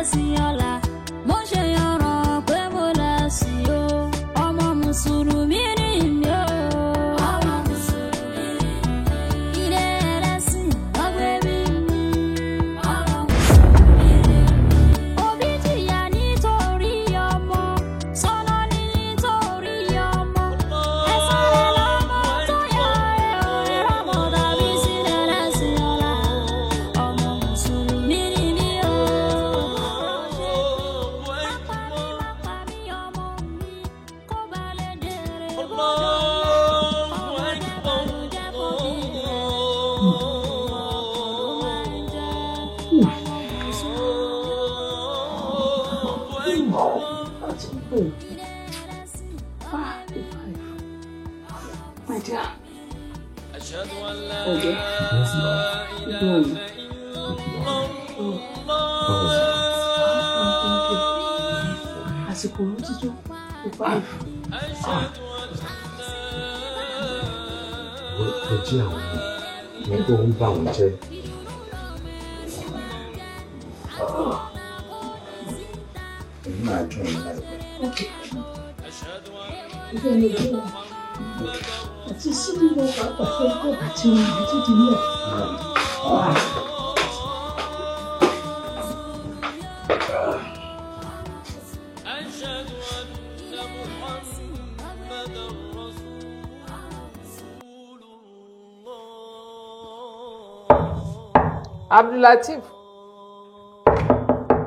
lẹ́sìn ọ̀la mo ṣe yànràn pé mo lẹ́sìn o ọmọ mùsùlùmí ni mi o. ọmọ mùsùlùmí ni ilé ẹlẹ́sìn lọ́gbẹ́ bí mi. ọmọ mùsùlùmí ni òbí jìyà nítorí ọmọ sọ́nà ní nítorí ọmọ ẹ̀sán rẹ̀ lọ́mọ tó yá ẹ̀ Ramadan bí sílẹ̀ lẹ́sìn ọ̀la ọmọ mùsùlùmí ni mi o. Má pa mí ọmọ mi kó bá lè dèrè bọ́dọ̀ ọmọdé bàlùjẹ́ kò bí dé ọmọ máa ń jẹ́ ọmọ mùsùlùmí. My dear. Àsìkò ló ti tó kò bá ó jí àwọn ọmọ tó ń bá wọn jẹ́. Èmi máa jọ ìlú láìpẹ́. àti sínú lọ pàápàá fẹ́ kọ́ àti ohun àti ìdílé.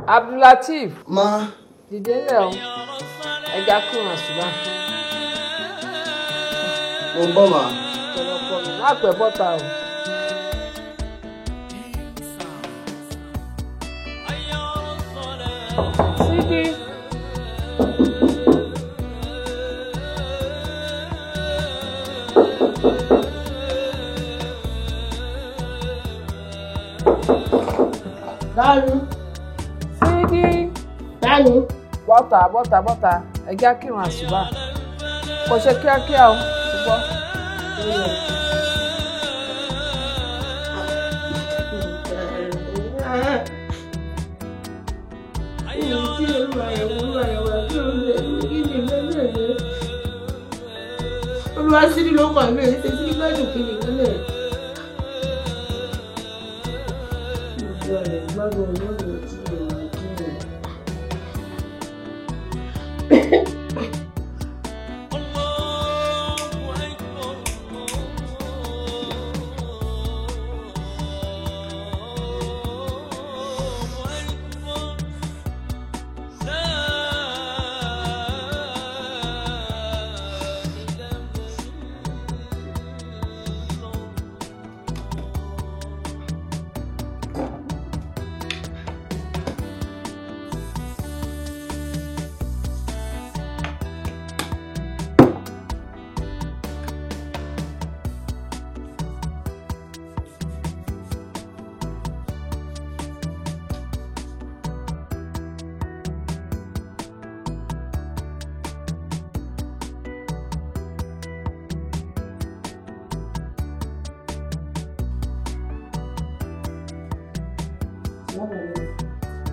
Abdul Lateef. Ma. Dìde ńlẹ̀ o. Ẹja kúrò àṣùbà. Mo ń bọ̀ mà. Ọ̀pọ̀lọpọ̀ mi má pẹ́ bọ́ta o. Síbí. Dánú. Síbí. Dánú. Bọ́ta. Ẹja kírun àṣùbà. Kò ṣe kíákíá o. Ṣùgbọ́n. Olúwa sí ní ló kàn mí èyí ṣe sí ní gbádùn kiri nílẹ̀. Ìjọ rẹ̀ gbádùn ọlọ́run tí èèyàn kí rẹ̀.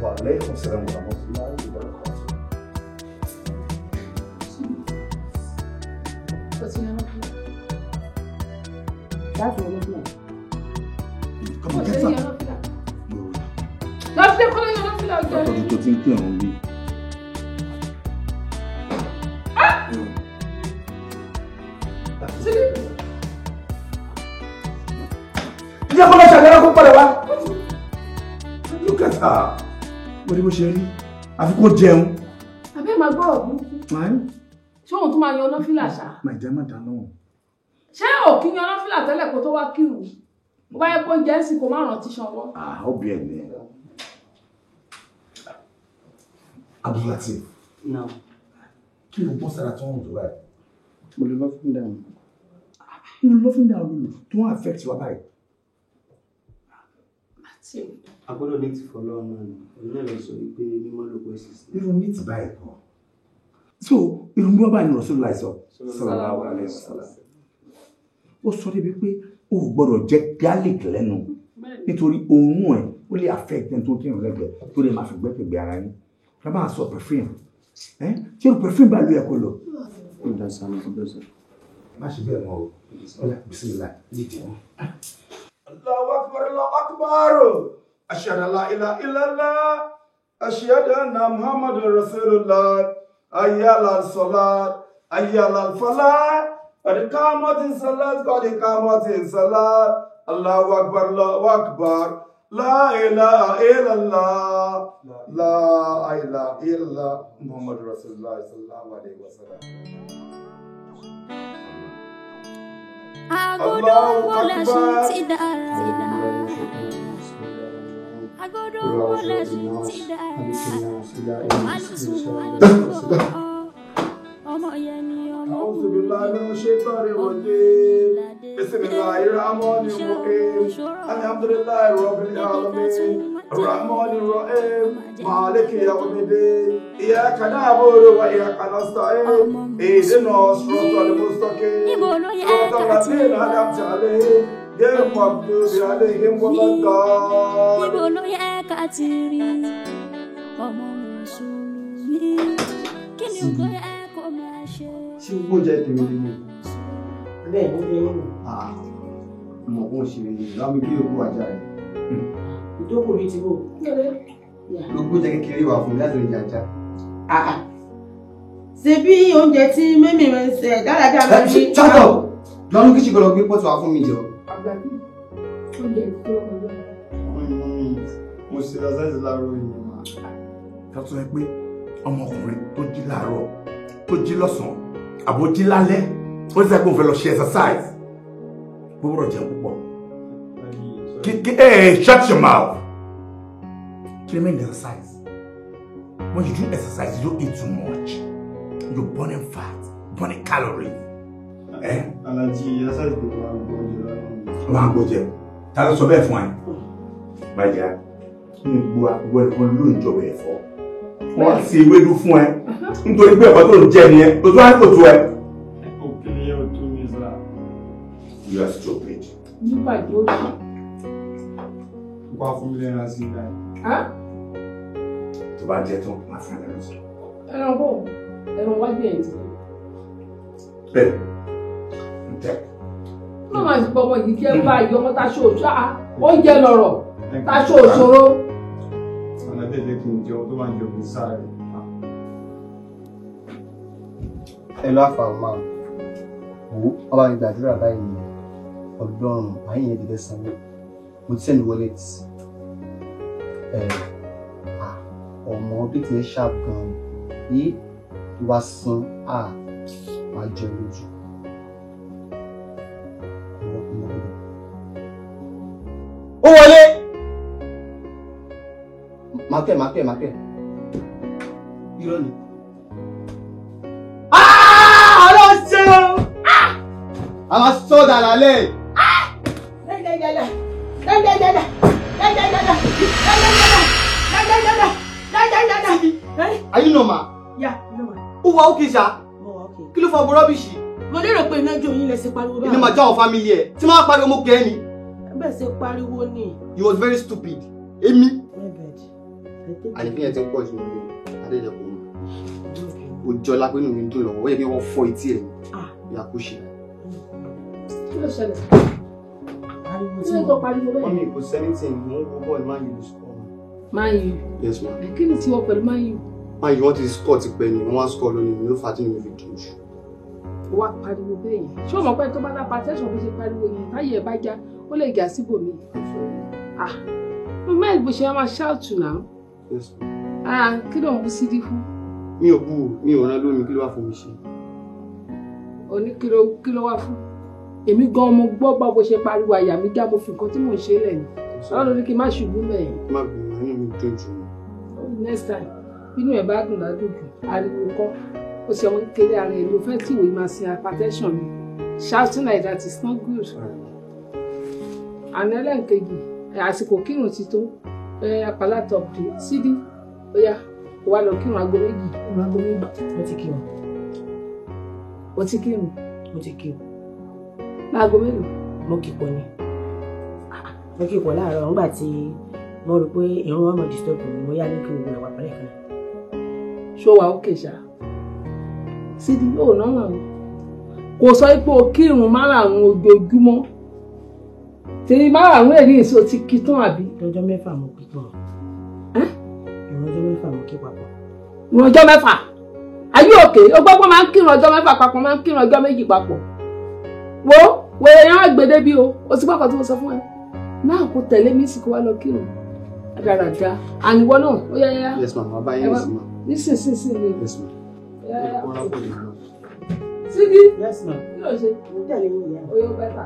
وعليكم السلام ورحمة الله وبركاته. Tó ti ń pè wọ́n bí. Ìjẹ́ kọ́lá ṣàgbẹ́rẹ́ kó padà wá. Look at her. Wọ́n ní bó ṣe rí. Àfi kó jẹun. Àbẹ́ máa gbọ́ ọ̀gbọ́n. Ṣé òun tún máa yan ọlọ́fílà ṣá? Màjá má dáná. Ṣé òkì yan ọlọ́fílà tẹ́lẹ̀ kó tó wá kírun? Bó bá yẹ kó jẹ́ sí kó má rántí ṣanwọ́. Ó bí ẹ̀ ní. Abdul Lateef. Kí ló bọ́ sára tó ń dùn báyìí? Mo lè lọ́fíńdà mi. Irú lọ́fíńdà olùlù tó ń affect wa báyìí. A gbọ́dọ̀ ní ti fọ́lọ́ náà ni. Èmi náà lọ sọ wípé mímọ́ ló pẹ́ sí. Irú ní ti báyìí kan. So, irú bí wọ́n bá ní Rasulullah sallallahu alaihi wasallam. Ó sọ débi pé o gbọ́dọ̀ jẹ garlic lẹ́nu nítorí òórùn ẹ̀ ó lè affect ẹni tó kírun lẹ́gbẹ̀ẹ́ tó lè máa fi gbẹ́kẹ̀gbẹ́ ara yín ká máa sọ perfume ṣé o perfume bá lu ẹ kó lọ. má ṣe bẹ́ẹ̀ mọ́ o ọ̀la bismillah nídìí wọn. Allahu akbar Allahu akbar ashhadu an la ilaha illallah ashhadu anna muhammadur rasulullah hayya ala salat hayya ala falah qad qamatis salat qad qamatis salat Allahu akbar Allahu akbar la ilaha illallah la ilaha illallah muhammadur rasulullah sallallahu alaihi wasallam. Allahu akbar. أعوذ بالله من الشيطان الرجيم بسم الله الرحمن الرحيم الحمد لله رب العالمين الرحمن الرحيم مالك يوم الدين إياك نعبد وإياك نستعين اهدنا الصراط المستقيم صراط الذين أنعمت عليهم غير المغضوب عليهم ولا الضالين. Ṣé o gbọ́njẹ tèmi nínú? Bẹ́ẹ̀ ni bẹ́ẹ̀ ni. Mọ̀ kó ṣe ní lábí bí òkú àjà rẹ̀. Ìdókòó bíi ti bò. Ló gbọ́njẹ kékeré wà fún mi láti oúnjẹ ajá. Ṣé bí oúnjẹ tí mímì rẹ̀ ń ṣe dáradára máa ń rí? Ṣọ́tọ̀! Lọ́nù kí ṣìkọ́ lọ gbé pọ́tù wá fún mi jọ. Àgbàdì oúnjẹ tó ọmọ lọ́wọ́. Mo ṣe lọ sáìsì láàárọ̀ yìí máa. Ká sọ pé ọmọkùnrin tó jí láàárọ̀ tó jí lọ́sàn-án àbò jí lálẹ́ ó sì sẹ́kùn fẹ́ lọ ṣe exercise gbogbo jẹun púpọ̀. Shut your mouth. Training exercise. When you do exercise, you don't eat too much. You're burning fat, burning calories. Alájí exercise tó wà gbọ́njẹ lọ́wọ́. Wọ́n á gbọ́jẹ. Ta ló sọ bẹ́ẹ̀ fún ẹ? Bàjá, ní gbogbo ẹ̀kọ́ ló ń jọba ẹ̀fọ́. Wọ́n á sì ewédú fún ẹ. Nítorí pé ẹ̀kọ́ tó ń jẹ nìyẹn, o tún á kò tó ẹ. Òkè ni yóò tó mi sá. You are stupid. Nígbà yóò ṣe. Wá fún mi lẹ́ran sí ìgbà yìí. Tó bá jẹ tán, máa fún ẹ lẹ́nu sọ. Ẹran bò, ẹran wájú ẹ̀ ti. Bẹ́ẹ̀ ń tẹ́. Wọ́n máa ti pọ̀ ọmọ yìí jẹ́ báyìí ọmọ táṣọ òṣà. Oúnjẹ lọ̀rọ̀ táṣọ òṣòro. Ọ̀nà tẹ̀lé kí n jẹun tó máa ń jẹun ní sáré. Ẹ lọ́ àfà máa wò ọba mi gbàdúrà báyìí ni ọlọ́run báyìí yẹn ti fẹ́ sanwó. Mo ti send wallet. Ọmọ bí ti ń sharp gan-an yìí wá san máa jẹ lójú. Ó wọlé! Mákẹ́. Irọ́ ni. Ọlọ́run ṣeun! A máa sọ́dà lálẹ́. Are you normal? Yeah, normal. Ó wà ókè ṣá. Kí ló fọ ọgbọ́n rọ́bìṣì? Mo lérò pé iná jó yín lẹ ṣe pariwo báyìí. Ilé máa já àwọn fámìlì ẹ̀. Tí máa pariwo mo kẹ́ ẹ́ ni. Bẹ́ẹ̀ ṣe pariwo ni. You was very stupid. Èmi. My bad. Àdìpín yẹn ti ń pọ̀ jù nílé. Adéjọpọ̀ mi. Ó jọ lápẹ́nu mi dùn lọ́wọ́. Ó yẹ kí wọ́n fọ etí ẹ̀. Ìyá kò ṣe. Kí ló ṣẹlẹ̀? Pariwo Kí ló tó pariwo bẹ́ẹ̀? Wọ́n mi kò sẹ́nìtì mú bọ́ọ̀lù máa yí lóṣù kan. Máa yù. Yes ma. Kí ni tiwọ́ pẹ̀lú máa yù? Máa yí wọ́n ti score ti pẹ́ ni wọ́n á score lónìí ló fà á tí mi fi dùn jù. Wá pariwo bẹ́ẹ̀ yẹn. Ṣé o mọ̀ pé tó bá dá patẹ́sán bó ṣe pariwo yẹn? Táyé ẹ̀ bá já, ó lè gà síbòmí. Mo mẹ́rin bó ṣe máa ṣáàtù náà. Yes ma. Kí ló ń bú sídí fún? Mi ò bú o, mi ò rán lómi kí ló wà fún mi ṣe. Oní kí ló wá fún? Èmi gan mo gbọ́ bá bó ṣe pariwo àyà mi já mo fi nǹkan tí mò ń ṣe lẹ̀ ni. Ọlọ́run ní kí n má ṣubú mẹ́yìn. Má bínú inú mi dùn jù. Next time, inú ẹ̀ bá dùn ládùn jù, ariwo kọ́. Ó ṣe ọmọ kékeré ara ẹ̀ ló fẹ́ tí ìwé máa sin hypertension mi. Shouting like that is not good. Àná ẹlẹ́nkejì, àsìkò kírun ti tó. Apàlà top day, sídí, ó yá, ó wá lọ kírun aago méjì. Mo ti kírun. Ó ti kírun. Mo ti kírun. Láago mélòó? Mo kì pọ̀ ni. Mo kì pọ̀ láàárọ̀ nígbà tí Mo rò pé ìrún ọmọ disturb mi mo yá ní kí gbogbo ẹ̀wà pẹ̀lẹ́ kan. Ṣó wa ókè ṣá? Sídi yóò náà wà. Kò sọ pé o kírun márààrún ojoojúmọ́. Tí márààrún èrí èso ti kí tán àbí? Ọjọ́ mẹ́fà mo kí pọ̀. Ọjọ́ mẹ́fà mo kí papọ̀. Ọjọ́ mẹ́fà? Ayé òkè, ó gbọ́gbọ́ máa ń kírun ọjọ́ mẹ́fà papọ̀, máa ń kírun ọjọ́ méjì papọ̀. Wo èèyàn àgbèdè bí o ti gbọ́kọ̀ tí mo sọ fún ẹ. Náà kò tẹ̀lé mi sì kó wá lọ kírun. Adarada. Àníwọ́ náà, ó yá. Yes, ma'am. Bàbá yín sì, ma'am. Nísinsìnyí. Yes, ma'am. Sídi. Yes, ma'am. Kí ló ṣe? Mo tẹ̀lé yín ìyá. Oyó bẹ́tà.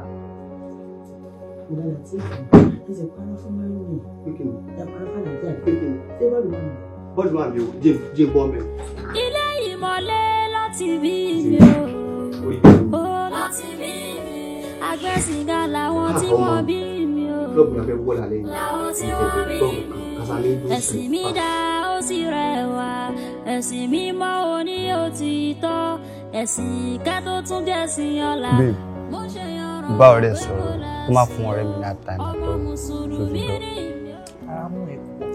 Mo dára tí ẹ ṣe pàrọ̀ fún márùn-ún. Píkìn. Ẹ pàrọ̀ fún àlàjá. Píkìn. Ṣé bọ́ọ̀lù wà ní? Bọ́ọ̀lù wà ní o. Jẹ́ bọ́ mẹ́. Ilé ìmọ̀lẹ́ láti bí mi o. Láti bí mi. Àgbẹ̀sìngà làwọn tí wọ́n bí mi o. Lọ́ọ̀bù náà fẹ́ wọ́lá lẹ́yìn. Làwọn tí wọ́n bí mi. Ẹ̀sìn mi dá ó sì rẹwà. Ẹ̀sìn mi mọ́ òní òtítọ́. Ẹ̀sìn ìkẹ́ tó tún jẹ́ sí ọ̀la. Bá ọ̀rẹ́ sọ̀rọ̀ kó má fún ọ̀rẹ́ mi náà tàìmù tó ṣojú lọ. Ara mú ẹ̀kọ́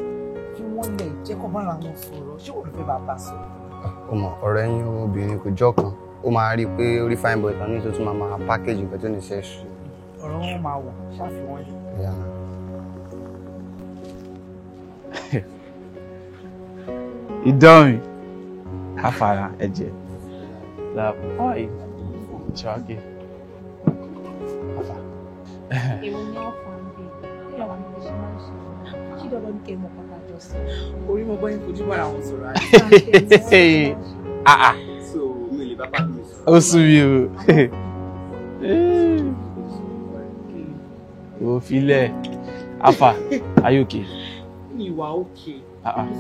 kí wọ́n lè jẹ́ kó bára wọn sọ̀rọ̀ ṣé wọ́n lè fẹ́ bàbá sọ̀rọ̀. Ọmọ ọ̀rẹ́ yín obìnrin kò jọ́ kan ó máa rí i pé orí fine boy tán ní tó tún máa package nǹkan tó ní sẹ́ẹ̀sì. Ọ̀rọ̀ wọn máa wọ̀ ṣàfihàn yìí. Ìdánrin afárá ẹ̀jẹ̀ láàbù ọ̀yẹ́ ṣọ́ọ́kì. Èwo ni wọ́n fà ń bí kí àwọn ọmọdé ṣe máa ń ṣe kí dandan ní kéèmọ̀ pàtàkì ọ̀sẹ̀. Orí mo bọ́ yín fojú bọ̀ra wọn sọ̀rọ̀ àyè. So mi lè bá pàdé mi sọ. Ó sún mi o. Ó filẹ̀ Alfa, are you okay? Ìwà òkè.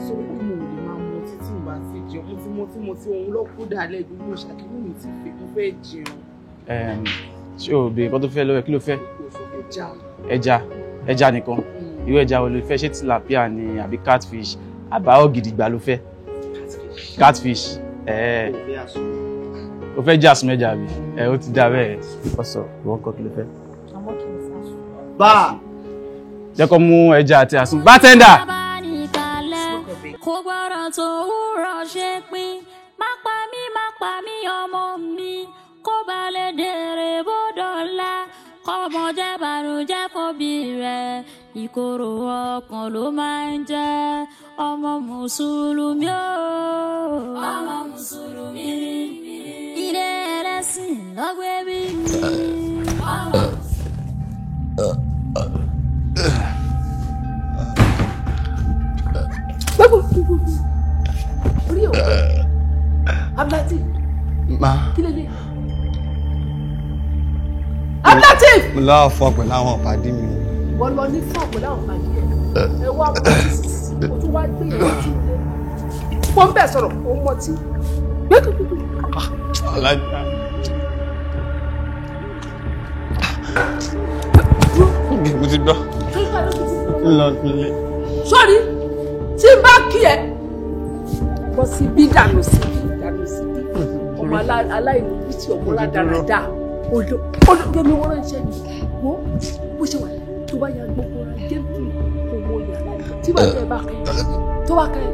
Sọ pé mo lè máa mọ títí ìgbà tí jẹun mo ti òun lọ́kú dálẹ̀ gbogbo ìṣàkíyèsí mi ti fẹ́ mo fẹ́ jẹun. Ṣé o bèèrè kan tó fẹ́ lọ́wọ́ kí ló fẹ́? Ẹja nìkan. Irú ẹja wo ló fẹ́? Ṣé tilapia ni àbí catfish? Àbáwọ̀ gidigba ló fẹ́? Catfish. O fẹ́ jẹ́ àsùnmẹ́jà bí? Ó ti dá bẹ́ẹ̀. Ọ̀sọ̀ ìwọ́n kọ́ kí ló fẹ́? Àmọ́ kì í sá. Bá. Jẹ́ kó mú ẹja àti àsùn. Bartender! Kò gbọ́dọ̀ tó wúrọ̀ ṣe pín. Má pa mí ọmọ mi. Kó ba lè dèrè bódọ́lá. Kọ́mọ jẹ́ bànújẹ́ fòbí rẹ̀. Ìkorò ọkàn ló máa ń jẹ́. Ọmọ mùsùlùmí o. Ọmọ mùsùlùmí. Ilé ẹlẹ́sìn lọ́gbẹ́ bí mi. Orí o. Abdul. Ma. Kí ló dé? Lateef. Mo láwọn fọ́ pẹ̀lú àwọn ìpàdé mi. Wọ́n lọ ní fún ọ̀pọ̀ láwọn ìpàdé ẹ̀. Ẹ wá mọ́ tí o tún wá gbé ìwé tí o lé. Wọ́n bẹ̀ sọ̀rọ̀ o mọ tí. Alájà. Mo ti gbọ́. Lọ sílé. Sọ́rí tí n bá kí ẹ. Bọ́ sí bí dànù sí bí. Ọmọ aláìní bí tí ọmọ ládàradà. Olóògbé mi wọ́n ránṣẹ́ ni. Wọ́n bó ṣe wà tó bá ya gbogbo ra géèmù owó yàrá tí bàbá ẹ bá kẹ́ tó bá kẹ́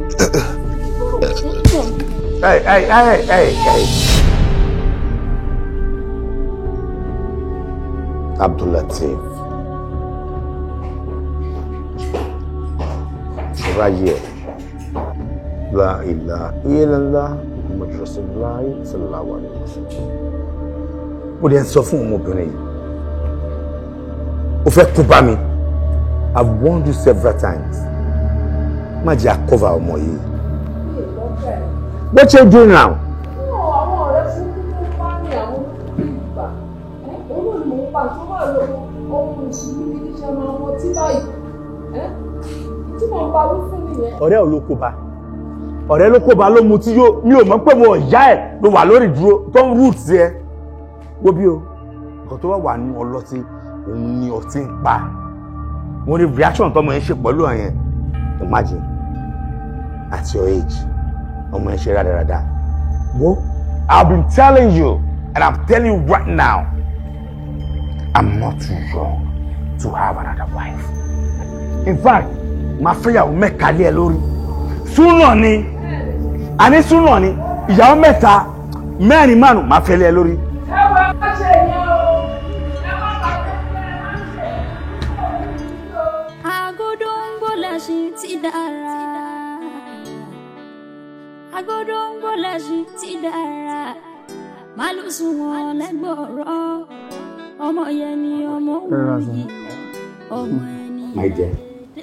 Hey. Abdul Lateef. Right here. La ilaha illallah Muhammad Rasulullah sallallahu alaihi wasallam. Ó dẹ̀ sọ fún ọmọbìnrin yìí. Ó fẹ́ kú bá mi. I've warned you several times. Má jẹ́ àkọ́fà ọmọ yìí. What you doing now? Àwọn ọ̀rẹ́ fún kíkún bá ní àwọn ìgbà. Olóòlù ń pa tó wà lọ́wọ́ ohun ìṣúlú ní iṣẹ́ máa wọ tí báyìí. Tí mo ń bá wí fún nìyẹn. Ọ̀rẹ́ ò ló kó bá. Ọ̀rẹ́ ló kó bá ló mu tí yóò mi ò mọ̀ pé mo ọ̀yá ẹ̀ ló wà lórí dúró tó ń root sí ẹ. Wo bí o, nǹkan tó wà nínú ọlọ́tí òun ni ọtí ń pa. Mo ní reaction tọmọ yẹn ṣe pẹ̀lú ọ̀yẹn. Imagine at your age. Ọmọ ẹ ṣe rádaràda. Wo, I've been telling you and I'm telling you right now, I'm not too young to have another wife. In fact, máa fẹ́yàwó mẹ́ta lé ẹ lórí súnà ni àní súnà ni ìyàwó mẹ́ta mẹ́rin márùn máa fẹ́ lé ẹ lórí. Agodongo lẹ́sìn ti dára màlúù sùn wọn lẹ́gbọ̀ọ́rọ́ ọmọ yẹn ni ọmọ wòye ọmọ ẹni. My dear,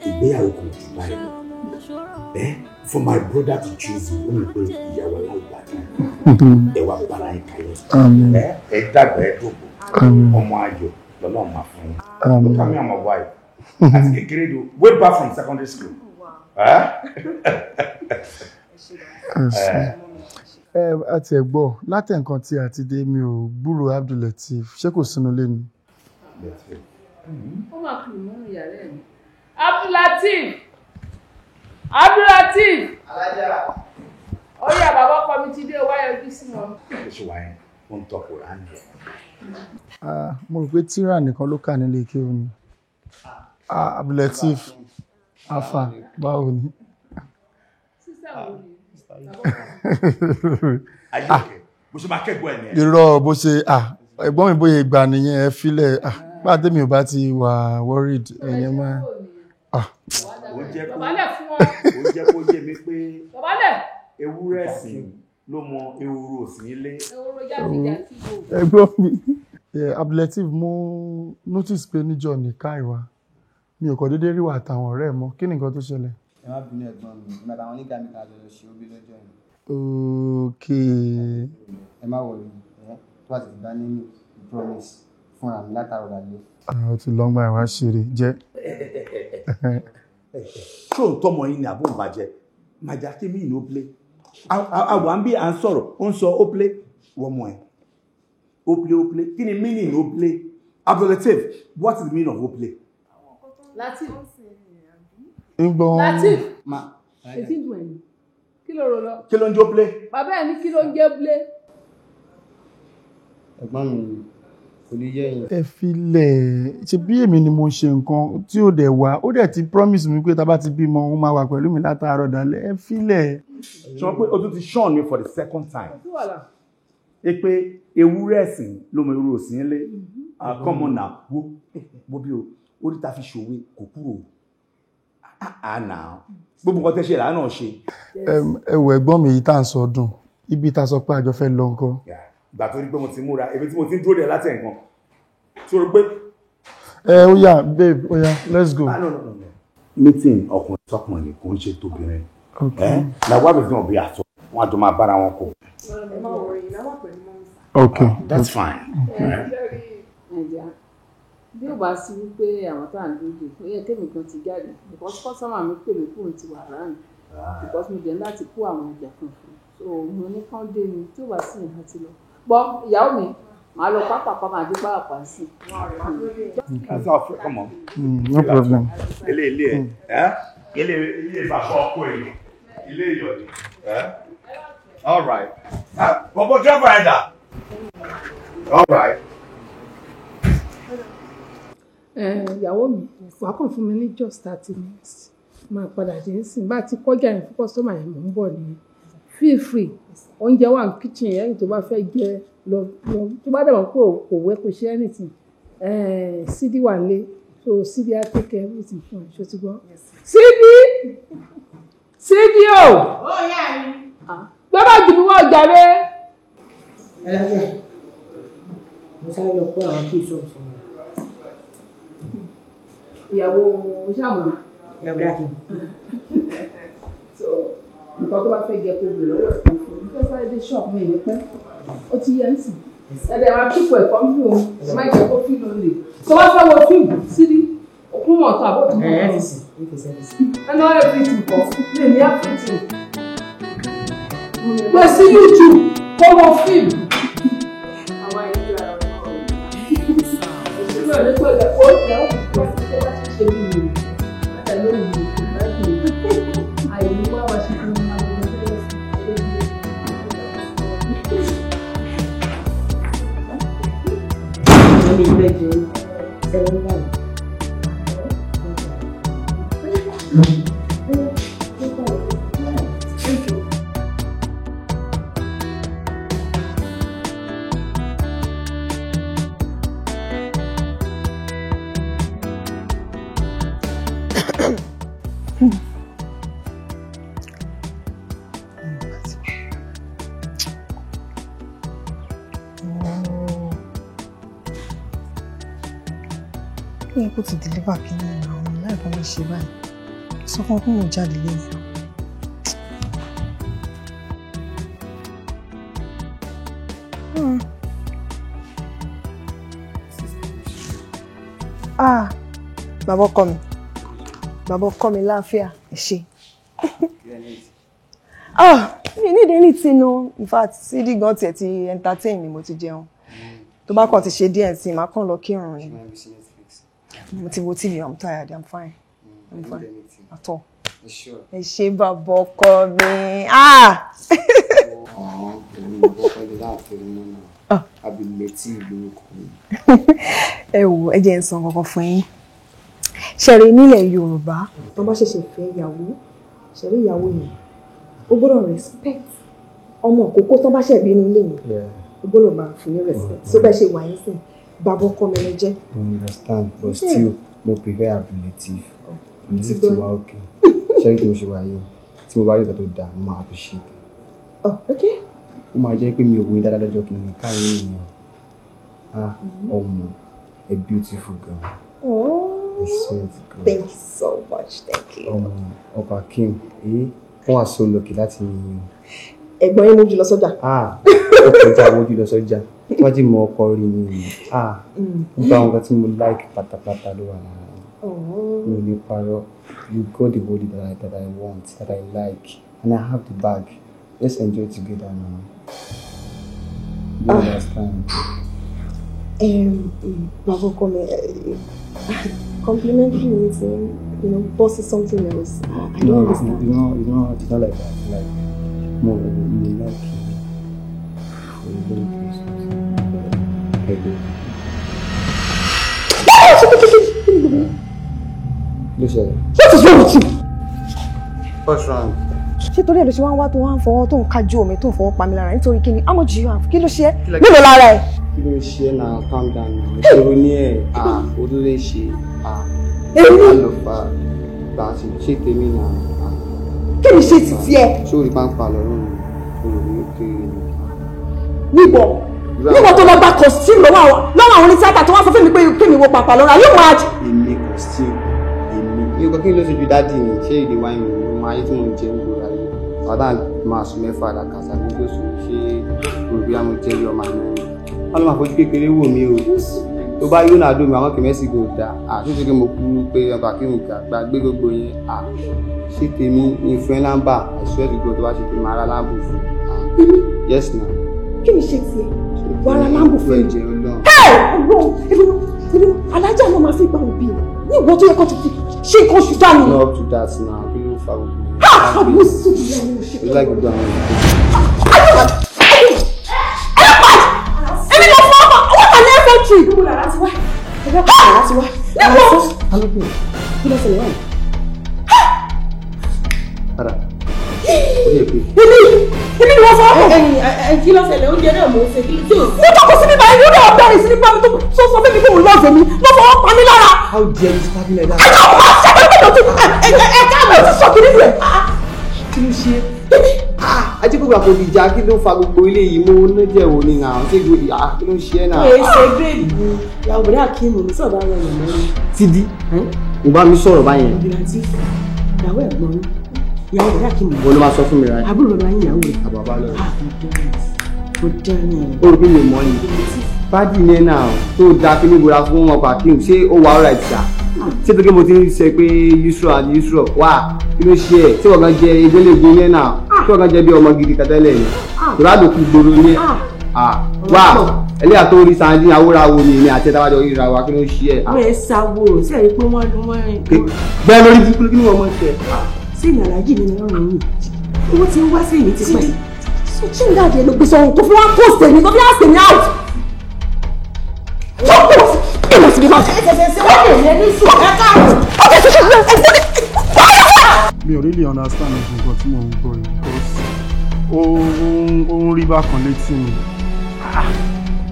ìgbéyàwó kò jù báyìí for my brother to choose you ó ní pé ìyàwó alágbàdá ẹ wà bára ẹ kalẹ̀ ẹ dàgbà ẹ dògbò ọmọ ayọ̀ lọ́nà máa fún yín look at me and my wife àti kékeré do way back from secondary school. Àti ẹ̀gbọ́ láti nǹkan tí a ti dé mi ò gbúrò Abdul Lateef ṣé kò sínú ilé ni. Ó máa kì í mú ìyàrá ẹ̀ ní. Abdul Lateef! Abdul Lateef! Alájà. Ó yá bàbá ọkọ mi ti dé wáyé ojú sí wọn. Oṣù wáyé, ó ń tọkọ rà ní. Mo rò pé tíra nìkan ló kà nílé kí o ní. Abdul Lateef, Alfa, báwo ni? Bó ṣe máa kẹ́gbọ́ ẹ̀ ní ẹ̀. Irọ́ bó ṣe ẹ̀gbọ́n mi bóyá ìgbà nìyẹn ẹ filẹ̀ bá tèmi ò bá ti wà worried ẹ̀yẹn máa. Ó jẹ́ kó yé mi pé ewúrẹ́ ẹ̀sìn ló mọ ehoro òsìn ilé. Ẹ̀gbọ́n mi Abdul Lateef mo notice pé níjọ́ ní káìwá mi ò kọ́ déédéé rí wà àtàwọn ọ̀rẹ́ mọ́ kí ni nǹkan tó ṣẹlẹ̀? Ẹ má bínú ẹ̀gbọ́n mi nígbà táwọn onígbà mi ká lọ ṣe obi lọ́jọ́ yìí. Okay. Ẹ má wọlé tó bá ti bá ní promise fúnra mi látàrọ̀ lálẹ́. Ó ti lọ́gbà ìwà ṣeré jẹ́. Ṣé òun tọ́mọ yín ni àbó ń bàjẹ́? Màjà kí mi ní ó play. Àwọn àbí à ń sọ̀rọ̀, ó ń sọ ó play wọ́n mọ̀ ẹ́. Ó play. Kí ni meaning ó play? Abdul Lateef, what is the meaning of ó play? Lateef. Lateef. Ètí ìdùn ẹ̀yìn. Kí ló rò lọ? Kí ló ń jó play? Bàbá ẹ̀ ní kí ló ń jẹ́ play? Ẹ̀gbọ́n mi kò ní yẹ yín. Ẹ filẹ̀ ṣe bí èmi ni mo ṣe nǹkan tí ó dẹ̀ wá ó dẹ̀ ti promise mi pé tá bá ti bímọ ó máa wà pẹ̀lú mi látàárọ̀ dalẹ́ ẹ filẹ̀. Sọ pé o tún ti ṣọ́ọ̀n mi for the second time. Ẹ pé ewúrẹ́ ẹ̀sìn ló mọ ewúrẹ́ òsìn ilé. Come on now, wo bí o, orí ta fi ṣòwe kò kúrò. Àná gbogbo nǹkan tẹ́ ṣe là náà ṣe. Ẹ wọ ẹ̀gbọ́n mi yìí tá à ń sọ dùn ibi tá a sọ pé àjọ fẹ́ lọ nǹkan. Ìgbà tó rí pé mo ti múra èmi tí mo ti ń dúró dẹ̀ láti ẹ̀kan tí o rí pé. Ó yá babe ó yá let's go. No. Meeting ọkùnrin sọkùnrin kò ń ṣe tóbìnrin. Na wá mi fi hàn bí àtọ wọn àjọ máa bára wọn kọ. Okay, that's fine. Bí ó bá sí wípé àwọn tá à ń dúró ó yẹ kémi kan ti jáde because customer mi pè mí fóun ti wà ráàyè because mo jẹ́ láti kó àwọn ọjà kan fún so mo ní kán dé ni tí ó bá sí ìhà ti lọ. Gbọ́ ìyàwó mi màá lọ pápá máa dé pàápàá sí. That's all for come on. No problem. Ilé ìbáṣọ ọkọ èèyàn ilé ìyọ̀dì. All right. Bọ̀bọ̀ driver ẹ̀dá. All right. Ìyàwó mi wàá kàn fún mi ní just 30 minutes máa padà dé nísìnyí bá ti kọjá yẹn fún customer yẹn mò ń bọ̀ nìyẹn feel free oúnjẹ wà ní kitchen yẹn tó bá fẹ́ jẹ lọ tó bá dàbọ̀ pé kò wẹ́ kò ṣe anything CD wà lé so CD á take care everything fún ẹ ṣó ti gbọ́. CD o. Ó yà ni. Gbọ́dọ̀ jù mí wọ́n jàre. Ẹ lọ́jọ́ mo sáré lọ pé àwọn kí ìṣòro sọ̀rọ̀. Ìyàwó ṣàmùlò. Ìyàwó dákì. So nǹkan tó bá fẹ́ jẹ kó gbè lọ́wọ́ ẹ̀kọ́ fún mi fẹ́ sáré dé ṣọ́ọ̀bù mi ní pẹ́ ó ti yẹ ń sìn ẹ̀dẹ̀ wa kíkọ̀ ẹ̀kọ́ ń fi òun ẹ̀ má jẹ́ kó fi lò lè tó bá fẹ́ wo fíìmù sídi òkú mọ̀ tó àbọ̀ tó mọ̀ ẹ̀ náà ẹ̀ fi tù kọ́ lè ní àpètì gbé sí YouTube kó wo fíìmù. Àwọn ìlú ara wọn ò ní ìṣúná ní pé ó jẹ́ òkú tó bá ti ṣe bí mi ẹ̀ lóyún àìní wá wá ṣe fún mi. Mi ìgbẹ́jọ 7 báyìí. ní kó ti deliver kí ní àwọn láìpẹ́ lè ṣe báyìí sọ fún ọkùnrin mo jáde lẹ́yìn. Bàbá ọkọ mi láàfíà ẹ ṣé. Mi need anything no. In fact, CD gan tiẹ̀ ti entertain mi mo ti jẹun. Tó bá kàn ti ṣe díẹ̀ sí máa kàn lọ kírun ni. Mo ti wo TV, I'm tired, I'm fine. I'm fine. At all. Ẹ ṣé bàbá ọkọ mi. Ẹ wò ẹ jẹ́ n sọ kankan fún yín. Ṣẹ̀rí nílẹ̀ Yorùbá tó bá ṣẹ̀ṣẹ̀ fẹ́ ìyàwó ṣẹ̀rí ìyàwó yẹn ó gbọ́dọ̀ respect ọmọ kókó tó bá ṣẹ̀ bí nílé yẹn ó gbọ́dọ̀ bá fún ní respect so bẹ́ẹ̀ ṣe wà yín sìn bàbá ọkọ mi lẹ jẹ́. I understand but still mo prefer Abdulateef ní ti wá òkè ṣẹ́rí tí mo ṣe wáyé tí mo bá rí ìgbà tó dáa mo máa appreciate. Ó máa jẹ́ pé mi ò wọlé dáadáa lọ́jọ́ kí n káyé èèyàn ọmọ a beautiful girl. Thank you so much. Thank you. Ọba Kim, wọ́n wà so lucky láti yìn. Ẹ̀gbọ́n yín mójú lọ sọ́jà. Ọkọ̀jà mójú lọ sọ́jà. Wọ́n jí mọ ọkọ rí ni. Nígbà àwọn kan tí mo like pátápátá ló wà lára. Mi ò ní parọ́. You got the body that I want, that I like, and I have the bag. Let's enjoy together now. You understand? Bàbá ọkọ mi. Complimentary meeting, boss is something else. I don't understand. It's not like that. Like, more like What is wrong with you? What's wrong? Ṣé torí ẹ̀ ló ṣe wá ń wá tó wá ń fọwọ́ tó ń kájú omi tó ń fọwọ́ pa mi lára nítorí kí ni? How much do you have? Kí ló ṣe é? Mélòó lára ẹ̀? Kí ló ṣe é náà? Calm down now. Ìṣòro ní ẹ̀ ojú lè ṣe àlọ́fà gbàtí ṣé tèmi náà. Kí ni ṣe ti tiẹ̀? Ṣé orí pàǹpà lọ́rùn olùrí òkè níbo tó lọ gba costume lọ́wọ́ àwọn onítíátà tó wá sọ fún mi pé kí mi wo pàpà lọ́ra yóò máa jù. Èmi costume èmi yóò kọ́ kí n lọ sójú dáàdì mi ṣé èdè wáyé mi ọmọ ayé tí mo ń jẹ ń gbòòrò ayé ọ̀dà máa sùn mẹ́fà àdàkàsà mi tó sùn ṣé olùbí àmọ́ jẹ́ ọmọ àná mi. Wọ́n ló máa fojú kékeré wò mí o tó bá yóò náà dùn mí àwọn kìmẹ́sì kò dáa àtúntò kí mo kú pé ọba kí n gbà gbé gbogbo yẹn ṣé tèmi ní ìfẹ́ lámbà àìsàn ìgbò tó bá ṣe tèmi ara lámbò fún yes na. Kí ni ṣe tiẹ̀ wàrà lámbò fún mi. Ọlọ́run alájà náà máa fi gbà òbí ní ìwọ tó yẹ kó ti fi ṣe nǹkan oṣù dání. not up to that now kí ló fa gbogbo. àbúrò sùn ní àwọn òṣèlú. ó láì gbogbo àwọn èmi lọ fún ọmọ owó kan ní ẹ̀fọ́ tù. ìgbóhùn làrá ti wá ẹgbẹ́ kan làrá ti wá. alóògùn kí ló ṣẹlẹ̀ wáyé. padà ó yẹ pé. èmi ni wọ́n fọ́ ọkọ̀. kí ló ṣẹlẹ̀ oúnjẹ náà mò ń ṣe kí ló dé. mo tọkọ sí nípa ìlú náà bẹ̀rẹ̀ sí nípa tó sọ fún mi kí òun lọ́ọ̀fẹ́ mi lọ́ fọwọ́ pa mí lára. how dare you stab me like that. ẹ̀ka ọ̀pá ṣẹ́gbẹ́ ẹ̀ka àmọ́ ti sọ kiri rẹ̀. kí ló ṣe ajé gbogbo àpòdì ìjà kí ló fa gbogbo ilé yìí mo ní jẹ́ òun ni náà ṣé gbogbo kí ló ń ṣe é náà. èsè gbèdú ìyàwó bẹ̀rẹ̀ àkíyèmí mi sọ̀rọ̀ àwọn èèyàn lọ́rùn. Tídí mo bá mi sọ̀rọ̀ báyẹn. ìgbìyànjú ìyàwó ẹ̀gbọ́n mi ìyàwó bẹ̀rẹ̀ àkíyèmí. wọ́n ló máa sọ fún mi rà. àbúrò bàbá yín ìyàwó rẹ̀. àbàbá lọ. kò dáná. ó rí bí mi mọ́ ni. fájì ní ẹ̀ náà tó dáa kí ní ìbúra fún ọkọ̀ àkíyèmí ṣé ó wà ọ̀rọ̀ ìjà ṣé tó kí mo ti ń ṣe pé yusuf àti yusuf wà kí ló ṣe ẹ̀ tí wọ́n kan jẹ ìgbélébé yẹn náà tí wọ́n kan jẹ bí ọmọ gidi kẹtẹ́lẹ̀ ni ìrádò kú gbòòrò ní wà ẹlẹ́yà tó rí sàájì àwòrán wo ni àti ẹ̀dáwájọ ríra wa kí ló ṣe ẹ̀. wọ́n ẹ̀ sáwó sí ẹ̀rí pé wọ́n bẹ́ẹ̀ lórí kí ni wọ́n mọ̀ ṣe. sí ìyàlájì mi lọ́rùn yìí owó tí ń wá sí èmi ti pẹ́. so Jinad ló gbèsè ohun tó fi wá post èmi tó fi wá sèmi out. tó post èmi sì bí máa ṣe ṣe wọ́n lè yẹ ní sùn ẹ̀ka àrùn. mi ò really understand nǹkan tí mò ń gbọ́ yìí because ó ń rí bákan létí mi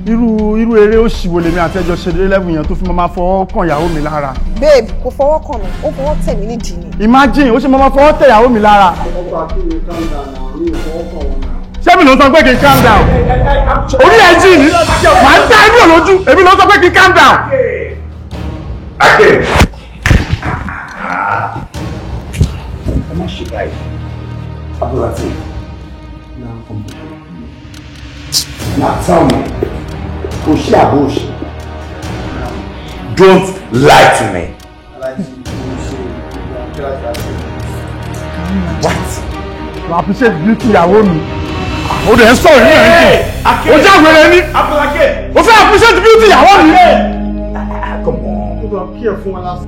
irú eré òṣìwò lèmi àtẹ́jọ́ ṣe dé level yẹn tó fi máa fọwọ́ kàn ìyàwó mi lára. babe kò fọwọ́ kàn mí ó fọwọ́ tẹ̀ mí nídìí ni. imagine ó ṣe máa fọwọ́ tẹ̀ ìyàwó mi lára. ṣé mi ló sọ pé kí n calm down orí ẹ̀ jì ní màá ń tẹ́ ẹ̀mí òlójú èmi ló sọ pé kí n calm down. Akim. Come on, Shibai. Abdul. Now tell me, don't lie to me. What? You appreciate beauty ìyàwó mi. O de sọ ni en. O ja wèrè ni. Abdul. O fẹ́ appreciate beauty ìyàwó mi. Come on. You don't care for us.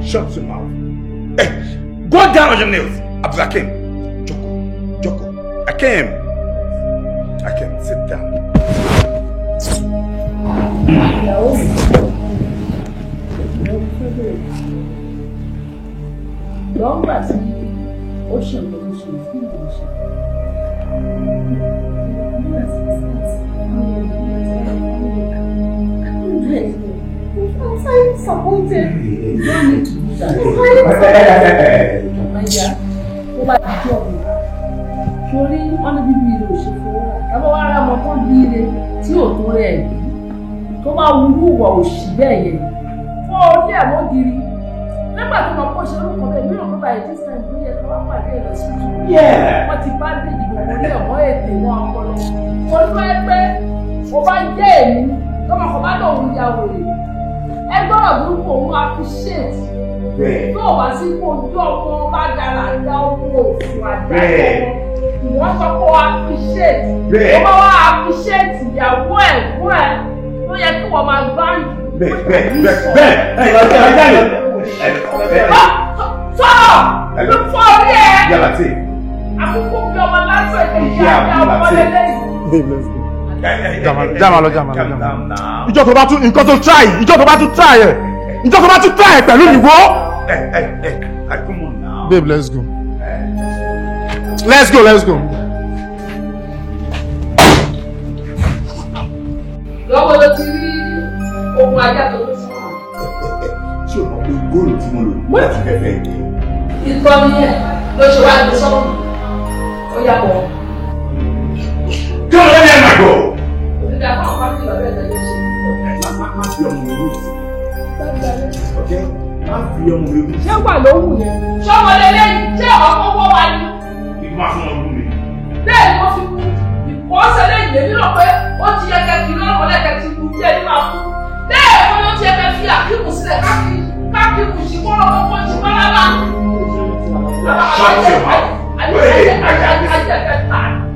Shut your mouth. Hey, go down on your knees. Abdul. Joko. Akim, sit down. Lọ́gbà tí ó ṣe ìgbòho ṣe fún ìgbòho. I'm so disappointed. You don't need to do that. Ó bá ti jọ mi. Sórí wọ́n ní bíbí ilé òṣèlú wa. Ẹ̀bọ́n wá ra ọmọ tó bí ilé tí ò tó rẹ̀ bí. Tó bá wúlú wọ̀ òṣì bẹ́ẹ̀ yẹn. Fọ́ orí ẹ̀ mọ́ giri. Nígbà tí wọ́n kó ṣe orúkọ bẹ́ẹ̀ mí ò tó bá ẹ̀dí sáà ìlú yẹ kí wọ́n pàdé ẹ̀ lọ sí ìlú. Wọ́n ti bá dé ìdìbò orí ẹ̀mọ́ ètè wọn ọpọlọ. Mo ní wọ́n pé mo bá jẹ́ èmi tọ́mọ kan bá lòun ya wèrè. Ẹgbẹ́ ọ̀rọ̀ burúkú òun appreciate. Tó o bá sí ojú ọmọ bá dára dá owó òfin àdáyé wọn sọ pé o appreciate. Ó bá wá appreciate ìyàwó ẹ̀gbọ́n ẹ̀ ló yẹ kí wọ́n máa gbáyìí. Sọ̀rọ̀ ló fọ́ orí ẹ̀. Lateef. Àkókò bí ọmọ lásán ìdíje àti àwọn ọmọdé lẹ́yìn. Jama lọ. Ìjọ tó bá tún nǹkan tó try ẹ̀. Ìjọ tó bá tún try ẹ̀ pẹ̀lú ìwọ. Come on now. Babe, let's go. Lọ́wọ́ ló ti rí ohun ajá tó ló sọ. Ṣé o mọ̀ pé góòlù tí mo lò láti fẹ́fẹ́ yìí? Ìtọ́ni ẹ̀ ló ṣe wá gbé sọ́run. Ó yà wọ̀. Kí ló dé ẹ̀ máa gbọ́? Òdìdá fún àwọn fámìlì ọ̀rẹ́ ẹ̀ lẹ́yìn ṣe. Má fi ọmọ mi rú sí. Okay? Má fi ọmọ mi rú sí. Ṣé wà ló wù yẹn? Ṣé ọmọ lélẹ́yìn? Ṣé ọkọ̀ wọ́ wa ni? Ìgbà fún ọdún mi. Bẹ́ẹ̀ ni wọ́n fi kú. Ìkọ́sẹ̀ lẹ́yìn lèmi náà pé ó ti yẹ kẹ́kì lọ́rọ̀ lẹ́kẹ̀ ti kú bí ẹni máa kú. Bẹ́ẹ̀ wọ́n ló ti yẹ kẹ́ fi àkíkù sílẹ̀ káàkiri ṣì kọ́ lọ́wọ́ kó ṣì kọ́ lábá.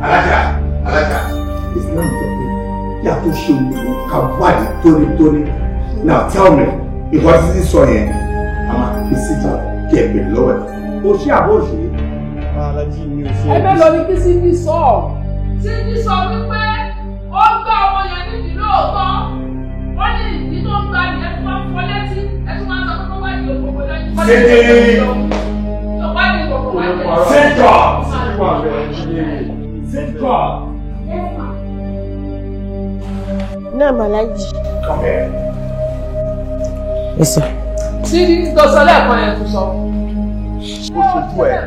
Alájà, Islam sọ pé kí a tó ṣe òun ká wádìí tónítóní. Now tell me, ìwọ títí sọ yẹn, a máa fi síta kí ẹ bèrè lọ́wọ́ ẹ̀. O ṣé àbọ̀ ṣe? Alájí mi ò ṣe. Ẹgbẹ́ lọ ní kí Sídí sọ. Sídí sọ wípé ó gbá ọmọ yẹn nídìí lóòótọ́. Wọ́n ní ìdí tó ń gba ìyẹn tó máa ń fọ létí. Ẹ tún máa ń sọ pé kó wá ìlú òkòkò lẹ́yìn. Sídí! Ìjọba ní ìkòkò wá jẹ. Sídọ̀! Náà Màlájì. Come here. Yes, sir. Sídí tó sọ lẹ́ẹ̀kan yẹn tó sọ. Ó ṣojú ẹ̀.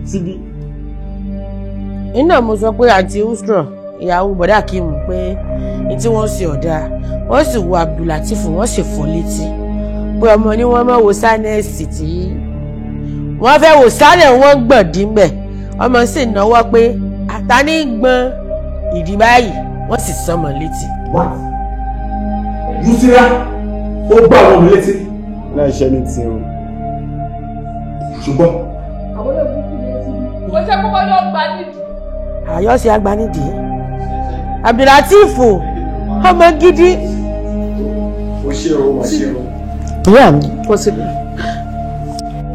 Sídí. Iná mo sọ pé àǹtí Ustro ìyàwó bọ̀dá Akeem pé ní tí wọ́n ṣe ọ̀dà wọ́n sì wo Abdul Lateef wọ́n sì fọ́ létí pé ọmọ ni wọ́n máa wo sánẹ́ẹ̀sì tí wọ́n fẹ́ wò sálẹ̀ wọ́n gbọ̀n dínbẹ̀ ọmọ sì náwó pé àtàní gbọ́n ìdí báyìí wọ́n sì sọmọ létí. What? Yusira ó gbá àwọn ọmọ létí. Láì ṣe ní tí o. Ṣùgbọ́n. Àwọn olóògùn létí. Kò jẹ́ kó wọ́n yóò gba nídìí. Àyọ́sí agbanídìí. Abdul Lateef ọmọ gidi. Ó ṣe o, ó ṣe o. Ìyá mi. Possible.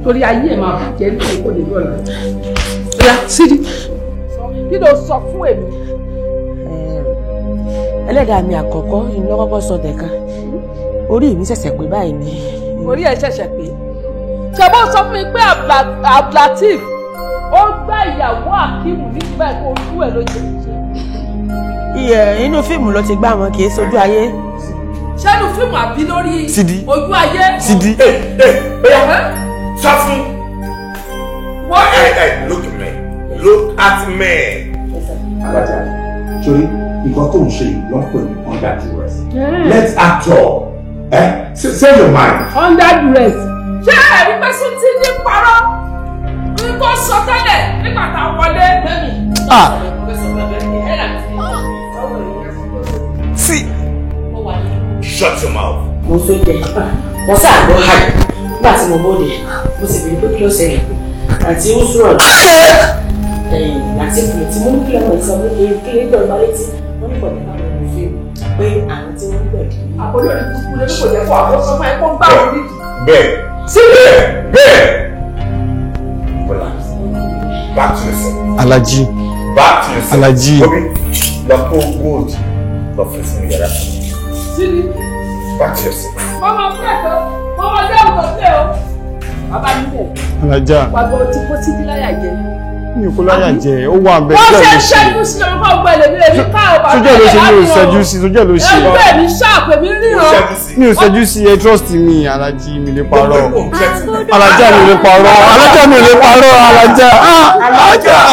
Torí ayé ẹ̀ máa bàjẹ́ ní ìkó lè lọ́la. Ìyá Sídí. Kí ló sọ fún èmi? Ẹlẹ́dàá mi àkọ́kọ́ iná kọ́kọ́ sọ tẹ̀ka. Orí mi ṣẹ̀ṣẹ̀ pé báyìí ni. Orí ẹ̀ ṣẹ̀ṣẹ̀ pé. Ṣèbó sọ fún mi pé Abdul Lateef ó gbá ìyàwó Akeem nígbà tó ojú ẹ̀ ló jẹ. Inú fíìmù ló ti gbá wọn kì í sojú ayé. Ṣẹ́nu fíìmù àbí lórí ojú ayé? Sídí. Sọ fún. Look at me. Alájà, torí nǹkan tó ń ṣe yìí ló ń pè ní underdress. Let's act up. Say your mind. Under duress. Ṣé ẹ̀rí pé sún ti ní parọ́? Ní kò sọ tẹ́lẹ̀ nígbà tá a wọlé. See. Shut your mouth. Mo sọ jẹ. Mo sáà gbọ́ hàì. Nígbà tí mo bóde, mo sì bèrè pé kí ló ṣẹlẹ̀. Àti ó sọ̀rọ̀. Lateef tí mo ní kí ọmọ ìsọ pé kí lè gbọ́ ìbálẹ̀ tí wọ́n ní pọ̀jù náà ló fi pé àwọn tí wọ́n gbọ̀dì. Àbọ̀dọ̀ ní kúkú lórí kò jẹ́ fún àwọn sọ́mọ́ ẹ̀kọ́ gbà wọ́n nídìí. Bẹ́ẹ̀. Sílẹ̀. Bẹ́ẹ̀. Back to yourself. Alaji. Back to yourself. Alaji. Lọ kó gold lọ fún ìsinmi yàrá. Sílẹ̀. Back to yourself. Mama fẹ́ tó, mama jẹ́ òkò tẹ́ o. Bàbá mi bẹ̀. Alaja. Wàgbọ́ tí kò tí láyà jẹ. Mi ò kó láyà jẹ, ó wà bẹ́ẹ̀. Wọ́n ṣe ṣẹ́jú sí ọmọ fún ọgbẹ́ lèmi lèmi ká ọba. Sójú ẹ̀ ló ṣe mi ò ṣẹ́jú sí, sójú ẹ̀ ló ṣe. Ẹgbẹ́ mi ṣáàpù mi ríran. Mi ò ṣẹ́jú sí ẹ trust mi, Alaji mi lè parọ́. Alaja mi lè parọ́. Alaja mi lè parọ́. Alaja.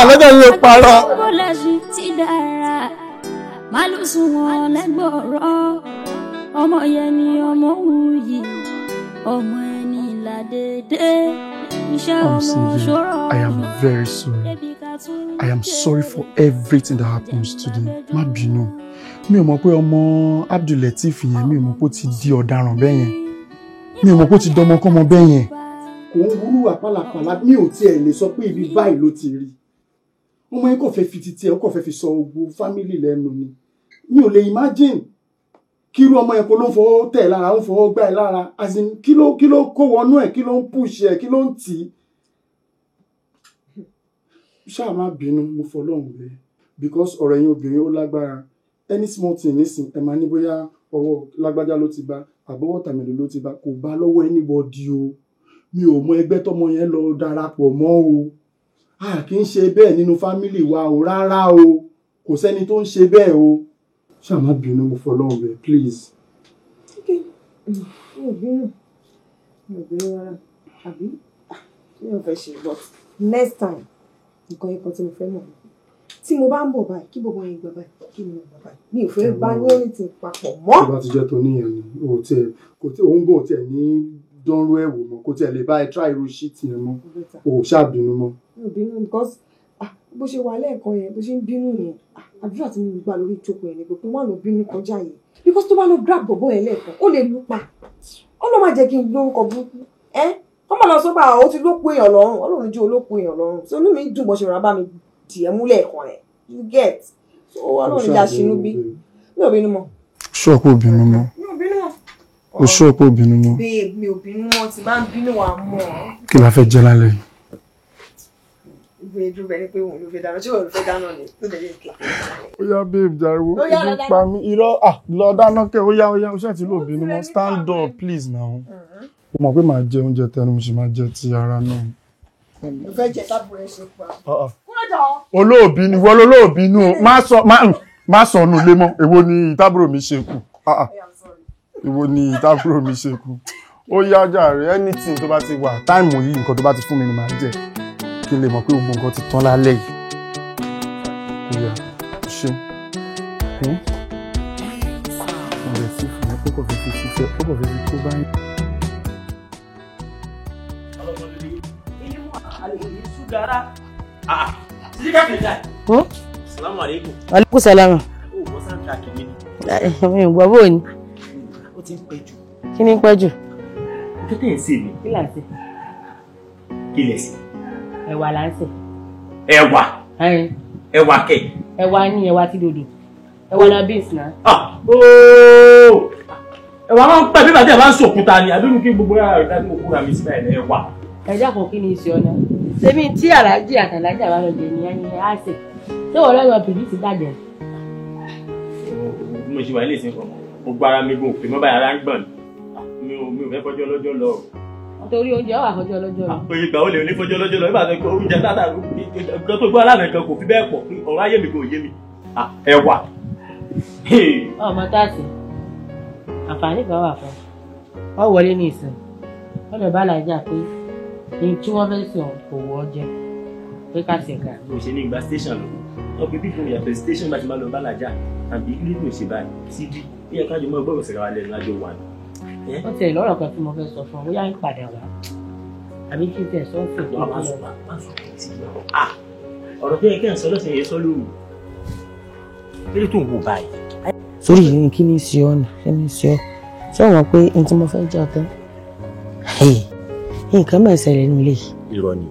Alaja mi lè parọ́. Málùsùn wọn lẹ́gbọ̀ọ́rọ́, ọmọ yẹn ni ọmọ wuyì, ọmọ ẹni ládédé, iṣẹ́ ọmọ ṣòro. I am very sorry. I am sorry for everything that happens today. Má bínú. Mi ò mọ̀ pé ọmọ Abdul Lateef yẹn, mi ò mọ̀ pé ó ti di ọ̀daràn bẹ́ẹ̀ yẹn. Mi ò mọ̀ pé ó ti dọmọkọ́mọ bẹ́ẹ̀ yẹn. Kò ń wúrú àpàlàpàlà, mi ò tiẹ̀ lè sọ pé ibi báyìí ló ti rí. Ọmọ yẹn kò fẹ́ fi titi ẹ̀, ó kò fẹ́ fi sọ gbogbo fámìlì lẹ́nu ni. Mi ò lè imagine kírú ọmọ yẹn kó ló ń fọwọ́ tẹ̀ lára, ó ń fọwọ́ gbá ẹ̀ lára. As in, kí ló kó wọnú ẹ̀, kí ló ń push ẹ̀, kí ló ń tì í. Ṣáà má bínú, mo fọlọ́run bẹ́ẹ̀. Because ọ̀rọ̀ ẹ̀yin obìnrin ó lágbára. Any small thing nísìn, ẹ máa ní bóyá ọwọ́ lágbájá ló ti bá, àbọ̀wọ́ tàmílò ló ti bá, kò bá lọ́wọ́ anybody o. Mi ò mọ ẹgbẹ́ tọmọ yẹn lọ darapọ̀ mọ́ o. Kì í ṣe bẹ́ẹ̀ nínú fámìlì wa o rárá o. Kò sẹ́ni tó ń ṣe bẹ́ẹ̀ o. Ṣáà má bínú, mo fọlọ́run bẹ́ẹ̀, please. Okay. Mi ò bínú rárá. Àbí? Mi ò fẹ́ ṣe, but next time, nǹkan yẹn kan tí mo fẹ́ mọ̀. Tí mo bá ń bọ̀ báyìí, kí bọ̀bọ̀ yẹn gbà báyìí, kí ni mo gbà báyìí. Mi ò fẹ́ bá ní anything papọ̀ mọ́. Tó bá ti jẹ́ tó níyẹn ni, òun gbọ́ tiẹ̀ ní dánrú ẹ̀wò mọ́, kò tiẹ̀ lè bá ẹ try irú shit yẹn mọ́. O ṣáà bínú mọ́. Mi ò bínú because bó ṣe wà lẹ́ẹ̀kan yẹn, bó ṣe ń bínú yẹn, àdúrà tí mo gbà lórí ìjókòó yẹn ni pé wọ́n á lọ bínú kọjá yẹn. Because tó bá lọ grab bọ̀bọ̀ yẹn lẹ́ẹ̀kan, ó lè lù pa. Ó lọ máa jẹ́ kí n lórúkọ burúkú. Ọmọ lọ sọ́gbà ó ti lókun èèyàn lọ́rùn, Ọlọ́run jẹ́ olókun èèyàn lọ́rùn. So inú mi dùn bó ṣe rà bá mi dì ẹ́ múlẹ̀ ẹ̀kan rẹ̀. You get? So Ọlọ́run ìjà ṣinú bí. Mi ò bínú mọ́. Ṣọ́ pé ò bínú mọ́. Mi ò bínú mọ́. O ṣọ́ pé ò bínú mọ́. Babe, mi ò bínú mọ́, tí bá ń bínú wà mọ́. Kí la fẹ́ jẹ lálẹ́ yìí? Ìgbìyànjú bẹ̀rẹ̀ pé òun ló fẹ́ dáná, ṣé òun ló fẹ́ dáná ni? Tó lè rí kékeré. Ó yá babe jariwo, ibi pa mí, irọ́ lọ dáná kẹ́, ó yá ó ṣe àti lò bínú mọ́, stand up please now. Ó mọ̀ pé màá jẹ oúnjẹ tẹnu, mo sì máa jẹ ti ara náà. Mo fẹ́ jẹ tábù ẹ̀ ṣe pa. Olóòbí ni wọ́n lólóòbí inú o, má sọ ọ́nù lé mọ́, èwo ni ìtábùrò mi ṣe kù. Èwo ni ìtábùrò mi ṣe kù. Ó yá jàre, anything tó bá ti wà, táìmù yìí nǹkan tó bá ti fún mi ni màá jẹ. Kí n lè mọ̀ pé gbogbo nǹkan ti tán lálẹ́ yìí. Ó yá, ṣe. Ọ̀rẹ́ sí fún ẹ, ó kọ̀ fẹ́ fi ṣiṣẹ́, ó kọ̀ fẹ́ fi tó báyìí. Assalamu alaikum. Alaikum salam. Wọ́n sá ń ta kìíní. Mi ò gbọ́ bóò ni. Ó ti ń pẹ́ jù. Kí ni ń pẹ́ jù? Kí tẹ̀ ń sè mí? Kí là ń sè? Kí lẹ̀ sí? Ẹ̀wà là ń sè. Ẹ̀wà? Ẹ̀wà kẹ̀? Ẹ̀wà ní ẹ̀wà tí dòdò. Ẹ̀wà la beans náà. Ẹ̀wà máa ń pẹ́ bí bàtí ẹ̀ máa ń sòkúta ni, àbí kí gbogbo yàrá rẹ̀ dájú òkú rà mí síbẹ̀ ẹ̀wà. Ẹja kan kí ni ìṣe ọ̀nà? Ṣebí tí àràjì àtàlájà bá lọ jẹ ní ẹni á sè. Ṣé wọ́n lọ́wọ́ pìlì ti bàjẹ́? Mo ṣe wà ilé ìsìn kan, mo gbára mi gùn pé mọ́ báyìí ara ń gbọ̀n mi ò fẹ́ fọjọ́ lọ́jọ́ lọ. Nítorí oúnjẹ wà fọjọ́ lọ́jọ́ lọ. Àpò ìgbà ó lè ní fọjọ́ lọ́jọ́ lọ, nígbà tó oúnjẹ tátà nǹkan tó gbọ́ aláàmì kan kò fi bẹ́ẹ̀ pọ̀ pé ọ̀rọ̀ ayé mi kò yé mi. Ẹ̀wà. Ọmọ táàsì, àǹfààní kan wà fún ọ wọlé ní ìsìn. Wọ́n lè bá làjà pé èyí tí wọ́n fẹ́ sùn kò wọ́ jẹ pé ká ṣe kà. Mo ṣe ní ìgbà station lọ. Wọ́n pe bíbí ìyàtọ̀ station láti máa lọ bá làjà àbí ilé ìgbò ṣe báyìí. CD bí ẹ̀ka jọ mọ́ ọgbọ́n ìṣẹ̀ra wa lẹ́nu lájọ wà ní. wọ́n ti lọ́rọ̀ kan tí mo fẹ́ sọ fún ọ bóyá ń padà wá àbí kí n tẹ̀ sọ́ fún ìgbà ọ̀rọ̀ tó yẹ kí ẹ̀ sọ lọ́sẹ̀ yẹn sọ lóru kí tó ń wò báyìí. sórí yìí kí ni sí ọ nù kí ni sí ọ ṣé wọn pé n tí mo fẹ́ jẹ́ ọ̀tán nǹkan mẹ́rin ṣẹlẹ̀ nínú ilé yìí. irọ́ ni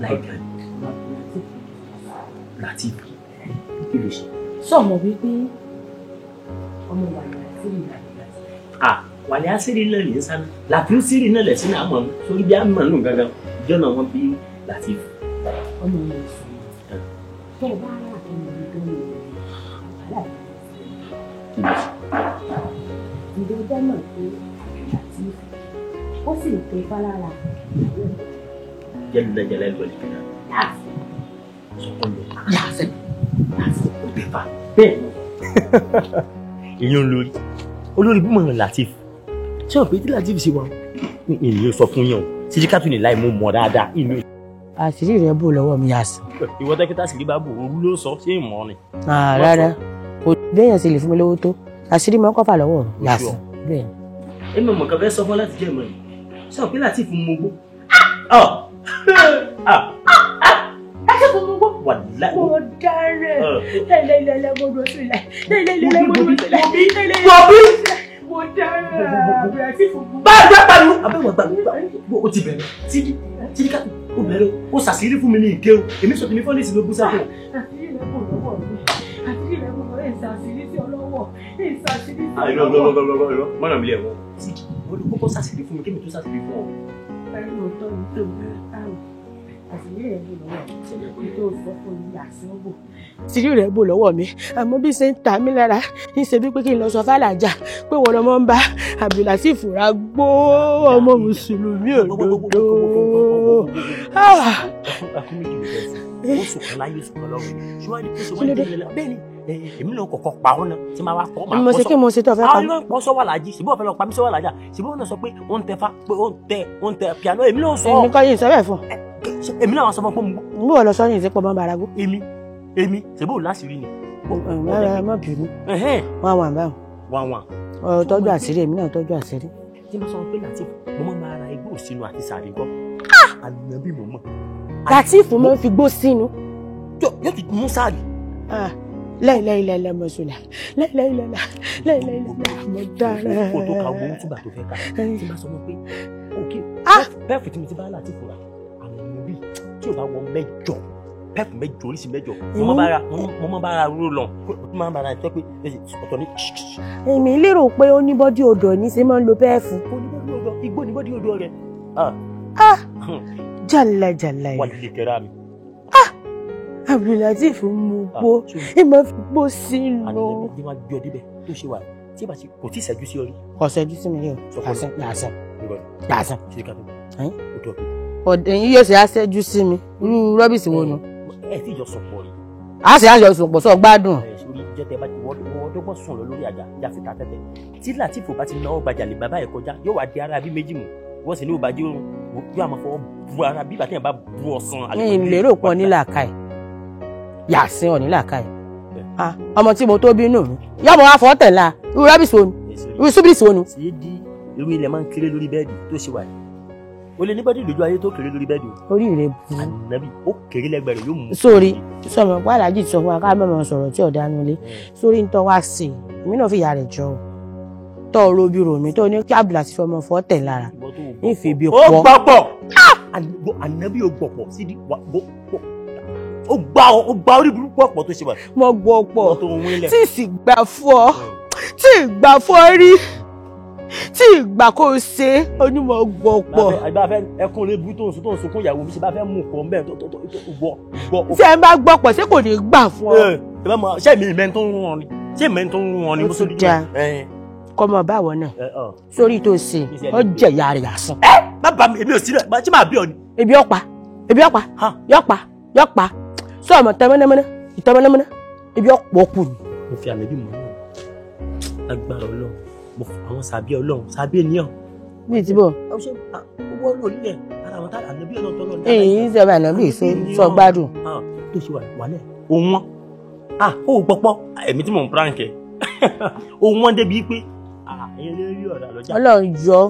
láìka Lateef kí ló ṣe. sọ̀mọ̀ wípé ọmọ wà ní àṣírí ìlànà. wàlẹ́ àṣírí náà lè ń sáná Lateef sírí náà lẹ̀ sínú àmọ́ sórí bí àmọ́ nù gángan jọ́nà wọn bí Lateef. ọmọ mi ò sùn tó o bá rà kí ni orí tó ń lò wàhálà ìdè ọjọ́ náà pé Lateef ó sì pé fálára. jẹ́lẹ̀ lọ́lẹ̀ kan náà sọ́kọ́lọ́ yàtọ̀ ó bẹ̀ fà bẹ́ẹ̀ èèyàn olórí bí mọ̀ Lateef ṣé o pé tí Lateef ṣe wà ní ìlú sọ fún yàn sídíkàtù ní láì mú mọ̀ dáadáa ìlú. àṣírí rẹ bò lọ́wọ́ mi yà sí. ìwọ dókítà sì rí bá bò òru ló sọ ṣé ìmọ̀ ni. rárá kò béèyàn sì lè fún mi lówó tó àṣírí mọ́ kọ́fà lọ́wọ́ yà sí. bẹ́ẹ̀ èmi mọ̀ kàn fẹ́ sọ fún láti jẹ́ ìmọ̀ yìí ṣé o pé Lateef mú gbó. wàláì. mo dáre lẹ́lẹ́lẹ́lẹ́ mo dùn sílẹ̀ lẹ́lẹ́lẹ́lẹ́ mo dùn sílẹ̀ mo dáre Lateef mú. báyìí pariwo abẹ́wò gbàgbọ́ o ti bẹ̀rẹ̀ sídíkà o bẹ̀rẹ̀ o ṣàṣírí fún mi ní ìké o èmi sọ tèmi fọ́lẹ́sì ló bú sáfẹ́. àṣírí rẹ̀ bò lọ́wọ́ mi àṣírí rẹ̀ bò lọ́wọ́ ìṣàṣírí sí ọlọ́wọ́ ìṣàṣírí sí ọlọ́wọ́. irọ́ mọ́nà mi lẹ̀ wọ́n sídì wọ́n ló kọ́kọ́ ṣàṣírí fún mi kémi tó ṣàṣírí fún ọ. ẹni òótọ́ ni tó àṣírí rẹ̀ bò lọ́wọ́ mi tó sọ fún mi àṣírí bò. àṣírí rẹ̀ bò lọ́wọ́ mi àmọ́ bí ṣe ń ta mí lára ń ṣe bí pé kí n lọ sọ fàlàjà pé wọ́n lọ́mọ ń bá Abdul Lateef ra gbó ọmọ mùsùlùmí òdodo. èmi náà kọ̀kọ́ pa ọ́ náà tí máa wá pọ̀ máa pọ̀ sọ. mo ṣe kí mo ṣe tó fẹ́ pa. àwọn pọ̀ sọ wà lájí ṣùgbọ́n ọ̀fẹ́ lọ pa mí sọ wà lájà ṣùgbọ́n náà sọ pé ó ń tẹ fa pé ó ń tẹ piano èmi náà sọ. èmi kọ́ yìí sọ bẹ́ẹ̀ fún. èmi náà wá sọ fún pé mo. n bò lọ sọ ní ìsepọ̀ mọ́ barago. èmi ṣèbó láṣìírí ni. má bínú wọn wà báwọn. tọ́jú àṣírí èmi náà tọ́jú àṣírí. tí mo sọ pé Lateef mo máa ra igbó sínú àti sàrí gbọ́. àlùmọ́ bí mo mọ̀. Lateef máa ń fi gbó sínú. yóò ti mú sáàrì. lẹ́yìn mọ̀ṣúlà lẹ́yìn mo dára. kó tó ka owó túbà tó fẹ́ ká tí bá sọ wọn pé òkè pẹ́ẹ̀fù tí mo ti bá Lateef rà àwọn ọmọ bíi tí ò bá wọ mẹ́jọ pẹ́ẹ̀fù mẹ́jọ oríṣi mẹ́jọ mo máa bá ara ró lọ mo máa bá ara ẹ̀ tẹ́ pé ọ̀tọ̀ ní. èmi lérò pé ó ní bọ́dí odò ní ṣe máa ń lo pẹ́ẹ̀fù. ó ní bọ́dí odò igbó ní bọ́dí odò rẹ̀. jàlá wà lè kẹ́ra mi. Abdul Lateef mú gbó ẹ máa fi gbó sínú. àná ní wàá gbé ọ débẹ̀ tó ṣe wà tí bá ti kò tí ì ṣẹ́jú sí ọ rí. kò ṣẹ́jú sí mi rí o làásán. ọ̀dẹ̀ yìí yóò ṣe àṣẹ́jú sí mi irú rọ́bìsì wo nu. ẹ tí ìjọ sọ̀pọ̀ rí. a ṣe àjọ sọ̀pọ̀ sọ gbádùn. sórí jẹ́tẹ̀ bá ti wọ́ọ́dọ́gbọ́n sùn lọ lórí àjà já fi ta tẹ́tẹ́ tí Lateef bá ti náwó gbajà lè bàbá ẹ̀ kọjá yóò wá di ara bí méjì mú wọ́n sì ní òbájú yóò àmọ́ fọwọ́ bu ara bí bàtẹ́yìn bá bu ọ̀sán. ní ìlérò pọ̀ nílàkàì yàsín ọ̀ nílàkàì ọmọ tí mo tó bínú mi yọmọ wá fọ́ tẹ̀lá irú rábìsì wo nu irú súbìsì wo nu. ṣé di irú ilẹ̀ máa ń kéré lórí bẹ́ẹ̀dì tó ṣe wà yìí o lè ní bọ́dì lójú ayé tó kéré lórí bẹ́ẹ̀dì o. orí rẹ bu. ànábì ó kéré lẹ́gbẹ̀ẹ́ rẹ̀ yóò mú. sórí sọmọ pàdájì sọ fún wa ká mọ̀mọ́ sọ̀rọ̀ tí ọ̀dà nulẹ̀ sórí ń tọ́ wá sí i èmi náà fi ìyá rẹ̀ jọ tọ́ ọ̀rọ̀ obi rò mí tó ní kí Abdul Lateef ọmọ fọ́ tẹ̀ lára ní ìfẹ́ bí pọ̀. ó gbọ́pọ̀ ànábì ó gbọ́pọ̀ sídi ó gba orí burúkú ọ̀pọ̀ tó ṣe wà. mo gbọ́ pọ̀ tí sì gbà fún ọ tí ìgbà fún ọ rí tí ìgbà kò ṣe onímọ̀ gbọ́ pọ̀. àgbà fẹ́ ẹkún lé burú tó ń sunkún ìyàwó mi ṣe bá fẹ́ mú nǹkan bẹ́ẹ̀ tó gbọ́. tí ẹ bá gbọ́ pọ̀ ṣé kò ní gbà fún ọ. ṣé mi ìmẹ́ tó ń rún ọ ni ṣé ìmẹ́ tó ń rún ọ ni mo sórí jù. kọ́mọ báwọn náà sórí tó ṣe ọ jẹ̀yà rẹ̀ àsán. má bà mí èmi ò sí rẹ̀ tí màá bí ọ ni. ebi ọ̀pá yọ̀pá sọ ọmọ tẹmẹnẹmẹnẹ ìtẹmẹnẹmẹnẹ ibi ọ̀pọ̀ kù ni. mo fi àmì bí mọ agbára Ọlọ́run mo fi àwọn sàbí Ọlọ́run sàbí ènìyàn. bíi ti bò. owó olólè ara àwọn táwọn àmì bí Ọlọ́run tó lọ. èyí ń sọ̀rọ̀ àná bíi sọ gbádùn. tó ṣe wà lẹ̀ òun wọn ó gbọ́pọ́ èmi tí mò ń prank ẹ̀ òun wọn débi pé Ọlọ́run jọ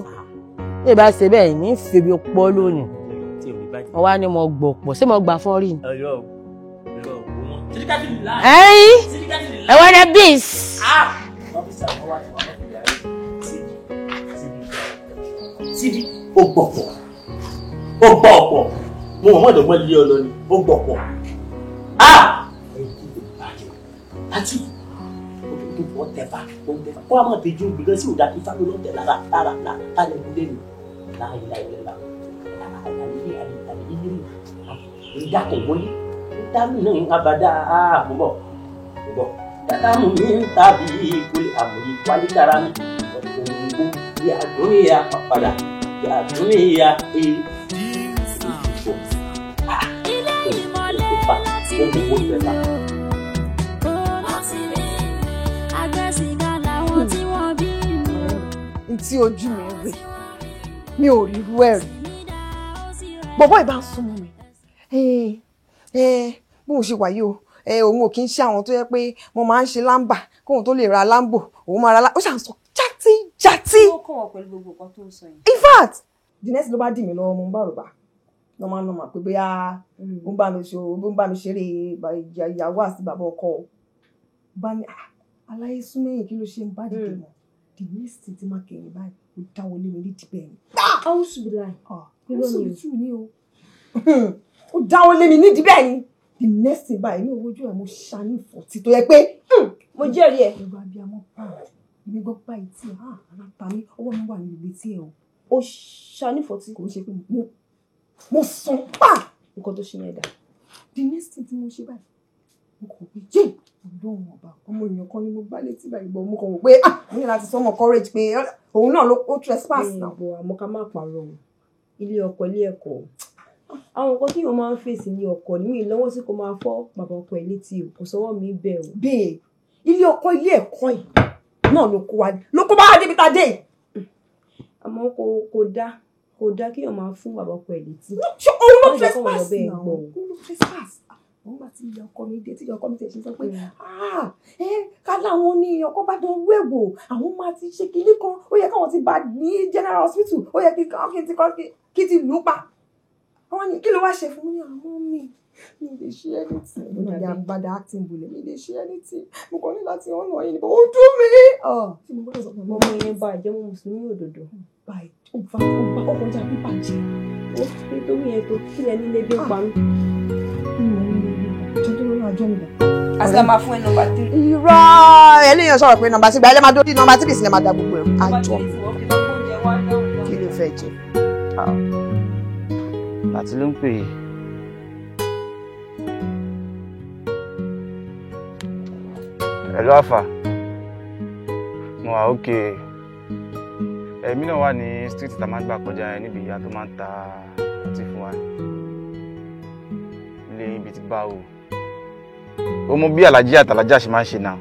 ẹ bá ṣe bẹ́ẹ̀ ní febi pọ́ lónìí wọ́n wá ní mo gbọ̀ pọ̀ ṣé mo gbà fún rí. ẹ̀yin ẹ wọ́n dẹ bíis. Síbi ó gbọ̀pọ̀ mo mọ̀ mọ́dọ̀gbọ́n lé ọ lọ ni ó gbọ̀pọ̀ àti ó tẹ̀fà kó a máa bèjú gbígbẹ́ sí òdà ifá ló lọ́tẹ̀ lára tálẹ̀ mú lẹ́nu láìláìlẹ́la ìdákọ̀ wọlé dámì náà ń abàdá àbúbọ̀ dámù ní tàbí ìpele àmúyí pálíkàrà mi òyìnbó yàdúnyà padà yàdúnyà Ntí ojú mi rí mi ò rí irú ẹ̀ rí bọ́bọ́ ìbá ń súnmọ́ mi bí mo ṣe wà yìí o òun ò kí ń ṣe àwọn tó yẹ pé mo máa ń ṣe lámbà kóun tó lè ra lámbò òun máa ra ó ṣàn sọ játí. ó kàn wọ́n pẹ̀lú gbogbo nǹkan tó ń sọ yẹn. In fact the next ló bá dì mí lọ́wọ́ mo ń bá rò bá normal pé bóyá ó ń bá mi ṣeré ìyàwó àti bàbá ọkọ o bá ní aláyé súnmẹ́yìn kí ló ṣe ń bá dìde mọ́ the next thing ti máa kẹ̀yìn báyìí ó dáwọ́ lé mi ní dìbẹ̀ ni. àwọn ṣùgbọ́n ni o ó dáwọ́ lé mi ní dìbẹ̀ ni the next thing báyìí ní owó ojú ẹ̀ mo ṣàní ìfọ̀tí tó yẹ pé mo jẹ́rìí ẹ̀. ìgbà bíi àmọ́ báyìí ìgbà gbọ́ báyìí tí ara ta mí ọwọ́ mi wà ní ìgbé tí ẹ̀ o. ó ṣàní ìfọ̀tí. kò ń ṣe pé mo sàn pa nǹkan tó ṣe yẹn dà. the next thing tí mo ṣe báyìí mo kàn pé jẹ́ ọdún ọba ọmọ èèyàn kan ni mo gbá létí báyìí bọ̀ mo kàn wò pé mo ní láti sọmọ courage pé òun náà ó trespass náà. ìbò àmọ́ ká má pààrọ̀ ilé ọkọ ilé ẹ̀kọ́ àwọn nǹkan tí wọ́n máa ń fèsì ní ọkọ ní mi lọ́wọ́ sí kó máa fọ́ bàbá ọkọ ẹ̀ létí o kò sọ́wọ́ mi bẹ́ẹ̀ o. bẹ́ẹ̀ ilé ọkọ ilé ẹ̀kọ́ yìí náà ló kó bá wá débi tá a dé. àmọ́ kò dá kí wọ́n máa fún bàbá ọkọ ẹ̀ létí. ṣé òun ló trespass náà òun ló trespass wọ́n gbà tí ìyá ọkọ mi dé tí ìyá ọkọ mi tẹ̀ ṣe sọ pé ká láwọn ní ọkọ bá dán wéwò àwọn máa ti ṣe kinní kan ó yẹ káwọn ti bá ní general hospital ó yẹ kí ti lù ú pa àwọn ní kí ló wá ṣe fún mi àwọn mi lè ṣe anything mo ní àgbàdà acting bulẹ̀ mi lè ṣe anything mo kàn ní láti ọ̀nà yìí nípa ó dùn mí. tí mo gbọ́dọ̀ sọ fún mi ọmọ yẹn bá jẹ́ mọ́ mùsùlùmí òdòdó báyìí ó bá ọkọjà pípa jẹ ó fi torí yẹn tó kílẹ̀ nílé bí ó pa mí. àti ẹ máa fún ẹ nọ́mbà 3. irọ́ eléyàn sọ̀rọ̀ pé nọ́mbà 6 gba ẹ lẹ́ máa dórí nọ́mbà 3 sí lẹ́ máa da gbogbo ẹ̀ àjọ kí ló fẹ́ jẹ. Láti ló ń pè é. Hello Alfa. Mo wà okay. Èmi náà wà ní street tá máa ń gbà kọjá níbi ìyá tó máa ń ta ọtí fún wa. Ilé ibi tí bá o. Ó mọ bí Àlàjí àtàlájà ṣe máa ń ṣe náà.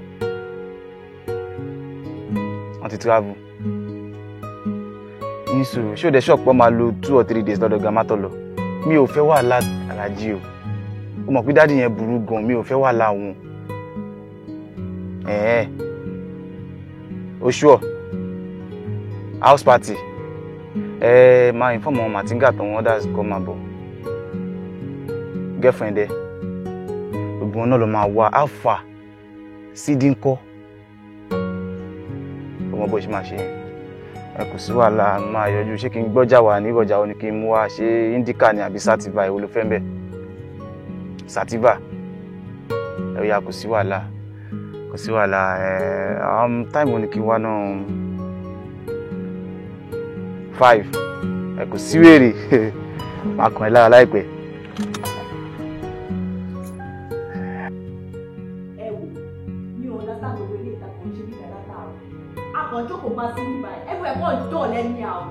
Wọ́n ti travel. Ní sùúrù, ṣé o dẹ̀ ṣọ́ọ̀pọ̀ máa lo 2 or 3 days lọ́dọ̀ grandma tó lọ? Mi ò fẹ́ wàhálà Àlàjí o. Ó mọ̀ pé dáàdì yẹn burú gan, mi ò fẹ́ wàhálà wọn. O sure? House party. Máa inform wọn Martinga àtàwọn others kọ́ máa bọ̀. Girlfriend ẹ. Gbogbo wọn náà ló máa wá Alfa sídìí ńkọ́. Ọmọ bó ṣe máa ṣe yẹn. Kò sí wàhálà máa yọjú ṣé kí n gbọ́jà wà ní ìrọ̀jà ó ní kí n mú wá ṣe indica ni àbí sativa èwo ló fẹ́ mbẹ̀ sativa ẹ̀yà kò sí wàhálà time ó ní kí n wá náà 5 kò sí wèrè máa kàn ẹ́ lára láìpẹ́. Àkànjọ́ kò bá sí níbà ẹ̀fọ́ ẹ̀kọ́ ìjọ́ lẹ́ni àwọn.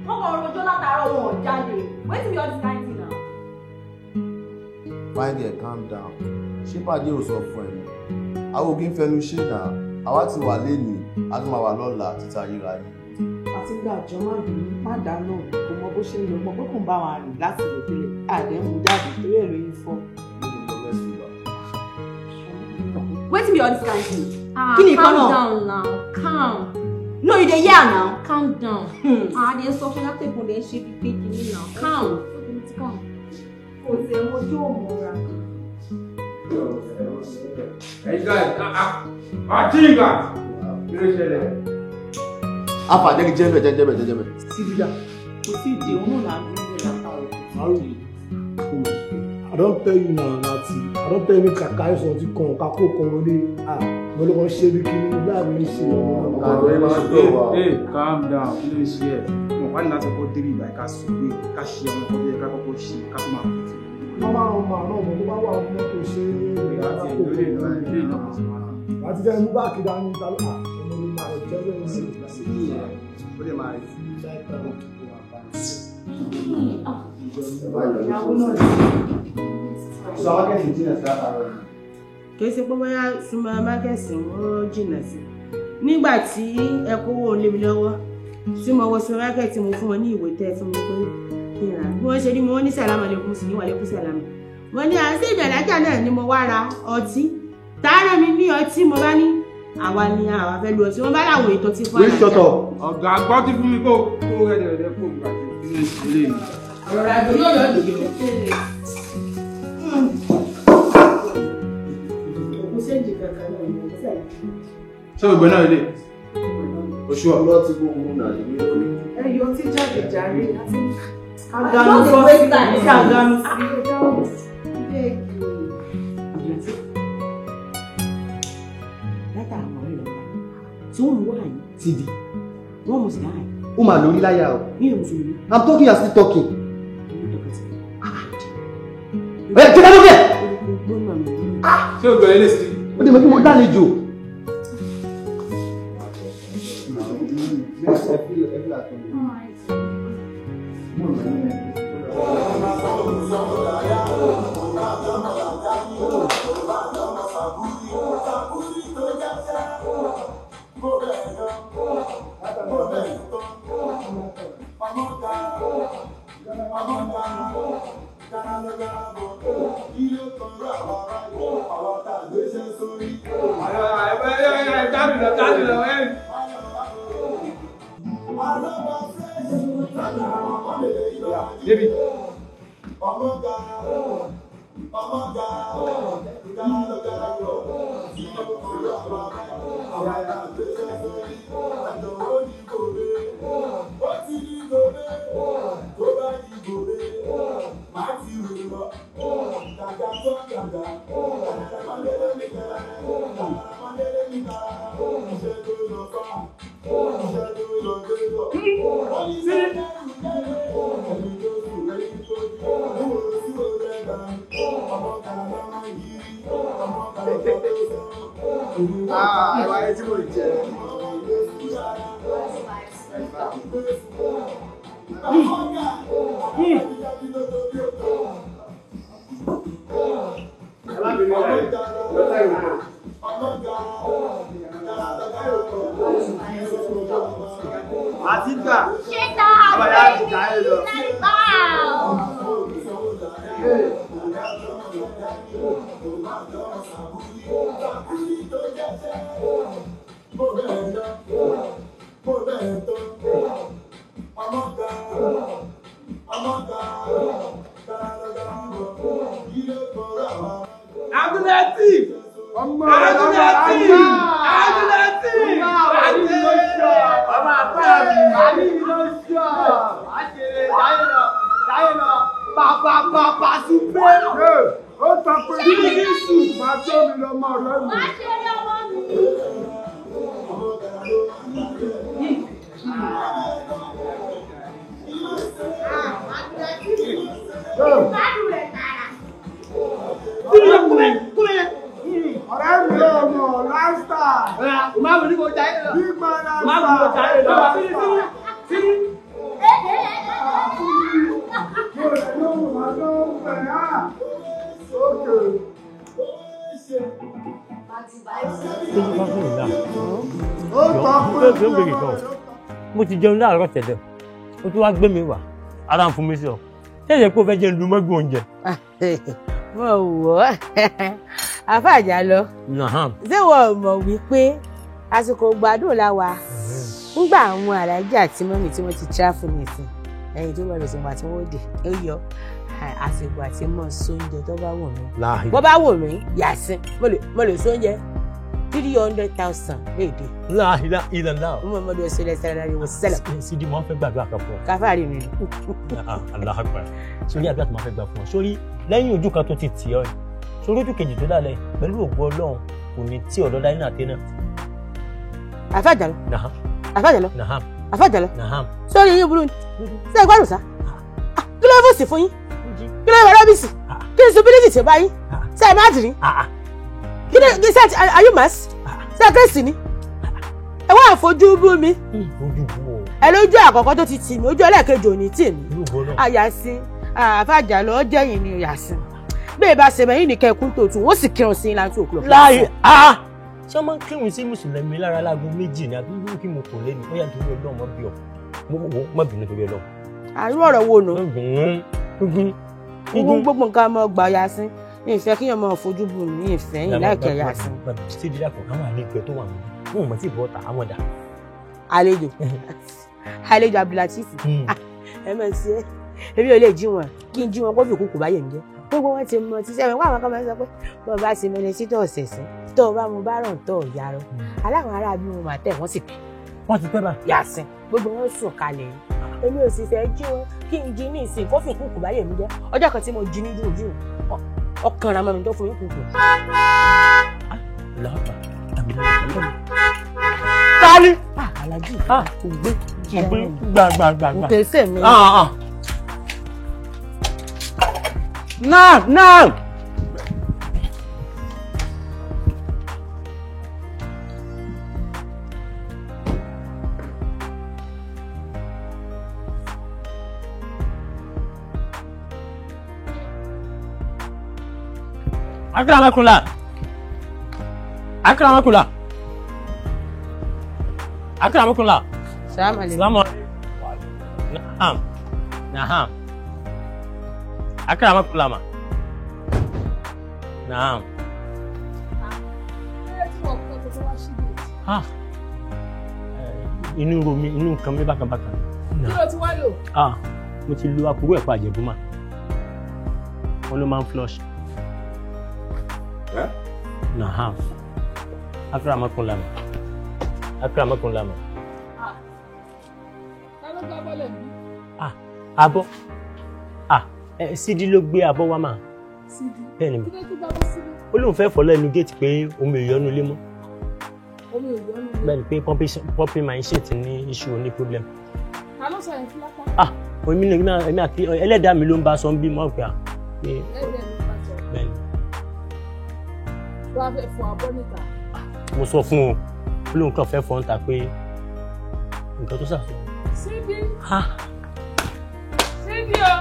Wọ́n kàn rojọ́ látàárọ̀ wọn ò jáde. Wetin be all this kind thing now? Fine there, calm down. Ṣé pàdé ò sọ fún ẹ ni? Àwọn ògì ń fẹnu ṣe náà. Àwa ti wà lénìí, a tún máa wà lọ́la títa yíra ni. Àti gba àjọ má bínú, má dáná, kò mọ bó ṣe ń lọ, mọ pé kò ń bá wọn rìn láti lè tẹ́lẹ̀. Àdéhùn jáde torí ẹ̀ ló yín fọ́. Wetin be all this kind thing? Kí ni ìkan náà? Calm down now, calm. No, you dey hear now. Calm down. Dey sọ fún láti pọ̀ dey ṣe pípé kìíní now. Calm. Kò tẹ̀ mojú òmùra. Hey guys, Ajiga! Alfa, jẹ́ jẹ́bẹ̀. Sídìdà, kò sí ìdí òun náà láti ń bẹ̀rẹ̀ látàrí. I don't tell you now, Nati. I don't tell you kàkà ẹ̀sùn ọtí kan kakó kan wọlé. Mo ló kàn ṣe bí kíní láàrin ní ṣe Hey, calm down. Kí ló ń ṣe ẹ̀? Mo wá ní láti kọ́ débi ìgbà ká sùn pé ká ṣe ọmọ kan bí ẹ ká kọ́kọ́ ṣe ká tó máa kú. Wọ́n máa ń ma náà mo tó bá wà ọmọ tó ṣe láti fẹ́ mú báàkì dání tálọ́ ọmọ mi máa jẹ́ bẹ́ẹ̀ sí ó lè máa rí kìí ṣe pé bóyá súnmọ́ mákẹ́sì wọ́n jìnnà sí nígbà tí ẹ kówó lé mi lọ́wọ́ tí mo wọ súnmọ́ mákẹ́sì mo fún wọn ní ìwé tẹ́ fún mi pé bí wọ́n ṣe ní mo ní sàlámà lẹ́kùn sí níwà lẹ́kùn sàlámà wọ́n ní àṣẹ ìbẹ̀lájà náà ni mo wá ra ọtí tààrà mi ní ọtí mo bá ní àwa ni àwa fẹ́ lu ọtí wọ́n bá láwọn ètò tí fún àlàjá. Ọ̀gá gbọ́ ti fún mi kó rẹ̀dẹ̀rẹ̀dẹ̀ kó gbà tí ó ń ṣe lé mi. ọ̀rọ̀ àgbẹ̀ yóò lọ dògbò. òkú séǹjì kankan náà ni mo fẹ́. Ṣé ògbẹ́ náà lè? Oṣù ọlọ́ ti kó mú náà ìwé lórí. Ẹyọ tí jáde jàre àti àgànù fọ́ọ̀sì àti àgànù sí tí wọ́n mú wá yìí ti di wọ́n mú sí láàyè. ó máa lórí láyà o. mi ò mùsùlùmí. I'm talking, you are still talking. Ẹ jẹ́ ká lókè. Ṣé o gbẹ̀rẹ̀ lè sí? Ó dẹ̀ mọ́ kí mo dálejò. David. mo ti jẹun láàárọ̀ tẹ́lẹ̀ ó tún wá gbé mi wá ara ń fún mi sí ọ ṣẹ̀ṣẹ̀ pé ó fẹ́ jẹun lu mọ́gbọ̀n oúnjẹ. mo wò ó àfàjà lọ ṣé wọn ò mọ̀ wípé àsìkò gbádùn la wà Ńgbà àwọn alájà àti mọ́mì tí wọ́n ti travel nìsín ẹ̀yìn tó lọ lọ́sìn wà tí wọ́n dé ó yọ àsìkò àti mọ̀ sóúnjẹ tó bá wù mí. Bó bá wù mí Yasin mo lè sóúnjẹ 300,000 léde. Láhìlá ìlànà. Mo lè ṣe lẹ́sẹ̀ rẹ̀ wò sẹ́lẹ̀. Sídi mo fẹ́ gbàdúrà kan fún ọ. Káfáàrí mi. Allahu Akbar. Sórí àdúrà tó máa fẹ́ gbà fún ọ. Sórí lẹ́yìn ojú kan tó ti tì ọ́ yìí. Sórí ojú kejì tó dálẹ̀ pẹ̀lú ògo Ọlọ́run kò ní tí ọ̀dọ́ dání náà tẹ́ náà. Àfàjàlọ. Naham. Àfàjàlọ. Naham. Àfàjàlọ. Naham. Sórí yín burú ni. Ṣé ẹ gbádùn sá? Kí ló fò sí fún yín? Kí ló yẹ rọ́bìsì? Kí ni stupidity ti bá yín? Ṣé ẹ má dì ní? Kí ni ṣe are you mass? Ṣé kẹ́sì ni? Ẹ wá àfojú bú mi. Ẹ lójú àkọ́kọ́ tó ti tì mí, ojú ẹlẹ́ẹ̀kejì ò ní tì mí. Yasin, Àfàjàlọ jẹ́yìn ni Yasin. Bí ẹ bá ṣe mẹ́yìn ní kẹ́kún tó tún, wọ́n sì kírun sí láti 2 o'clock. Láyé ṣé wọ́n máa ń kírun sí mùsùlùmí lára láago 2 ní àbí irú kí mo kò lé ní ó yà nítorí Ọlọ́run mọ́ bí ọ mọ́ bínú torí Ọlọ́run. Àrú ọ̀rọ̀ wo nù? Gbogbo nǹkan ọmọ ọgbà Yasin ìfẹ́ kí ọmọ fojú bù mí ìfẹ́ yìí láìkẹ́ Yasin. Ṣé dídá kan àwọn àlejò tó wà mí wọn ò mọ̀ tí ìbọn ta àwọn dà. Àlejò Abdulateef ẹ mọ̀ sí ẹ èmi ò lè jí wọn kí n jí wọn kó fi kúkú báyẹ̀ mi jẹ́ gbogbo wọn ti mọ ti sẹ́wọ̀n wọ́n àwọn kan máa ń sọ pé bọ́ọ̀ bá ṣe mẹ́lẹ̀ sí tó ọ̀sẹ̀sẹ̀ tó o bá mu bá ràn tó ọ̀yà rọ aláwọn ará bí wọn máa tẹ̀ wọ́n sì pẹ́. Wọ́n ti pẹ́ bá. Yasin gbogbo wọn sùn kalẹ̀ ni èmi ò sì fẹ́ jí wọn kí n jí ní ìsìn kó fi kúkú báyẹ̀ mi jẹ́ ọjọ́ kan tí mo jí ní jùjú ọkàn ra mọ́ mi tó fún yín kúkú. Tani. Alájí ògbé gbàgbàgbà. Nkèsè mi. Now. Akramakunla. Salam alaikum. Naham. Akramakunla ma. Naham. Inú ro mi, inú nǹkan mi bákan. Kí ló ti wá lò? Mo ti lo àpòrò ẹ̀pà àjẹ̀bú mà. Wọ́n ló máa ń flush. Naham. Akramakunla ma. Ta ló gbá bọ́lẹ̀ mi? Abọ́. Sídí ló gbé abọ́ wá mà. Sídí? Bẹ́ẹ̀ni mà. Kí ló tó gbá bọ́ síbí? Ó lóun fẹ́ fọ́ lẹ́nu géètì pé omi ìyọnu lé mọ́. Omi ìyọnu lé? Bẹ́ẹ̀ni pé pumping machine ti ní issue ní problem. Ta ló sọ yẹn fún lápá? Èmi àti ẹlẹ́dàá mi ló ń bá sọ ń bí mọ́ pé Ẹlẹ́dàá mi bá sọ. Bẹ́ẹ̀ni. Tó wá fẹ́ fọ abọ́ níta. Mo sọ fún o, ó lóun kàn fẹ́ fọ́ ń ta pé nǹkan tó ṣàṣọ. Sídí. Sídí o.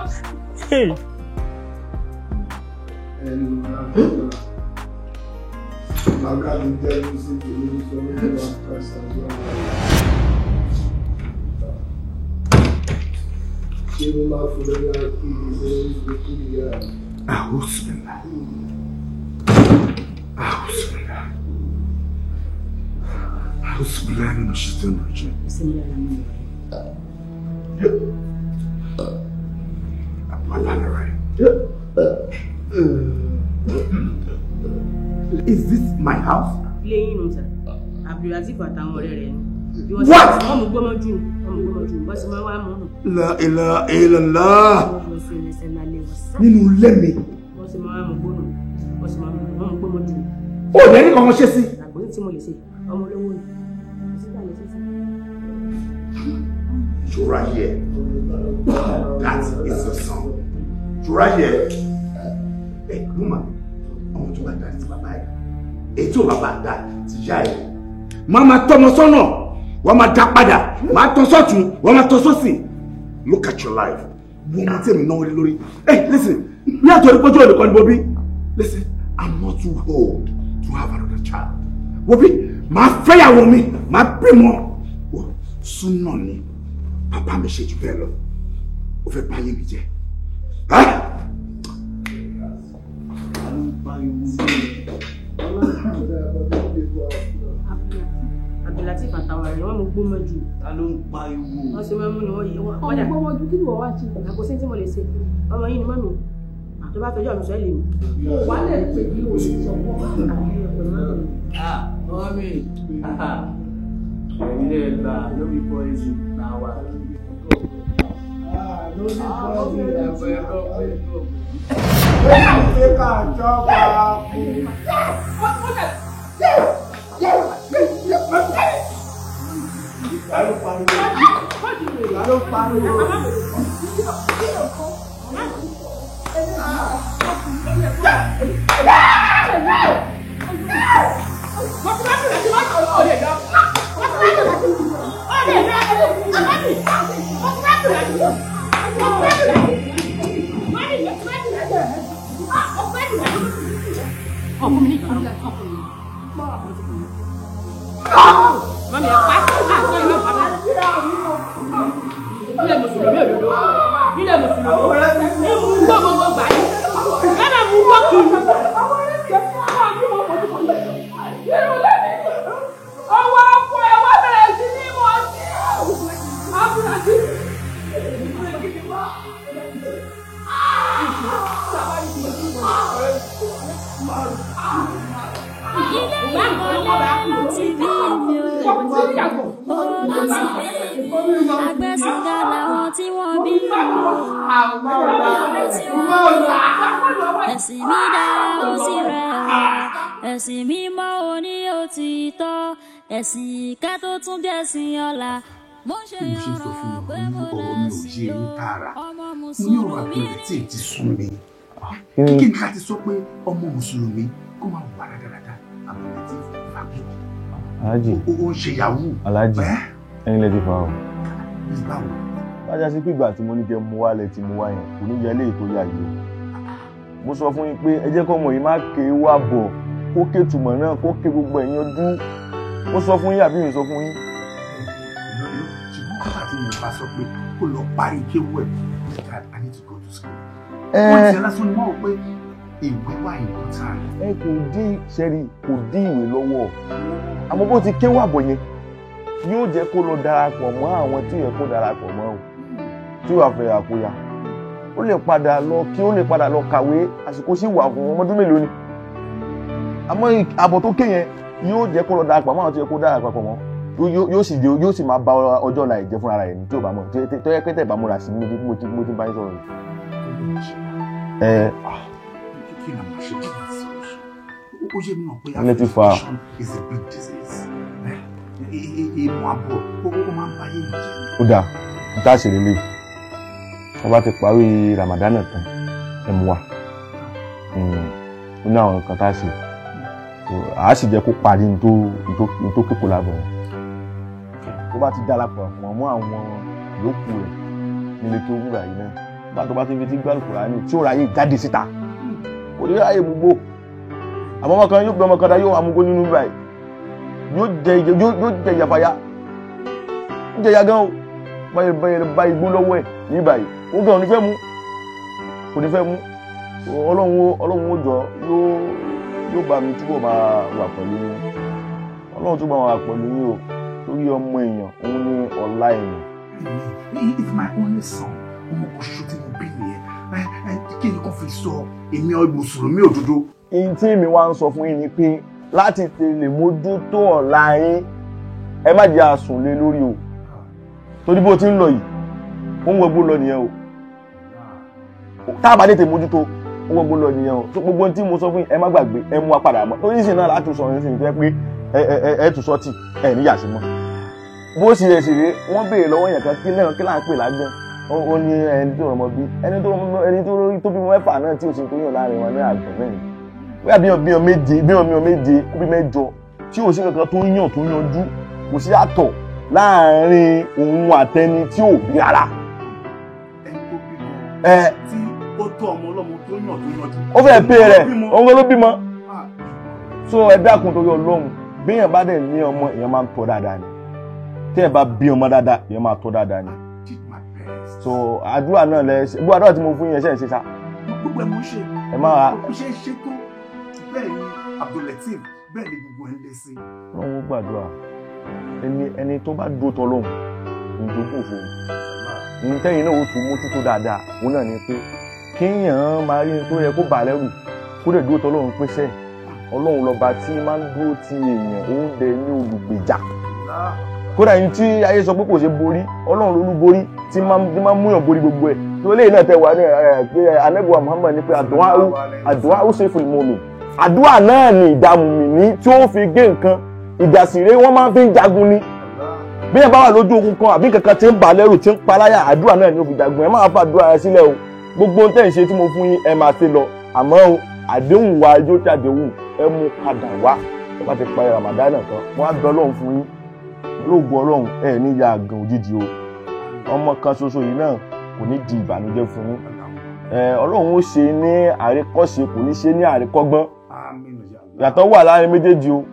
Is this my house? Ilé yín nù sà. Abdulateef àtàwọn ọ̀rẹ́ rẹ̀ ni. What? Wọ́n mú gbọ́mọ́jú. Wọ́n sì máa wá mọ́ nù. La ilaha illallah. Nínú ilé mi. Wọ́n sì máa wá mọ́ gbọ́nù. Wọ́n sì máa mú gbọ́mọ́jú. Ó dẹ̀ ní kankan ṣe sí. Àgbọ̀n tí mo lè ṣe ọmọ olówó ni. You're right here. That is your son. You're right here. Hey, Luma. Ọmọ tó bá dá ti bàbá ẹ̀. Èyí tí ò bá bá dá ti yá ẹ̀. Má máa tọ́mọ sọ́nà. Wọ́n máa dá padà. Máa tọ́ sọ́tún. Wọ́n máa tọ́ sọ́sì. Look at your life. Wọ́n máa tẹ̀mí náà lórí. Hey, listen. Ní àtọ́rí pọ́jú olùkọ́ ni Bobby. Listen, I'm not too old to have another child. Bobby, máa fẹ́yàwó mi. Máa bímọ. Súnà ni. Papa mi ṣe jù bẹ́ẹ̀ lọ. Ó fẹ́ báyé mi jẹ́. Lateef àtàwọn ẹ̀rẹ́ wọn mú gbó mọ́jú. Ta ló ń pariwo? Wọ́n ṣe máa ń mú ni wọ́n yìí wọ́n. Ọmọ gbọ́ mọ́jú kí ni wọ́n wá ṣe? Àkóso tí mo lè ṣe. Ọmọ yìí ni mọ́mì. Tó bá fẹjọ́ mi sọ ẹ́ lè mi. Wà á lè pè ní oṣù sọ̀kọ́. Mọ́mì, ilé ẹgbà ló bí pọ́ìsì náà wà. Ló bí pọ́ìsì ẹ̀fọ́ ẹ̀kọ́ pé kò. Ṣé ká jọba fún? Ló pariwo. Mami, apa? Sọ ìwé bàbá. Ilé Mùsùlùmí òdodo. Ilé Mùsùlùmí. Ní mú gbogbo gbà yìí. Lọ́nà mú wọ́ọ̀kì. Ọwọ́ ọkọ̀ ẹ̀ wá bẹ̀rẹ̀ sí ní mọ̀ sí àbúrásí. Ilé ìkọ́lé ti bí mi ò àgbẹ̀sìngà làwọn tí wọ́n bí ẹ̀sìn mi dára ó sì rẹwà ẹ̀sìn mi mọ́ òní òtítọ́ ẹ̀sìn ìka tó tún gẹ̀ẹ́sìn ọ̀la. Mo ṣe sọ fún mi ọ̀rọ̀ mi ò yé ń tààrà mo ní ọ̀rọ̀ àbẹ̀rẹ̀ tí ì ti sún mi kí ni ká ti sọ pé ọmọ mùsùlùmí kó máa wà dáadáa àbẹ̀rẹ̀ tí ì fà kú. Aláàjì ó ń ṣe yahoo. Aláàjì ẹ̀yin lè ti fa o. báwo. bájá sí pígbà tí mo ní kẹ́ mú wálẹ̀ tí mo wá yẹn kò ní yẹ ilé ètò yà yìí o. mo sọ fún yín pé ẹ jẹ́ kọ́mọ yìí má ké wá bọ̀ kó ké tùmọ̀ náà kó ké gbogbo ẹ̀yin ọdún. mo sọ fún yín àbí mi sọ fún yín. ṣùgbọ́n bàbá tí mo bá sọ pé kó lọ parí kéwú ẹ̀ I need to go to school. wọ́n ti lásán ni wọ́n rò pé ìwé wà important. ẹ kò dín sẹ́rí kò dín ìwé lọ́wọ́ àmọ́ bó ti kéwú àbọ̀ yẹn yóò jẹ́ kó lọ darapọ̀ mọ́ àwọn tí yẹ kó darapọ̀ mọ́ o tí wàá fẹ́ àkóyá ó lè padà lọ kí ó lè padà lọ kàwé àsìkò sí wà fún ọmọdún mélòó ni àmọ́ àbọ̀ tó ké yẹn yóò jẹ́ kó lọ darapọ̀ mọ́ àwọn tí yẹ kó darapọ̀ mọ́ yóò sì máa ba ọjọ́ ọ̀la ìjẹ́ fúnra rẹ̀ ní tí ò bá mọ̀ tó yẹ pé tẹ̀ bá múra sí ní mo ti bá yín sọ̀rọ̀ yìí. kí ni àwọn ṣe kí ni solution ó yẹ mi mọ̀ pé application is a big disease ìmọ̀ àbọ̀ ó máa ń bá yé ìjẹ́. ó dáa n tá ṣe lélẹ̀ wọ́n bá ti parí Ramadan tán ẹ mú wa ó ní àwọn nǹkan tá ṣe àá sì jẹ́ kó parí ní tó kókó lábọ̀ yẹn tó bá ti darapọ̀ mọ́ àwọn yòókù rẹ̀ nílé tó wúrà yìí náà nígbà tó bá ti fi ti gbárùkù rà ní tí ó ráyè jáde síta kò ní ráyè gbogbo àmọ́ ọmọ kan yóò gbé ọmọ kan dá yóò wà múgbó nínú báyìí yóò jẹ ìyàfàyà ó jẹ ìyá gan o bá igbó lọ́wọ́ ẹ̀ ní báyìí ó gan ò ní fẹ́ mú kò ní fẹ́ mú ọlọ́run ó jọ yóò bá mi túbọ̀ máa wà pẹ̀lú yín ọlọ́run túbọ̀ máa wà pẹ̀lú yín o lórí ọmọ èèyàn òun ní ọ̀la èèyàn. It's my only son ọmọ kò ṣoṣo tí mo bí nìyẹn kí ni kò fi sọ èmi mùsùlùmí òdodo. ihun tí èmi wá ń sọ fún yín ni pé láti tèlè mójútó ọ̀la yín ẹ má jẹ́ àsùn lé lórí o torí bó ti ń lọ yìí ó ń wọgbó lọ nìyẹn o tá a bá dé tè mójútó ó ń wọgbó lọ nìyẹn o tó gbogbo ohun tí mo sọ fún yín ẹ má gbàgbé ẹ mú wa padà mọ́ torí ìsìn náà láti sọ yín sí ní pé ẹ tún sọ́ọ̀tì ẹ níyà sí mọ́ bó sì rẹ̀ sì rè wọ́n béèrè lọ́wọ́ yẹn kan kí là ń pè lágbọ́n ó ní ẹni tó rọmọ bí ẹni tó bí mẹ́fà náà tí ò sì tó yàn láàrin wọn ní àgbẹ̀ mẹ́rin bóyá bí ọmọ méje kó bí mẹ́jọ tí ò sí kankan tó yàn tó yanjú kò sí àtọ̀ láàrin òun àtẹni tí ò bí ara. ẹni tó bímọ tí ó tọ́ ọmọ ọlọ́mọ tó yàn tó yanjú. ó fẹ́ pé rẹ̀ òun ló bímọ. so ẹ dákun torí Ọlọ́run béèyàn bá dẹ̀ ní ọmọ èèyàn máa ń tọ́ dáadáa ni tí ẹ bá bí ọmọ dáadáa èèyàn máa tọ́ dáadáa ni. so àdúrà náà lẹ ṣe gbogbo àdúrà tí mo fún yín ṣe sá. gbogbo ẹ mo ṣe ẹ máa ṣe tó bẹ́ẹ̀ ni Abdul bẹ́ẹ̀ ni gbogbo ẹ ń lé sí. Ọlọ́run gbàdúrà ẹni tó bá dúró tọ́ lọ́hùn ìdógún fún un ní tẹ́yìn náà ó tún mójútó dáadáa òun náà ni pé kéèyàn máa rí ní tó yẹ kó bà lẹ́rù kó dẹ̀ dúró tọ́ lọ́hùn pèsè ọlọ́run lọ́ba tí máa ń dúró ti èèyàn òun dẹ̀ ní olùgbèjà kódà yìí tí ayé sọ pé kò ṣe borí ọlọ́run ló lú borí tí máa ń múyàn borí gbogbo ẹ̀ tó lè náà tẹ wà ní pé anẹ́gbọ̀n Muhammad ní pé àdúrà ó ṣe fún mi àdúrà náà ni ìdààmú mi ní tí ó fi gé nǹkan ìdàsíre wọ́n máa ń fi ń jagun ni bí ẹ bá wà lójú ogun kan àbí kankan tí ń bà lẹ́rù tí ń paláyà àdúrà náà ni ó fi jagun ẹ máa fa àdúrà rẹ sílẹ̀ o gbogbo ohun tẹ́ ń ṣe tí mo fún yín ẹ máa ṣe lọ àmọ́ o àdéhùn wa yóò tí àdéhùn ẹ mú padà wá ẹ bá ti parí Ramadan kan wọ́n á bẹ Ọlọ́run fún yín lóògùn Ọlọ́run ẹ ní ya àgàn òjijì o ọmọ kan ṣoṣo yìí náà kò ní di ìbànújẹ́ fún yín Ọlọ́run ó ṣe ní àríkọ́ṣe kò ní ṣe ní àríkọ́gbọ́n yàtọ̀ wà láàrin méjèèjì o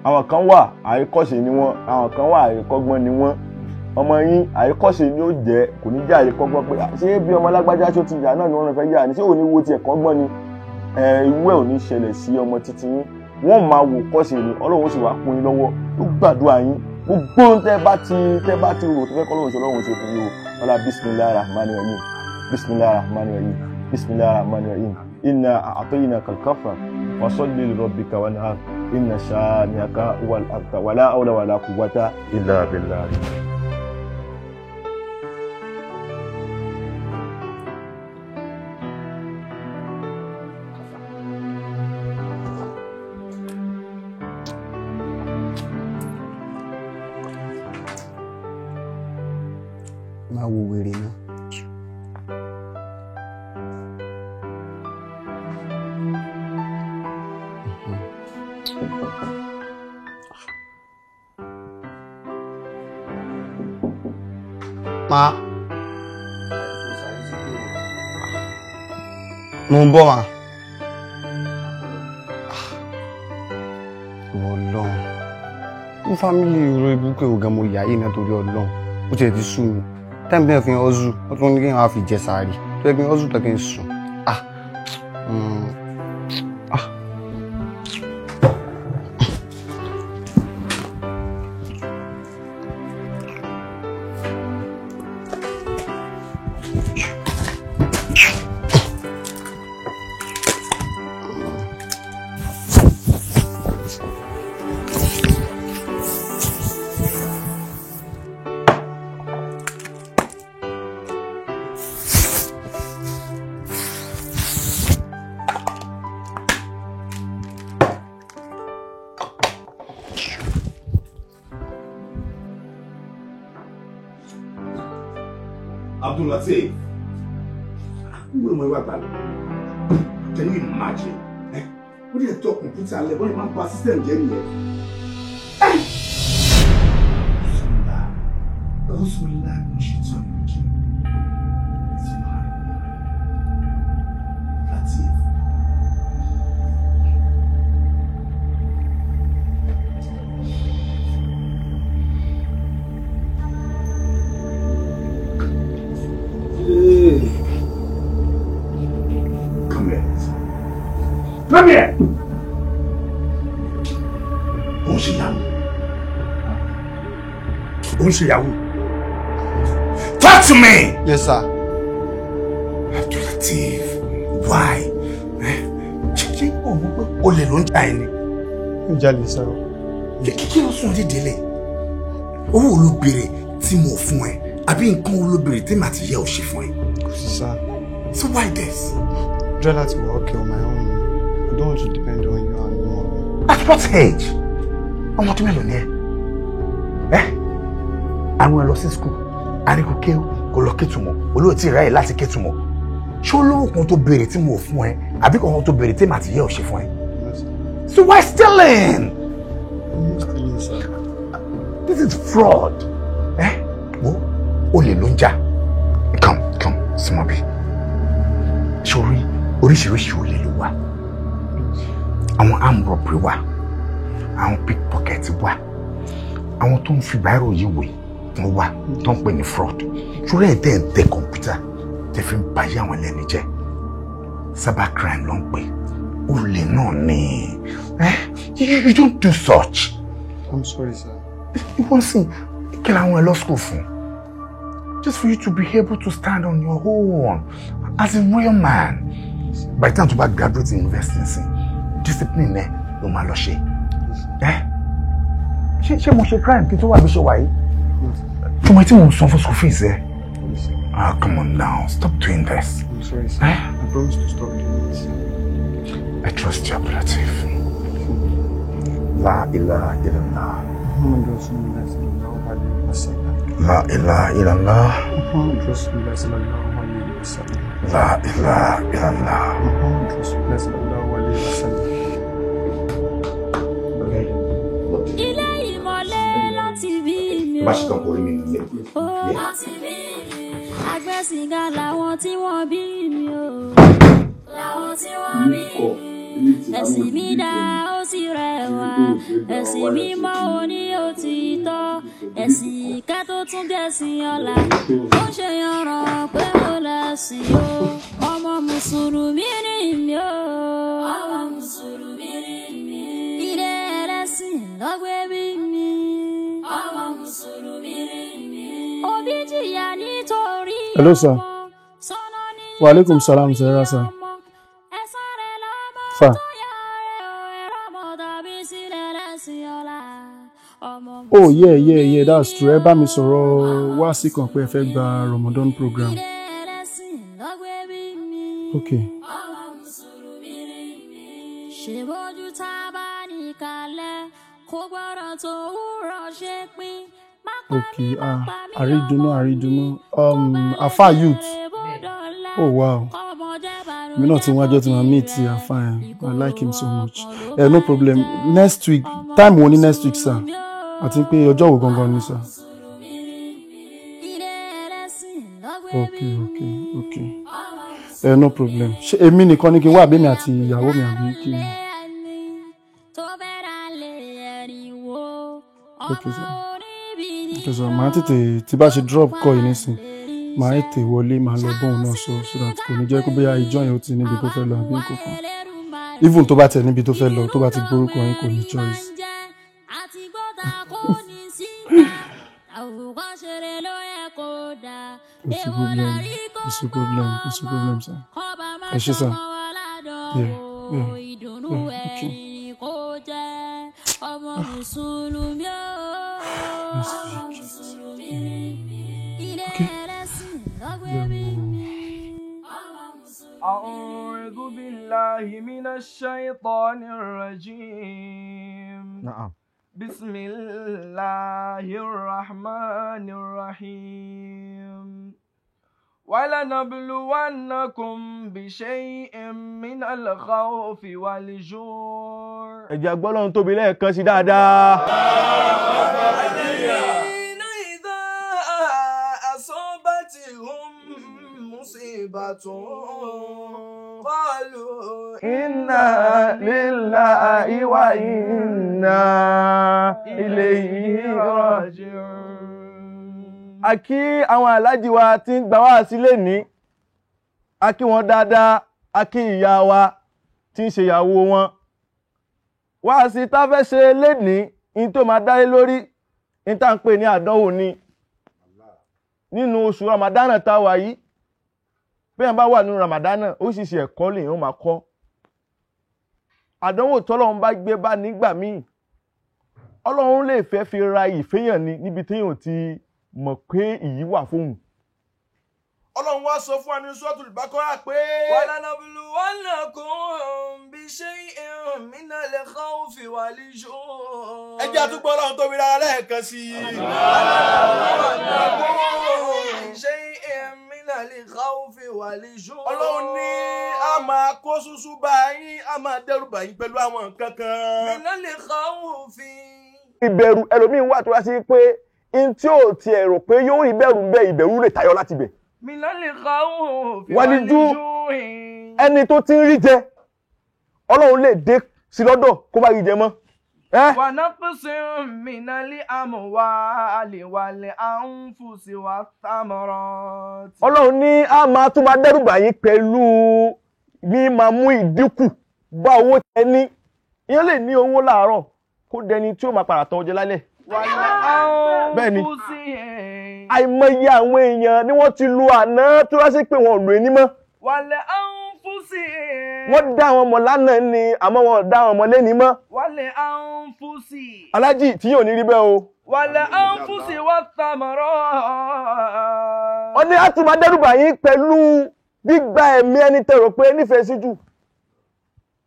àwọn kan wà àríkọ́ṣe ni wọ́n àwọn kan wà àríkọ́gbọ́n ni wọ́n ọmọ yín àríkọ́ṣe ni ó jẹ́ kò ní jẹ́ àríkọ́gbọ́n pé ṣé bí ọmọ lágbájá tó ti yà náà ni wọ́n fẹ́ yà ní ṣé òní wo tiẹ̀ kọ́gbọ́n ni irú ẹ̀ ò ní ṣẹlẹ̀ sí ọmọ títí yín wọ́n máa wò kọ́ṣe ni Ọlọ́run ó sì wá kún yín lọ́wọ́ ó gbàdúrà yín gbogbo tẹ́ bá ti rò tó fẹ́ kọ́ lóhùn sí Ọlọ́run ṣe fún yín o ọlá bismillahir rahmanir rahim bismillahir rahmanir rahim bismillahir rahmanir rahim inna a'tainaka al-kawthar wa salli li rabbika wanhar inna shani'aka huwal abtar wala hawla wala quwwata illa billah. máa wo wèrè náà. Ma. Mo ń bọ̀ ma. Ọlọ́run. Ní fámílì ìró ibùkún ìwògá mo yà yìí náà torí Ọlọ́run. Ó ti ẹ̀ ti sú mi. Táìmù bẹ́ẹ̀ fi ọ́zù, ó tún ní kí n wá fi jẹ sàárì. Tó ẹ fi ọ́zù tó kí n sùn. Abdul Lateef, who am I working? Can you imagine? What do you talk computer level? You man pass system Jenny. Bismillah, Lateef. Come here. Talk to me. Yes, sir. Abdul Lateef, why? Ṣé o mọ̀ pé olè ló ń jà ẹ́ ni? Ń jalè sá o. Kí ló sún ọdí délé? Owó olóbèrè tí mo fún ẹ, àbí nǹkan olóbèrè tí màá ti yẹ ò ṣe fún ẹ? Kò sí sá. So why this? Try to work on my own. I don't want to depend on you anymore. At what age? Ọmọ ọdún mélòó ni ẹ? Àwọn ẹ lọ sí school, àríkò kéwù, kò lọ kétùmọ̀, olóòtí ìráyè láti kétùmọ̀. Ṣé olówó kan tó béèrè tí mo fún ẹ, àbí kan tó béèrè tí màá ti yẹ ò ṣe fún ẹ? So why stealing? I'm not stealing, sir. This is fraud. Wo, olè ló ń jà. Come, súnmọ́ bí. Sórí, oríṣiríṣi olè ló wà. Àwọn armed robbery wà, àwọn pickpocket wà, àwọn tó ń fi báírò yìí wé wọ́n wà tó ń pè ní fraud. Sórí ẹ̀ tẹ́ ń tẹ kọ̀ǹpútà tẹ́ fi ń báyé àwọn ẹlẹ́ni jẹ́. Cybercrime ló ń pè. Olè náà ni. You don't do such. I'm sorry, sir. It wasn't kí làwọn ẹ lọ school fún. Just for you to be able to stand on your own as a real man. By the time to back graduate in university, discipline ẹ ló máa lọ ṣe. Ṣé mo ṣe crime kí n tó wà bí ṣe wà yìí? Ṣùgbọ́n tí mo ń san fún school fees ẹ. Ah, come on now, stop doing this. I'm sorry, sir. I promise to stop doing this. I trust you, Lateef. La ilaha illallah. Muhammad Rasulullah sallallahu alaihi wasallam. La ilaha illallah. Muhammad Rasulullah sallallahu alaihi wasallam. La ilaha illallah. Muhammad Rasulullah sallallahu alaihi wasallam. Ilé ìmọ̀lẹ́ láti bí mi. Bá ṣe tán kò rí mi nílé. Láti bí mi. Àgbẹ̀sìngá làwọn tí wọ́n bí mi o. Làwọn tí wọ́n bí mi. Ẹ̀sìn mi dá ó sì rẹwà. Ẹ̀sìn mi mọ́ òní òtítọ́. Ẹ̀sìn ìkẹ́ tó tún gẹ̀ẹ́sìn ọ̀la. Ó ṣe yanran pé mo lẹ̀sìn o. Ọmọ Mùsùlùmí ni mi o. Ọmọ Mùsùlùmí ni mi. Ilé ẹlẹ́sìn lọ́gbẹ́ bí mi. Ọmọ Mùsùlùmí ni mi. Òbí jìyà nítorí ọmọ. Hello, sir. Wa alaikum salam, sir. Sir. Oh, yeah, that's true. Ẹ bá mi sọ̀rọ̀ wá sí kan pé ẹ fẹ́ gba Ramadan program. Okay. Okay, Aridunnu. Alfa youth. Oh, wow. Me not in wajo to my meet Alfa. I like him so much. No problem. Next week, time only next week, sir. I think pé ọjọ́ wo gangan ni, sir. Okay. No problem. Ṣé èmi nìkan ni kí n wá àbí mi àti ìyàwó mi àbí kí n. Okay, sir. Okay, sir. Màá tètè tí bá ṣe drop call yìí nísìn. Màá tètè wọlé màá lọ bóun náà so that kò ní jẹ́ kó bóyá ìjọ yẹn ó ti níbi tó fẹ́ lọ àbí nǹkan kan. Even tó bá tẹ̀ níbi tó fẹ́ lọ tó bá ti gbórúkọ yín kò ní choice. Kò sí problem, sir. Ẹ ṣé, sir. Yeah. Okay. أعوذ بالله من الشيطان الرجيم. نعم. بسم الله الرحمن الرحيم. ولنبلونكم بشيء من الخوف والجوع. Ẹ jẹ́ gbọ́ Ọlọ́run tóbi lẹ́ẹ̀kan sí dáadáa. إذا أصابتهم مصيبة قالوا إنا لله وإنا إليه راجعون. A kí àwọn aláàjì wa tí ń gbà wá sílé ní. A kí wọn dáadáa, a kí ìyá wa tí ń ṣe ìyàwó wọn. Wá sí tá fẹ́ ṣe lénìí, in tó máa dálé lórí, in tá ń pè ní àdánwò ni. Nínú oṣù Ramadan tá wà yìí, bí ẹ bá wà nínú Ramadan, oríṣiríṣi ẹ̀kọ́ lèèyàn máa kọ́. Àdánwò tọ́lọ́run bá gbé bá nígbà míì, Ọlọ́run lè fẹ́ fi ra ìfẹ́yàn ni níbi téèyàn ti mọ̀ pé ìyí wà fóun. Ọlọ́run wá sọ fún wa ní Suratul Baqara pé walanabluwannakum bishay'in minal khawfi wal ju'. Ẹ jẹ́ àtúgbọ́ Ọlọ́run tóbi rárá lẹ́ẹ̀kan sí i. Bishay'in minal khawfi wal ju'. Ọlọ́run ní a máa kó ṣúṣú bá yín, a máa dẹ́rù bá yín pẹ̀lú àwọn nǹkan kan. Minal khawfi. Ìbẹ̀rù ẹlòmíín wà tó wá sí pé in tí ò tiẹ̀ rò pé yóò rí bẹ̀rù bẹ́ẹ̀ ìbẹ̀rù lè tayọ láti bẹ̀. Wàlíjú ẹni tó ti ń rí jẹ Ọlọ́run lè dé sí lọ́dọ̀ kó má rí jẹ mọ́. Wa naqsin minal amwali wal anfusi wat thamarat. Ọlọ́run ní a máa tún máa dẹ́rù bà yín pẹ̀lú ní máa mú ìdínkù bá owó tẹ ní. Ìyẹn lè ní owó láàárọ̀ kó dẹni tí ó máa padà tán jẹ lálẹ́. bẹ́ẹ̀ni àìmọye àwọn èèyàn ni wọ́n ti lu àná tó wá sí pé wọn ò lò ní mọ́. wàlẹ̀ àǹfùsì. wọ́n dá wọn mọ̀ lánàá ni àmọ́ wọn ò dá wọn mọ̀ lẹ́ni mọ́. wàlẹ̀ àǹfùsì. alájì tí yóò ní rí bẹ́ẹ̀ o. wàlẹ̀ àǹfùsì wà tàmọ̀rọ̀. wọ́n ní a tún máa dẹ́rùbà yín pẹ̀lú gbígba ẹ̀mí ẹni tẹ́ rò pé nífẹ̀ẹ́ sí jù.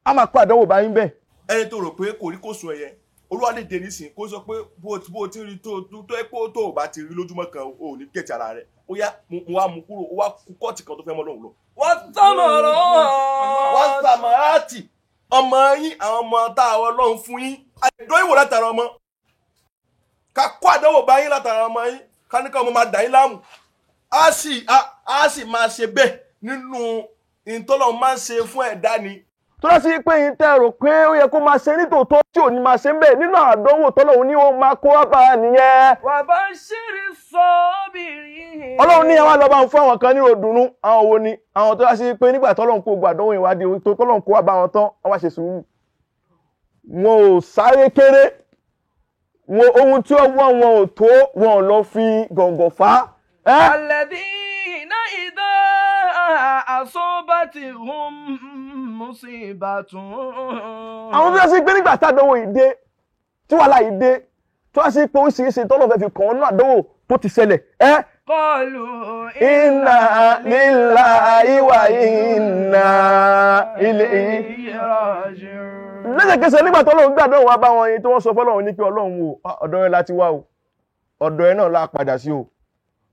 a máa kó àdánwò bá yín bẹ́ẹ̀. ẹni tó rò pé kò rí kò sùn ẹyẹ olúwa lè dé nísìn kó sọ pé bó ti rí tó ẹ pé tó o bá ti rí lójúmọ́ kan o ò ní kẹ̀tì ara rẹ̀ ó yá mo wá mú kúrò ó wá kú kọ́ọ̀tì kan tó fẹ́ mọ́ lọ́hùn lọ. wọ́n sàmọ́ràtì ọmọ yín àwọn ọmọ tá a wọ lọ́hùn fún yín àdó ìwò látara ọmọ ká kó àdánwò bá yín látara ọmọ yín ká ní ká ọmọ máa dà yín láàmú á sì máa ṣe bẹ́ẹ̀ nínú ìtọ́lọ́ máa ń ṣe fún ẹ̀dá ni. tó lọ sí pé yín tẹ́ rò pé ó yẹ kó máa ṣe nítòótọ́ tí ò ní máa ṣe ń bẹ̀ nínú àdánwò tọ́lọ́run ní ó máa kó wá bá a nìyẹn. wà bá ṣírí sọ́ọ́bìrì. ọlọ́run ní àwọn lọ́ba ń fún àwọn kan ní ìròdùnú àwọn wo ni àwọn tó lọ sí pé nígbà tọ́lọ́run kó gbàdánwò ìwádìí tó tọ́lọ́run kó wá bá wọn tán wọ́n wá ṣe sùúrù. wọn ò sáré kéré wọn ohun tí ó wọ́n wọn ò tó wọn ò lọ fi gọ̀ǹgọ̀ fà á. alladhina idha asabatihum musibatun. àwọn tó yẹ sí pé nígbà tá àdánwò yìí dé tí wàhálà yìí dé tó yẹ sí pé oríṣiríṣi tọ́lọ̀ fẹ́ fi kàn án náà àdánwò tó ti ṣẹlẹ̀ qalu inna lillahi wa inna ilayhi raji'un. lẹ́sẹ̀kẹsẹ̀ nígbà tọ́lọ́run gbàdánwò wá bá wọn yìí tí wọ́n sọ fọ́lọ́run ní pé ọlọ́run o ọ̀dọ̀ rẹ láti wá o ọ̀dọ̀ ẹ náà la padà sí o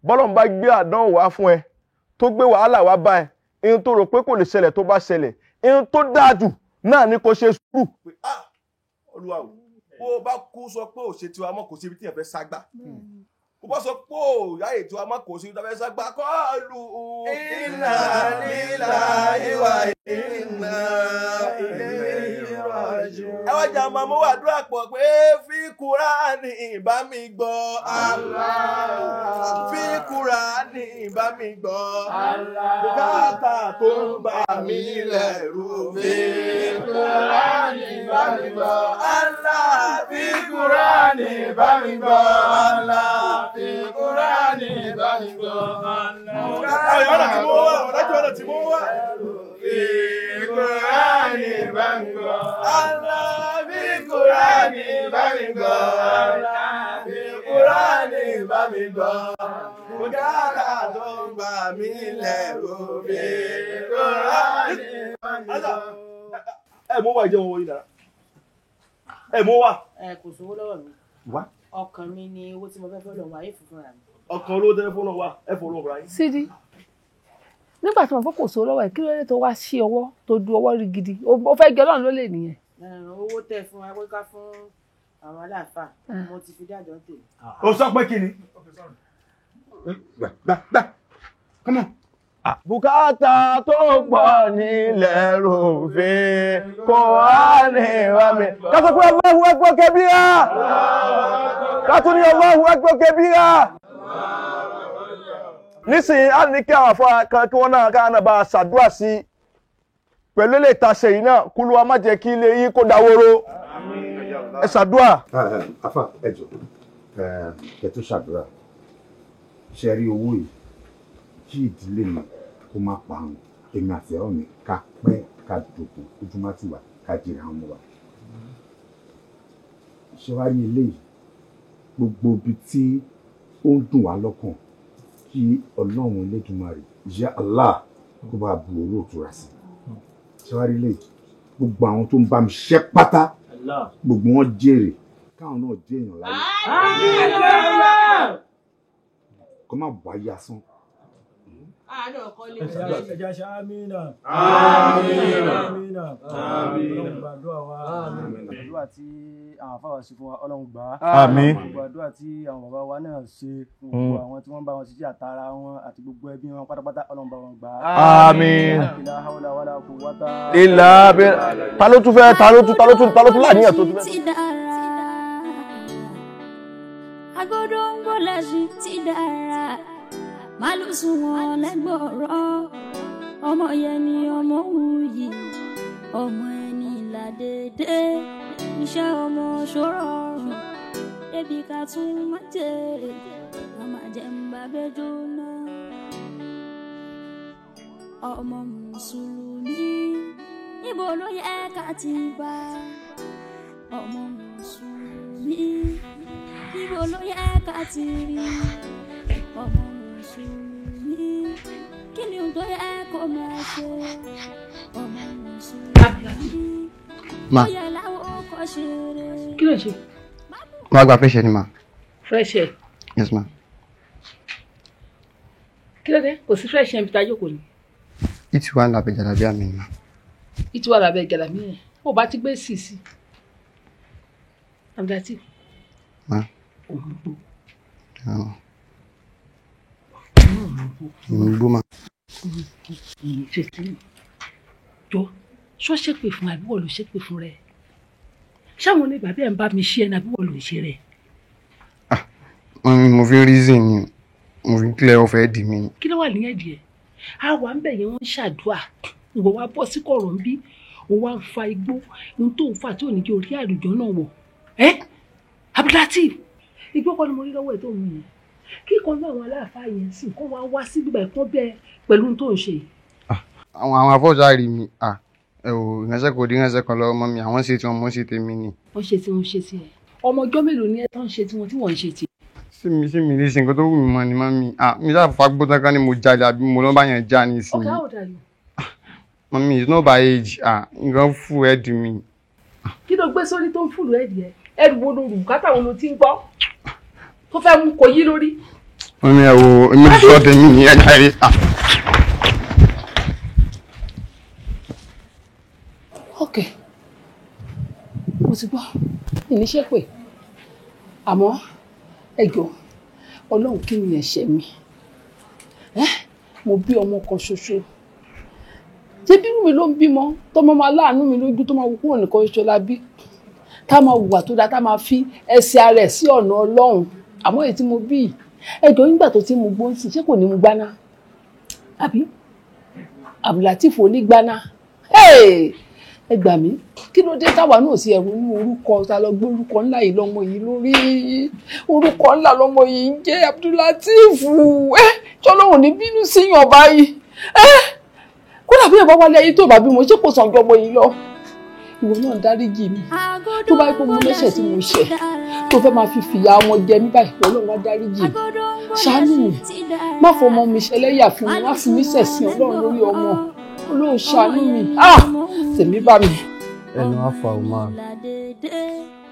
bọ́lọ́run bá gbé àdánwò wá fún ẹ tó gbé wàhálà wá bá ẹ ihun tó rò pé kò lè ṣẹlẹ̀ tó bá ṣẹlẹ̀ ihun tó dáa jù náà ni kò ṣe sùúrù. olúwa o bó o bá kú sọ pé ò ṣe tiwa mọ́ kò sí ibi tí yẹn fẹ́ ságbà bó bá sọ pé ò yáyè tiwa mọ́ kò sí ibi tí yẹn fẹ́ ságbà qalu inna lillahi wa inna ilayhi raji'un. ẹ wá jà máa mú àdúrà pọ̀ pé fi Kùránì ìbá mi gbọ́ Allah fi Kùránì ìbá mi gbọ́ Allah bùkátà tó ń bà mí lẹ́rù fi Kùránì ìbá mi gbọ́ Allah fi Kùránì ìbá mi gbọ́ Allah fi Kùránì ìbá mi gbọ́ Allah tí mo wá fi Kùránì ìbá mi gbọ́ Allah fi Kùránì ìbá mi gbọ́ Allah fi Kùránì ìbá mi gbọ́ bùkátà tó ń bà mí lẹ́rù fi Kùránì ìbá mi gbọ́. ẹ mú wá ìjẹun owó yìí dára ẹ mú wá. kò sówó lọ́wọ́ mi. wá. ọkàn mi ni owó tí mo fẹ́ lọ́wọ́ ayé fún fúnra mi. ọkàn olówó tẹlifóònù wa ẹ fọwọ́ lọ́wọ́ yín. Sídí nígbà tí wọn fọ́ kò sówó lọ́wọ́ ẹ̀ kí ló dé tó wá sí ọwọ́ tó du ọwọ́ rí gidi ó fẹ́ gẹ Ọlọ́run ló lè nìyẹn. owó tẹ fún wa pé ká fún àwọn aláàfáà mo ti fi dájọ́ tèmi. ó sọ pé kí ni. gbà come on. bùkátà tó pọ̀ nílẹ̀ ròfin kò wá ní wa mi. ká sọ pé Allahu Akbar kabira. ká tún ní Allahu Akbar kabira. nísìnyí á ní kí àwọn afọ kan kí wọ́n náà ká náà bá a ṣàdúrà sí i pẹ̀lú ilé ìtaṣẹ yìí náà kúlú wa má jẹ́ kí ilé yìí kó dáwóró ẹ ṣàdúrà. afa ẹ jọ ẹ tó ṣàdúrà ṣe rí owó yìí kí ìdílé mi kó má parun èmi àti ẹ̀rọ mi ká pẹ́ ká dòkò ojúmọ́ ti wà ká jèrè àwọn ọmọ wa ṣé wàá rí eléyìí gbogbo ibi tí ó ń dùn wá lọ́kàn kí ọlọ́run Elédùmarè ya Allah kó bá bu olóòtú ra sí ṣé wàá rí eléyìí gbogbo àwọn tó ń bá mi ṣẹ́ pátá gbogbo wọn jèrè káwọn náà jẹ́ èèyàn láyé kó má wáyé asán. Ẹja ṣe amínà. Amínà. Ọlọ́run gbàdúrà wa. Àdúrà tí àwọn afáwà ṣe fún wa Ọlọ́run gbà á. Àmín. Gbogbo àdúrà tí àwọn bàbá wa náà ṣe gbogbo àwọn tí wọ́n bá wọn ṣiṣẹ́ àtàrà wọn àti gbogbo ẹbí wọn pátápátá Ọlọ́run bá wọn gbà á. Àmín. La hawla wala quwwata. ilà abẹ ta ló tún fẹ́ ta ló tún láàníyàn tó tún fẹ́. agodo ń gbọ́lẹ̀ sí ti dára málùsùn wọn lẹ́gbọ̀ọ́rọ́ ọmọ yẹn ni ọmọ wuyì ọmọ ẹni ládédé iṣẹ́ ọmọ ṣòro Ebi ká tún má jèrè, ká má jẹ ń bá bẹ́ jóná. Ọmọ Mùsùlùmí, níbo ló yẹ ká ti bá? Ọmọ Mùsùlùmí, níbo ló yẹ ká ti rí? Ọmọ Mùsùlùmí, kí ni ohun tó yẹ kó máa ṣe? Ọmọ Mùsùlùmí, Ma. ó yẹ láwọn kọ́ ṣe rere. Kí ló ń ṣe? Ma gba fresh air ni ma. Fresh air. Yes ma. Kí ló dé? Kò sí fresh air níbi tá a jókòó ni. Ìtì wà lábẹ́ jàlábíà mi ni ma. Ìtì wà lábẹ́ jàlábíà mi. Ó bá ti gbé sí. Abdul. Ma. Gbó ma. Jọ, ṣó ṣépè fún àbí wọ́n ló ṣépè fún rẹ̀? Ṣáwọn ní bàbá ẹ̀ ń bá mi ṣe ẹni àbí wọ́n ló ń ṣe rẹ̀? Mo fi reason ni, mo fi clear ọ̀fẹ́ dì mí. Kí ló wà ní ẹ̀dì ẹ̀? Àwa ń bẹ̀ yẹn wọ́n ń ṣàdúrà. Ìwọ wa bọ́ sí kọ̀rọ̀ ń bí, òun wá ń fa igbó, ohun tó ń fà tí ò ní kí orí àlùjọ náà wọ̀. Abdul, igbó kọ́ ni mo rí lọ́wọ́ ẹ̀ tó ń mú yẹn. Kíkan náà àwọn aláàfáà yẹn sì kó wá sí bíbá ẹ̀kọ́ bẹ́ẹ̀ pẹ̀lú ohun tó ń ṣe. Àwọn afọ́jà rí mi, ẹ ò ìránṣẹ́ kò dín ìránṣẹ́ kan lọ́wọ́ mọ́ mi, àwọn ṣe tí wọ́n mọ́ ṣe tèmi ni. Wọ́n ṣe tí wọ́n ṣe sí ẹ̀. Ọmọ ọjọ́ mélòó ni ẹ tán ṣe tí wọ́n ń ṣe tí? Sí mi lè ṣe nǹkan tó wù mí mọ́ ni mami. Mi ṣáà fagbó tán ká ní mo jalè àbí mo lọ́ bá yẹn já ní ìsinmi. Okay, how old are you? Mami, it's not by age. Nǹkan fún ẹ dì mí. Kí ló gbé sórí tó ń fùlù ẹ̀dì ẹ̀? Ẹrù wo ló rù kátà wo ló ti ń gbọ́? Tó fẹ́ mú kò yí lórí. Mami ẹ wo, èmi ti sọ tèmi ní ẹ̀dá rẹ̀. Okay, mo ti gbọ́, ìníṣẹ́ pé, àmọ́ ẹjọ́ Ọlọ́run kí ni ẹ̀ṣẹ̀ mi? Mo bí ọmọ kan ṣoṣo. Ṣé bí mi ló ń bímọ, tọ́mọ máa láàánú mi lójú tó máa wù kúrò nìkan ṣoṣo la bí? Ká máa hùwà tó dáa, ká máa fi ẹsẹ̀ ara ẹ̀ sí ọ̀nà Ọlọ́run. Àmọ́ èyí tí mo bí, ẹjọ́ nígbà tó ti mú gbóǹsì, ṣé kò ní mú gbaná? Àbí? Lateef onígbaná. Ẹ gbà mí, kí ló dé táwa náà sí ẹ̀rù ní orúkọ ta lọ gbé orúkọ ńlá yìí lọ́mọ yìí lórí? Orúkọ ńlá lọ́mọ yìí ń jẹ́ Abdul Lateef. Ṣọlọ́run ní bínú síyàn báyìí. Kódà bí ẹ̀bá wálé ayé tó bá bí mo ṣe kò sàn jọmọ yìí lọ. Ìwọ náà dáríjì mi. Tó bá yẹ kó mo lẹ́ṣẹ̀ tí mo ṣẹ̀, tó fẹ́ máa fi fìyà ọmọ jẹ mí báyìí, Ọlọ́run wá dáríjì mi. Ṣàánú mi, má fọmọ mi ṣẹlẹ́yà fún mi, má fi mí ṣẹ̀sín Ọlọ́run lórí ọmọ. Ọlọ́run ṣàánú mi. Tèmi bá mi. Ẹnu àfà ò máa.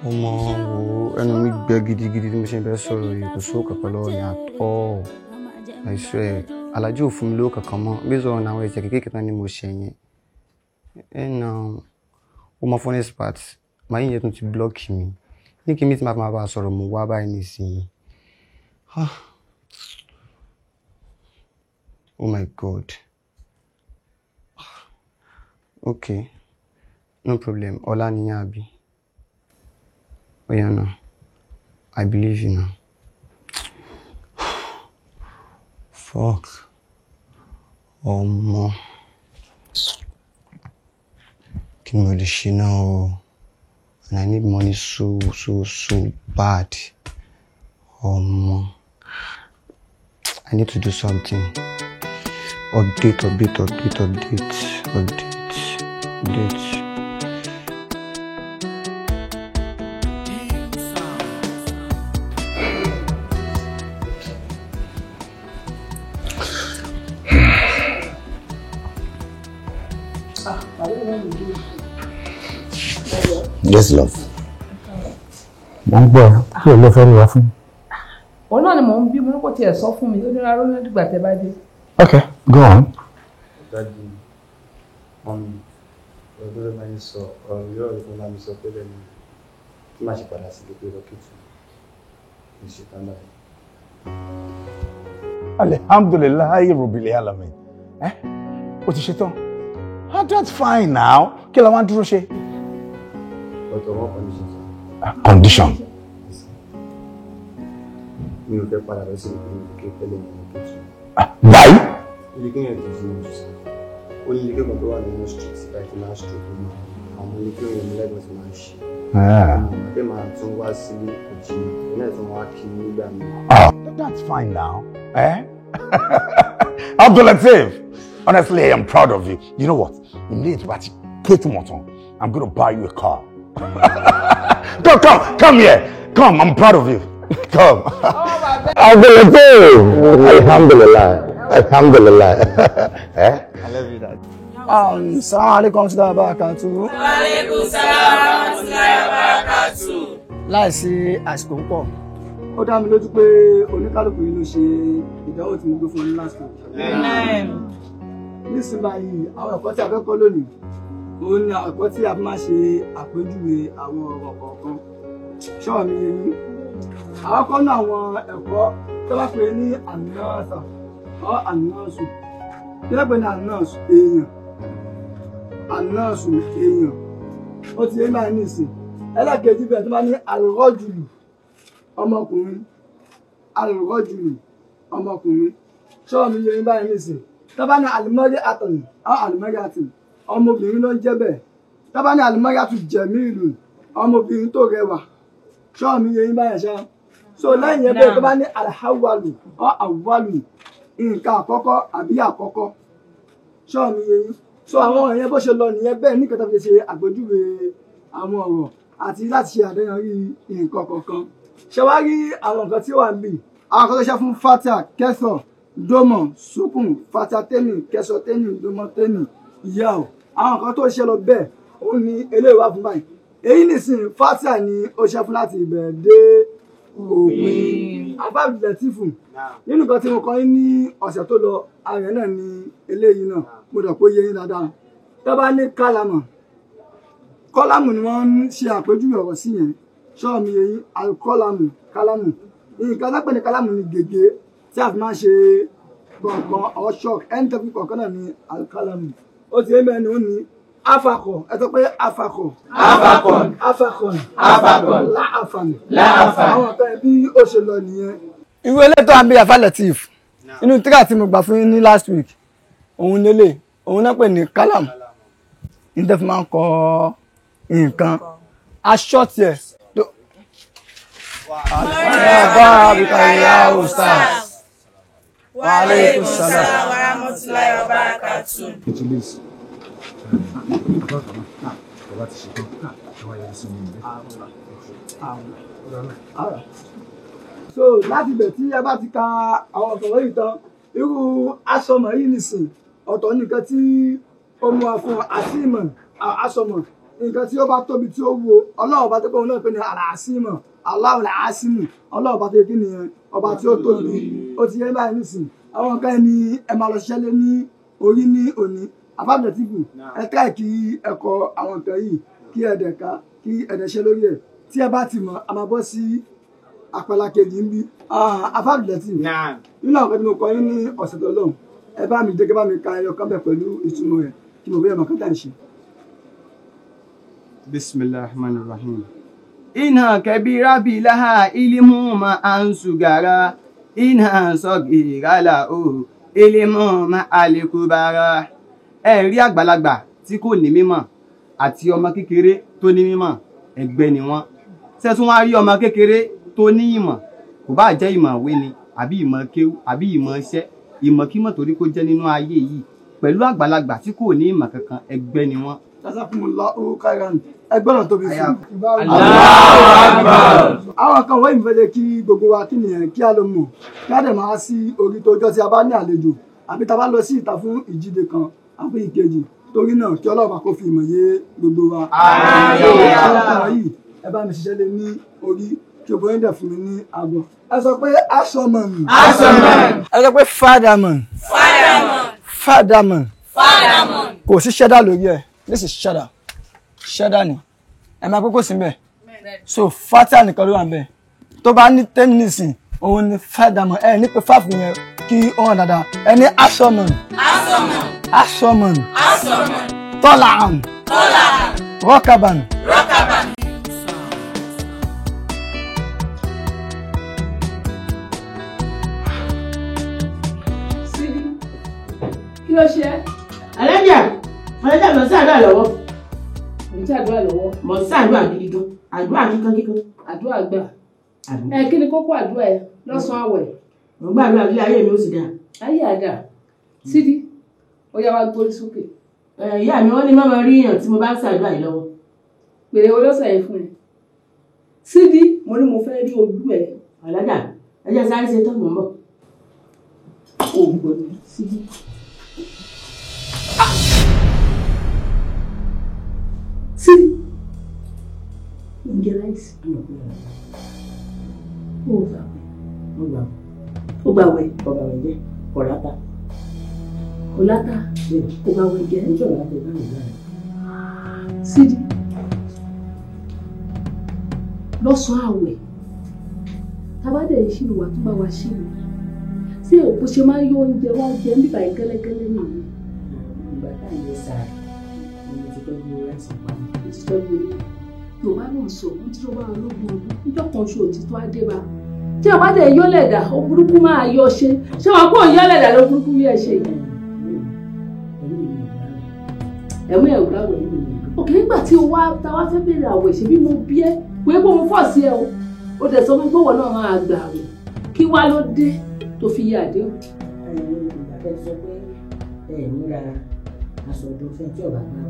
Ọmọ wo ẹnu mi gbẹ gidigidi tí mo ṣe ń bẹ sọ̀rọ̀ yìí, kò sówó kankan lọ́wọ́ mi àtọ́. I swear, Alájí ò fún mi lówó kankan mọ́, bí sọ̀rọ̀ náà àwọn ẹ̀ṣẹ̀ kékeré tán ni mo ṣe yẹn. Ó máa fún next part, màá yín yẹn tún ti blọ́ọ̀kì mi. Ní kí mi ti máa fi máa bá a sọ̀rọ̀ mo wá báyìí nísìnyí. Oh my God. Okay, no problem. Ọlá nìyẹn àbí? Oh yeah, now. I believe you now. Fuck. Ọmọ. Kí ni mo lè ṣe náà o? And I need money so bad. Ọmọ. I need to do something. Update. Yes, love. Mo ń gbọ́ ẹ, kí ló fẹ́ rí wa fún? Òun náà ni mò ń bí, mo ní kò tiẹ̀ sọ fún mi, ó ní rárá ló dìgbà tẹ́ bá dé. Okay, go on. Daddy, Mommy, ọ̀dọ́ rẹ̀ máa ń sọ ọ̀rọ̀ yóò rí fún lámì sọ pé lẹ́nu tí máa ṣe padà sí gbogbo rọ́kìtì ní ṣe tán báyìí. Alhamdulillahi Rabbil Alamin. O ti ṣe tán? That's fine now. Kí la wá ń dúró ṣe? But one condition, sir. Condition? Mi ò fẹ́ padà lọ sí ìpínlẹ̀ kékeré pẹ̀lú rọ́kìtì. Báyìí? Ilé kéèyàn kì í ṣe ojú sá. Ó ní ilé kéèyàn tó wà nínú street báyìí tí máa ń street nínú àwọn ilé kéèyàn ní lẹ́gbọ̀n tí máa ń ṣe. Ẹ máa tún wá sílé òjì, ìyá ẹ̀ tún wá kí nígbà mi. That's fine now. Abdul Lateef, honestly, I am proud of you. You know what? In late party, I'm going to buy you a car. Come here. Come, I'm proud of you. Come. Abdul Lateef. Alhamdulillah. I love you, Dad. Assalamu alaikum warahmatullahi wabarakatuh. Wa alaikum salam warahmatullahi wabarakatuh. Láìsí àsìkò púpọ̀, ó dá mi lójú pé oníkálùkù yìí ló ṣe ìdánwò tí mo gbé fún last week. Nísìnyí báyìí, àwọn ẹ̀kọ́ tí a fẹ́ kọ́ lónìí, òun ni ẹ̀kọ́ tí a fi máa ṣe àpèjúwe àwọn ọ̀rọ̀ kọ̀ọ̀kan. Ṣọ́ọ̀ mi yé yín. Àwọn kan náà àwọn ẹ̀kọ́ tó bá pè ní ànínáàsà ọ́ ànínáàsù. Kí ló pè ní ànínáàsù? Ànínáàsù èèyàn. Ó ti yé báyìí nísìn. Ẹlẹ́kẹ̀ẹ́jì bẹ́ẹ̀ tó bá ní àlùrọ́jùlù ọmọkùnrin. Àlùrọ́jùlù ọmọkùnrin. Ṣọ́ọ̀ mi yé yín báyìí nísìn. Tó bá ní àlùmọ́rí àtọ̀nì ọ́ àlùmọ́rí àtọ̀nì. Ọmọbìnrin ló ń jẹ́ bẹ́ẹ̀. Tó bá ní àlùmọ́rí àtù jẹ̀míìlù ọmọbìnrin tó rẹwà. Ṣọ́ọ̀ mi yé yín báyìí ṣá. So lẹ́yìn yẹn bẹ́ẹ̀ tó bá ní alhawalu ọ́ àwọ̀lù nǹkan àkọ́kọ́ àbí àkọ́kọ́. Ṣọ́ọ̀ mi yé yín. So àwọn ọ̀rọ̀ yẹn bó ṣe lọ nìyẹn bẹ́ẹ̀ ní kẹta fi ṣe àgbéjúwe àwọn ọ̀rọ̀ àti láti ṣe àdáyanrí nǹkan kọ̀ọ̀kan. Ṣé wá rí àwọn nǹkan tí ó wà níbí? Àwọn kan tó ṣe fún fatia, kẹsàn, dómọ̀, sukùn, fatia tẹ́nì, kẹsàn tẹ́nì, dómọ̀ tẹ́nì, ìyá ò. Àwọn kan tó ṣe lọ bẹ́ẹ̀ òun ni eléyìí wá fún báyìí. Èyí nìsín fatia ni ó ṣe fún láti ìbẹ̀rẹ̀ dé òpin. Abdul Lateef nínú nǹkan tí mo kọ́ ní ọ̀sẹ̀ tó lọ ààrẹ náà ni eléyìí náà mo dọ̀ pé yé yín dáadáa. Tó bá ní kálámù ni wọ́n ń ṣe àpèjúwe ọ̀rọ̀ sí yẹn. Ṣọ́ọ̀ mi yé yín alukọ́lámù kálámù. Nǹkan tó pè ní kálámù ni gègé tí a fi máa ń ṣe kọ̀ọ̀kan ọ̀ṣọ́ ẹni tó fi kọ̀ọ̀kan náà ní alukọ́lámù. Ó ti yé mẹ́rin ó ní afakọ̀ ẹ sọ pé afakọ̀. Láàfàn. Àwọn kan bí ó ṣe lọ nìyẹn. Ìwé elétò àbí Abdul Lateef inú tíra tí mo gbà fún yín ní last week òun lélẹ̀ òun náà pè ní kálámù. Ní tẹ́ fi máa ń kọ nǹkan aṣọ tiẹ̀. Wa alaikum salam wa rahmatullahi wa barakatuh. So láti bẹ̀ tí ẹ bá ti ka àwọn ọ̀tọ̀ wọ̀nyí tán irú asọmọ yìí nìsín ọ̀tọ̀ nìkan tí ó mú wa fún àsìmọ̀ asọmọ nǹkan tí ó bá tóbi tí ó wo ọlọ́run bá tó kọ́ náà pé ní àlàásìmọ̀ aláwọ̀ làásìmọ̀ ọlọ́run bá tó kí nìyẹn ọba tí ó tóbi ó ti yẹ báyìí nìsín àwọn nǹkan ẹni ẹ máa lọ ṣiṣẹ́ lé ní orí ní òní. Abdul Lateef ẹ try kí ẹ kọ àwọn nǹkan yìí kí ẹ dẹ̀ ká kí ẹ dẹ̀ ṣe lórí ẹ̀ tí ẹ bá ti mọ̀ a máa bọ́ sí àpàlà kejì ń bí. Abdul Lateef nínú àwọn kan tí mo kọ yín ní ọ̀sẹ̀ tó lọ ẹ bá mi dégé bá mi ka ẹyọ kan bẹ̀ pẹ̀lú ìtumọ̀ rẹ̀ kí mo bẹ́ẹ̀ mọ̀ kọ́tà ń ṣe. Bismillahirrahmanirrahim. Inna kabira bilaha ilimu ma ansugara inna sagira la o ilimu ma alikubara. Ẹ rí àgbàlagbà tí kò ní mímọ̀ àti ọmọ kékeré tó ní mímọ̀ ẹgbẹ́ ni wọ́n. Ṣé tún wá rí ọmọ kékeré tó ní ìmọ̀ kò bá jẹ́ ìmọ̀ ìwé ni àbí ìmọ̀ kéwú àbí ìmọ̀ iṣẹ́ ìmọ̀kímọ̀ torí kó jẹ́ nínú ayé yìí pẹ̀lú àgbàlagbà tí kò ní ìmọ̀ kankan ẹgbẹ́ ni wọ́n. Jazakumullahu khairan ẹgbẹ́ náà tóbi fún Akbar. Àwọn kan wọ́n ìfẹ́ kí gbogbo wa kí nìyẹn kí a lọ mọ̀ kí a dẹ̀ máa sí orí tó jọ tí a bá ní àlejò àbí tá a bá lọ sí ìta fún ìjíde kan àbí ìkejì torí náà kí Ọlọ́run kó fi ìmọ̀ yé gbogbo wa. Yìí ẹ bá mi ṣiṣẹ́ lé ní orí kí obìnrin yín dẹ̀ fún mi ní àgọ́. Ẹ sọ pé asọmọn. Ẹ sọ pé fàdàmọn. Kò sí ṣẹ́dá lórí ẹ̀ this is ṣẹ́dá ni ẹ máa kókó sí bẹ́ẹ̀ so fatia nìkan ló wà bẹ́ẹ̀ tó bá ní tẹ́nísì òun ni fàdàmọn ẹ ní pé fáàfù yẹn kí ó hàn dáadáa ẹ ní asọmọn. Tọ́làn. Rọ́kàbàn. Kí ló ṣe? Alájà lọ sí àdúrà lọ́wọ́. Mo ń ṣàdúrà lọ́wọ́. Mo ń ṣàdúrà gidi gan. àdúrà kíkan. Àdúrà gbà. Kí ni kókó àdúrà ẹ lọ́sàn-án àwẹ̀? Mo gbàdúrà kí ayé mi ó sì dáa. Ayé àdá. Sídi, ó yá wá gbórí sókè. Ìyá mi wọ́n ní mọ́mọ́ rí èèyàn tí mo bá ń ṣàdúrà yìí lọ́wọ́. Pèrè olóṣèlú yẹn fún ẹ. Sídi, mo ní mo fẹ́ rí ojú ẹ. Ọ̀làjà, ẹ jẹ́ sáré ṣe tó mọ̀ ń bọ̀. Ògbò ni Sídi. Sídi. Oúnjẹ láìsí. Ó gbà wẹ̀. Ó gbà wẹ̀. Ọba wẹ̀ jẹ́ kọ̀láta. Kọ̀láta. Ó gbà wẹ̀ jẹ́. Ẹjọ́ ìlànà ìbá mi lára. Sídi. Lọ́sàn-án àwẹ̀. Tabadẹ̀ ìṣirò wà tó bá wa ṣírò. Ṣé òpó ṣe máa ń yọ oúnjẹ wá jẹ nígbà ìkẹ́lẹ́kẹ́lẹ́ nìyí? Ìgbà tá à ń yẹ sáà ni mo ti tọ́jú rẹ́sì pa mi. Mo ti tọ́jú orí. Yorùbá náà sọ wọ́n tí ó bá ológun ọdún níjọ́ kan ṣe òtítọ́ adébá. Tí ọba dẹ̀ yọ lẹ̀dà ó burúkú máa yọ ṣe. Ṣé wọn kò yọ lẹ̀dà ló burúkú yẹ ṣe yìí? Ẹ̀mú ẹ̀ gbàgbọ́. Òkè nígbà tí o wá táwa fẹ́ bẹ̀rẹ̀ àwẹ̀ ṣe bí mo bí ẹ́ pé kó mo fọ̀ sí ẹ o. Ó dẹ̀ sọ fún gbọ́wọ́ náà máa gbà àwẹ̀. Kí wá ló dé tó fi yẹ àdéhùn? Ìgbà tẹ́ sọ pé múra aṣọ ọdún fẹ́ tí ọba gbà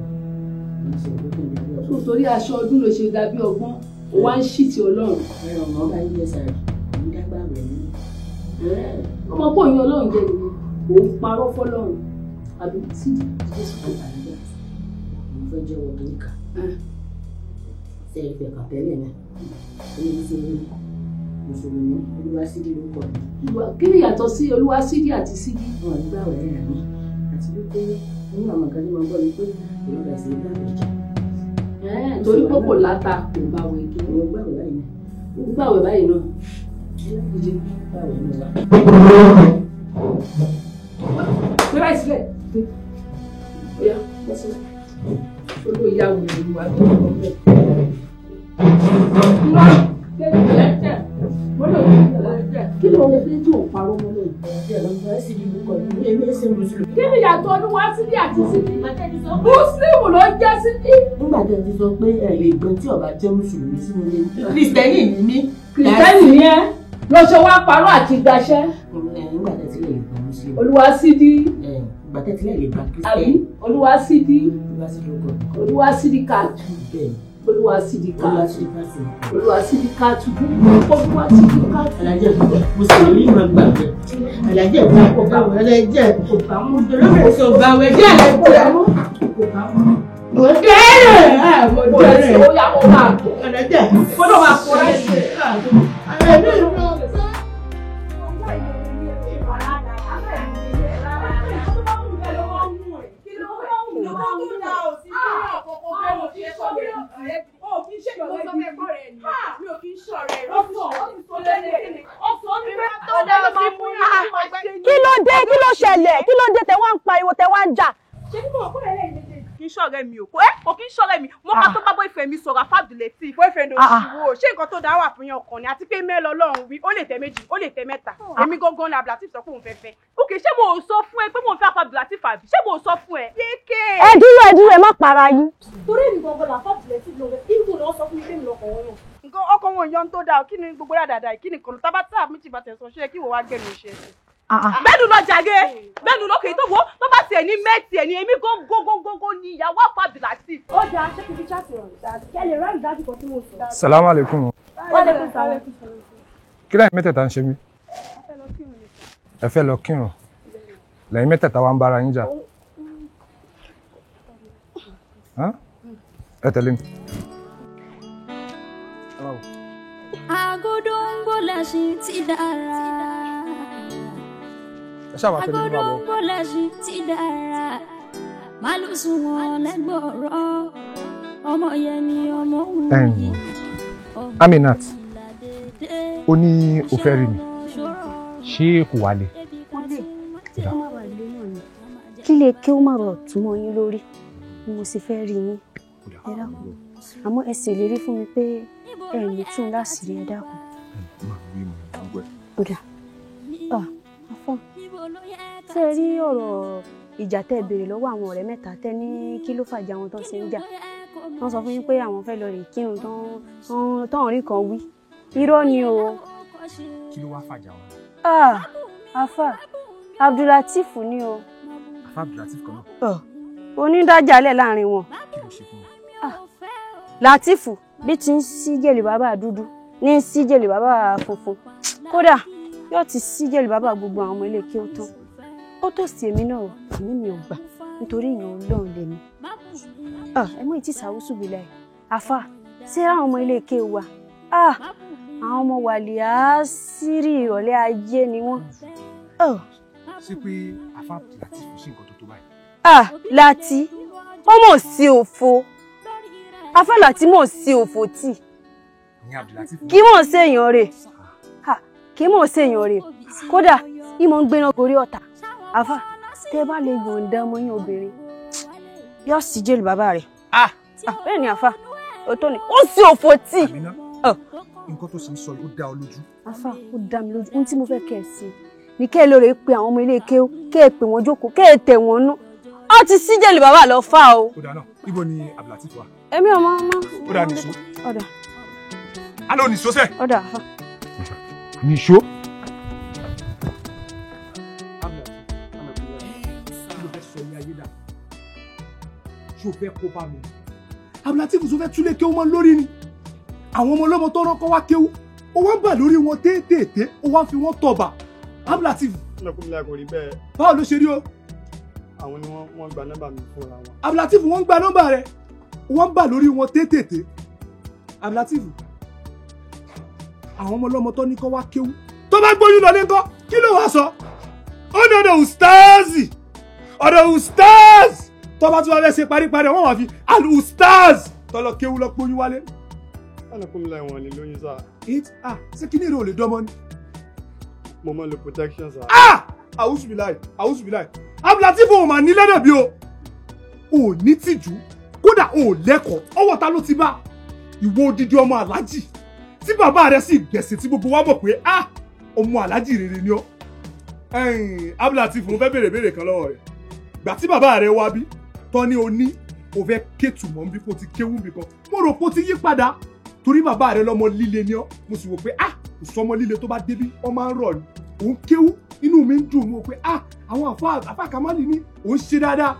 nítorí aṣọ ọdún ló ṣe dàbí ọgbọ́n ó wá ń ṣì tí Ọlọ́run. Ọmọ bá yí ẹsẹ̀ rẹ̀ ń dágbà rẹ̀ ní. Ọmọ kò yan Ọlọ́run jẹ nìyẹn òun parọ́ fọ́lọ́run àbí tí Jésù tó bá nígbà mo fẹ́ jẹ́wọ́ tó níkà. Ṣé ìfẹ́ kà tẹ́lẹ̀ náà? Mùsùlùmí Olúwasídì ló kọ̀ mí. Kí ni ìyàtọ̀ sí Olúwasídì àti Sídì? Wọ́n ń gbà wẹ̀ rẹ̀ mí àti wípé nínú àwọn kan tí mo gbọ́ ni pé èèyàn rẹ̀ sì gbà wẹ̀ jà. Torí pé kò láta kò bá wẹ̀ kí mo gbà wẹ̀ báyìí náà. Mo gbà wẹ̀ báyìí náà. Ìdíje gbà wẹ̀ náà. Gbé báyìí sílẹ̀. Ó yá bọ́ sílẹ̀. Olóyàwó ìlú wa tó ń bọ̀ bẹ́ẹ̀. Kí ló ń fi tí ò parọ́ mọ́ lóyún? Kí ni ìyàtọ̀ Olúwasídì àti Sídì? Mùsùlùmí ló jẹ́ Sídì. Nígbà tí ẹ ti sọ pé ẹ lè gbọ́n tí ọba jẹ́ Mùsùlùmí sínú ilé. Kìrìsìtẹ́nì ni mí. Kìrìsìtẹ́nì ni ẹ́ lọ ṣe wá parọ́ àti gbaṣẹ́. Nígbà tí ẹ ti lè gbọ́n Mùsùlùmí. Olúwasídì. Nígbà tí ẹ ti lè gbọ́n Kìrìsìtẹ́nì. Àbí Olúwasídì. Olúwasídì káàtù. Olúwasídì káàtù. Olúwasídì káàtù. Olúwasídì káàtù. Alájẹ Mùsùlùmí máa gbà pé alájẹ ìgbà kò bá wọn alájẹ kò bá wọn olóòwò sọ bá wọn ẹjẹ àlẹ kò bá wọn. Mo dẹ́rẹ̀ mo dẹ́rẹ̀ ó yà wọ́n máa bọ̀. Alájẹ gbọ́dọ̀ máa kọ́ ẹ̀ṣẹ̀. Alájẹ ìlú. Kí ló dé? Kí ló ṣẹlẹ̀? Kí ló dé tẹ wá ń pariwo tẹ wá ń jà? Ṣé kí mo kọ́ ẹ̀rẹ́ ìdíje? Kì í ṣọ̀rẹ́ mi o. Kò kí ń ṣọ̀rẹ́ mi. Mo ká tó bá boyfriend mi sọ̀rọ̀ Abdul. Boyfriend òṣìwò. Ṣé nǹkan tó dá wà fún yàn ọkàn ni? Àti pé mẹ́lọ Ọlọ́run wí. Ó lè tẹ méjì, ó lè tẹ mẹ́ta. Èmi gangan ni Abdul sọ pé òun fẹ́ fẹ́. Òkè ṣé mo sọ fún ẹ pé mo ń fẹ́ Abdul àbí? Ṣé mo sọ fún ẹ? Kéèké. Ẹ dúró ẹ má para yín. Torí èmi gangan là Abdul lọ rẹ̀. Ìgbò lọ sọ fún mi pé mi lọkọ̀ wọn yàn. Nǹkan ọkọ̀ wọn yan tó dáa. Kí ni gbogbo dáadáa? Kí ni kọ̀ọ̀lù tábátà méjì bá tẹ̀sán ṣe kí wọ́n wá gbẹ̀mí ṣe. Bẹ́ẹ̀ni lọ jàre bẹ́ẹ̀ni lókè tó wọ́ tó bá tiẹ̀ ní mẹ́tì ẹ̀ ní èmi gógógógó ní ìyàwó Abdul Lateef. Ó jà ṣé kìí ṣáàtì ọ̀rọ̀ kẹ́lẹ̀ rẹ́ ìdájú kan tí mo sọ. Salaam alaikum. Waalaikum salaam. Kí lẹ́yìn mẹ́tẹ̀ẹ̀ta ń ṣe mí? Ẹ fẹ́ lọ kírun. Lẹ́yìn mẹ́tẹ̀ẹ̀ta wa ń bára yín jà. Ẹ tẹ̀lé mi. Agodongo lẹ́sìn ti dára. Agodongo lẹ́sìn ti dára. Màlúùsùn wọn lẹ́gbọ̀ọ́rọ́. Ọmọ yẹn ni ọmọ òun yìí. Aminat, ó ní o fẹ́ rí mi. Ṣé kò wálé? Kí lè kí ó má bàa túmọ̀ yín lórí ni mo sì fẹ́ rí yín. Ẹ dákun. Àmọ́ ẹ sì lérí fún mi pé ẹ ní tún láṣìírí ẹ dákun. Kódà afọ́ ṣé ẹ rí ọ̀rọ̀ ìjà tẹ́ béèrè lọ́wọ́ àwọn ọ̀rẹ́ mẹ́ta tẹ́ ní kí ló fàjà wọn tó ṣe ń jà wọ́n sọ fún yín pé àwọn fẹ́ lọ rè kírun tán rí kan wí irọ́ ni o. kí ló wá fàjà wọn. Afa Abdulateef ni o. Afa Abdulateef kan náà. Onídàjálẹ̀ láàrin wọn. kí ló ṣe fún wọn. Lateef bí ti ń sí jèlè bàbá dúdú ní ń sí jèlè bàbá funfun kódà yóò ti sí jèlè bàbá gbogbo àwọn ọmọ ilé kí ó tán ó tó sí èmi náà èmi mi ò gbà nítorí ìyàn Ọlọ́run lèmi. ẹ mọ ìtì sàwùsù bìlẹ̀ Afa ṣé àwọn ọmọ ilé ké wa àwọn ọmọ wàlíà sírì ìrọ̀lẹ́ ayé ni wọ́n. ṣé pé Afa Abdulateef ṣe nǹkan tó tó báyìí. Láti ó mọ̀ sí òfo Afa Láti mọ̀ sí òfo tí kí mọ̀ sí èèyàn rẹ̀ kí mọ̀ sí èèyàn rẹ̀ kódà ìmọ̀ ń gbéná gorí ọ̀tá. Afa tẹ́ bá lè yọ̀ǹda ọmọ yín obìnrin yóò sì jẹ́lù bàbá rẹ̀. bẹ́ẹ̀ ni Afa òótọ́ ni ó sì òfò tí. nǹkan tó sì ń sọ yìí ó dá ọ lójú. Afa ó dá mi lójú ohun tí mo fẹ́ kẹ́ ẹ̀ sí ni kẹ́ ẹ lóore pe àwọn ọmọ ilé kéwú kẹ́ ẹ pè wọ́n jókòó kẹ́ ẹ tẹ̀ wọ́n nú ó ti sí jẹ́lù bàbá lọ fà o. ó dáná ibo ni Abdulateef wà. èmi ọmọ. ó dá nìṣó. ọ̀dà. alo nìṣó sẹ́. ọ̀dà Afa. nìṣó. ṣó fẹ́ kó bá mi. Abdulateef tó fẹ́ túlé kéwú mọ́ lórí ni àwọn ọmọ ọlọ́mọ tó rọ́kọ́ wá kéwú ó wá ń bà lórí wọn téètéèté ó wá ń fi wọ́n tọ̀bà. Abdulateef. lọkùnrin kò rí bẹ́ẹ̀. báwo ló ṣe rí o. àwọn ni wọ́n gba nọ́mbà mi fúnra wọn. Abdulateef wọ́n ń gba nọ́mbà rẹ̀ ó wá ń bà lórí wọn téètéèté. Abdulateef àwọn ọmọ ọlọ́mọ tó ní kọ́ wá kéwú tó bá gbóyún lọ ní kọ́ kí ló wá sọ. ó ní ọ̀dọ̀ ustaz tọ́ba tí wọ́n fẹ́ ṣe paríparí wọ́n wà fi al-ustaz tọ́lọ kéwú lọ gbóyún wálé. alùpùpù láì wọ̀n lè lóyún sá. ṣé kí ní èrè ò lè dánmọ́ ni. mo mọ lo protection sá. àwùsùbìláì Abdulateef ò mà ní lọ́nà bí o ò ní tìjú kódà ò lẹ́kọ̀ọ́ ọwọ́ ta ló ti bá ìwọ odidi ọmọ aláàjì tí bàbá rẹ̀ sì gbẹ̀sẹ̀ tí gbogbo wa mọ̀ pé ọmọ aláàjì rere ni ọ́. Abdulateef mo fẹ́ béèrè kan lọ́wọ́ rẹ̀ gbà tí bàbá rẹ̀ wá bí tọ́ ní o ní o fẹ́ kéètù mọ́ bí kò ti kéwú bí kan mo rò pé o ti yí padà torí bàbá rẹ̀ lọ́mọ líle ni ọ́ mo sì wò pé kò sọmọ líle tó bá débí ọ máa ń rọ̀ ni òun kéwú inú mi ń dùn mo pé àwọn àfa Kamali ní òun ṣe dáadáa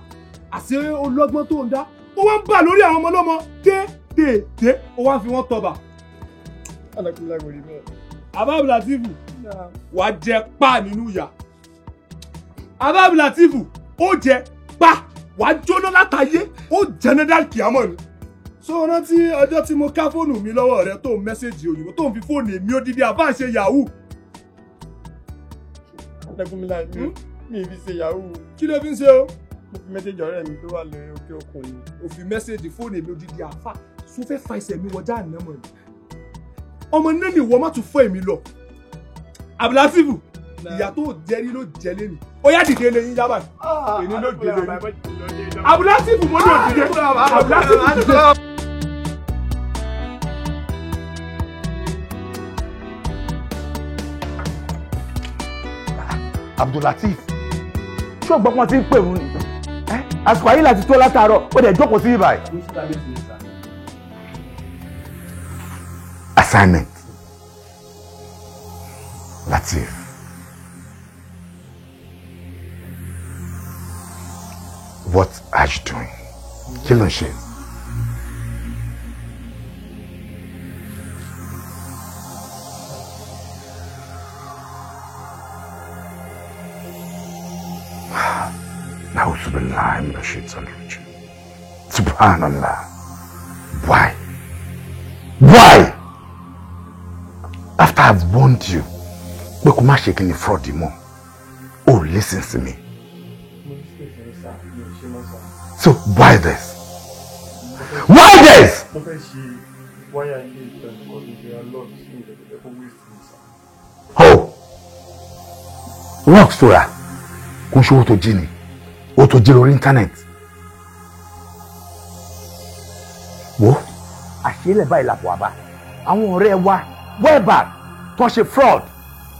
àṣé olọ́gbọ́n tó ń dá ó wá ń bà lórí àwọn ọmọ ọlọ́mọ téètéé ó wá ń fi wọ́n tọba. Àbá Abdulateef wà á jẹ pa nínú ìyà. Àbá Abdulateef ó jẹ pa wàá jóná látàyé ó jẹnẹdàl kìámọ ni. so rántí ọjọ́ tí mo ká fóònù mi lọ́wọ́ rẹ tó ń mẹ́sẹ̀jì òyìnbó tó ń fi fóònù èmi odidi àbá ṣe yahoo. Adékúnmíláì mi fi ṣe yahoo. kí ló fi ń ṣe o. mo fi mẹ́sẹ̀jì ọ̀rẹ́ mi tó wà lórí òkè òkun ni. o fi mẹ́sẹ̀jì fóònù èmi odidi àfà so fẹ́ fa ẹsẹ̀ mi wọjá ànámọ̀ ni. ọmọ náà ni ìwọ má tún fọ́ èmi lọ. Abdulateef ìyá tó jẹ́rí ló jẹ́ lé mi. ó yá dìde lẹ́yìn yábà èmi ló dìde lẹ́yìn. Abdulateef mo ní òdìdé. Abdulateef dìde. Abdulateef ṣé o gbọ́ pọ́n ti ń pè wọ́n ni àsìkò ayé láti tó látàárọ̀ ó dẹ̀ jókòó sí ibà yìí. Assignment Lateef. What are you doing? Kí ló ń ṣe? Na'udhu billahi minash shaitanir rajim. Subhanallah. Why? Why? After I've warned you, pé kó má ṣe kíni fraud mọ́. Oh, listen to me. So why this? Why this? Oh, rock stora. Kò ṣe owó tó jí ni, owó tó jí lórí internet. Wo? Àṣírí báyìí làpò àbá. Àwọn ọ̀rẹ́ wa, wẹ́ẹ̀bà, tó ṣe fraud,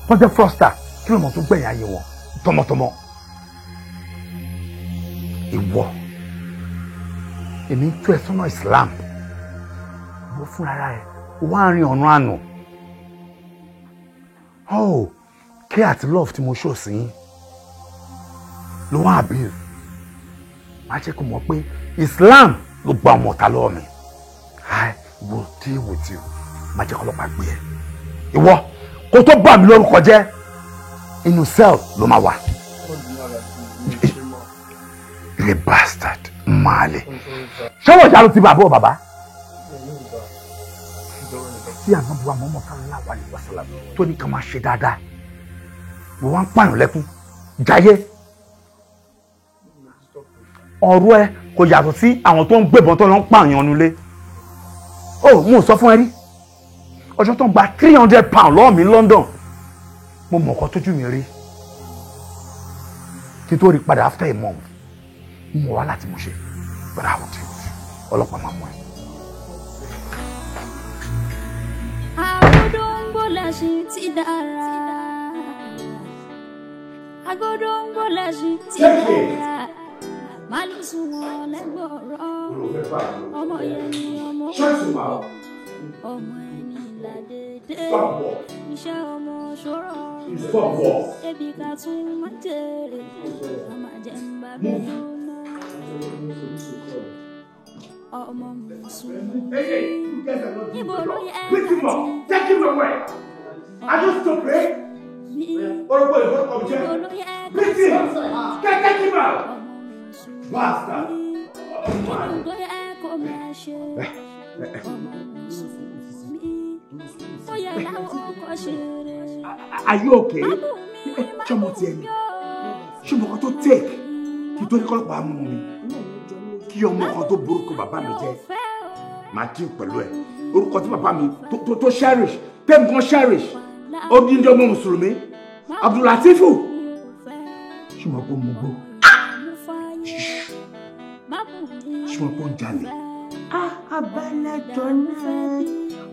tó jẹ́ fraudster, kí ló mọ̀ tó gbẹ̀yìn ayé wọn, tọmọtọmọ. Ìwọ èmi ń tú ẹ sọ́nà Islam wọ́n fúnra ẹ̀ wọ́n á rin ọ̀nà àná kí àti love tí mo ṣò sí yín ló wá Abdul má jẹ́ kó mọ̀ pé Islam ló gba ọmọ ọ̀tá lọ́wọ́ mi I will deal with you má jẹ́ kó ọlọ́pàá gbé ẹ ìwọ kó tó bà mí lórúkọ jẹ́ inú cell ló máa wà. You're a bastard maale ṣọwọ́ ìjà ló ti bàbá ò bàbá tí àwọn ọmọ ọmọ sallallahu alaihi wasallam tó ní ká máa ṣe dáadáa wọ́n wá ń pààyàn lẹ́kún jayé ọ̀rọ̀ ẹ kò yàtọ̀ sí àwọn tó ń gbébọn tó lọ ń pààyàn nulẹ̀ mo sọ fún ẹ rí ọjọ́ tó ń gba £300 lọ́wọ́ mi London mo mọ̀ ọkọ tójú mi rí kí tó rí padà after a month mo wá láti mo ṣe but I will deal with you ọlọ́pàá máa mú ẹ. Agodongo lẹ́sìn ti dára. Agodongo lẹ́sìn ti dára. Màlúùsù wọn lẹ́gbọ̀rọ̀. Ọmọ yẹn ni ọmọ òkú. Ọmọ ẹni ládédé. Iṣẹ́ ọmọ ṣòro. Ebi ká tún máa jèrè. Ọmọ jẹ́ ń bá mi lónà. Ọmọ Mùsùlùmí. Níbo ló yẹ ká ti. Take him away. I just stop it. Or wait, what object? Beat him. Take him out. Bastard. Are you okay? Chomo tieni. Chomo ko to take. Ki to ko pa mu mi. Kí ọmọ kan tó burúkú bàbá mi jẹ́. Ma ti pẹ̀lú ẹ. Orúkọ tí bàbá mi tó cherish, tem kon cherish. Ó di ndo mo Mùsùlùmí. Abdul Lateef. Chomo ko mu go. Chomo ko jalè. Abalajọ náà.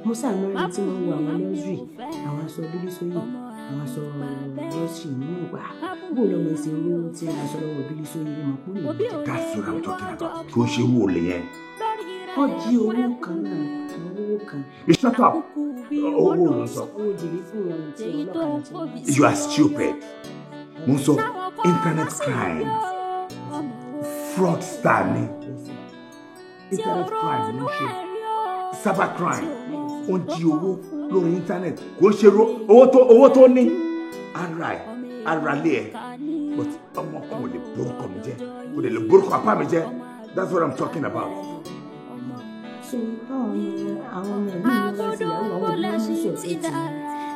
Mo ṣàmọ́rin tí mo wo àwọn nursery, àwọn aṣọ bíbí sóyè, àwọn aṣọ nursery nínú ìgbà. Bó lọmọ ẹsẹ̀ owó tí a aṣọ lọ́wọ́ bíbí sóyè ní mọ̀ kúrò. That's what I'm talking about. Kò ṣe wo lè yẹn. Ó jí owó kan náà, owó kan. Shut up. Owó ló sọ. Owó jìrì fún ìyàwó tí ọlọ́kadà ti. You are stupid. Mo sọ internet crime. Fraudster ni. Internet crime ló ṣe. Cyber crime. Ó ń jí owó lórí internet. Kò ṣe owó tó ní. Ara lé ẹ̀. But ọmọ kan ò lè borúkọ mi jẹ́. Kò lè borúkọ apá mi jẹ́. That's what I'm talking about. Ṣé àwọn ọmọ ẹ̀mí ni wọ́n ti yàwó àwọn ọmọ ní ṣòfin tí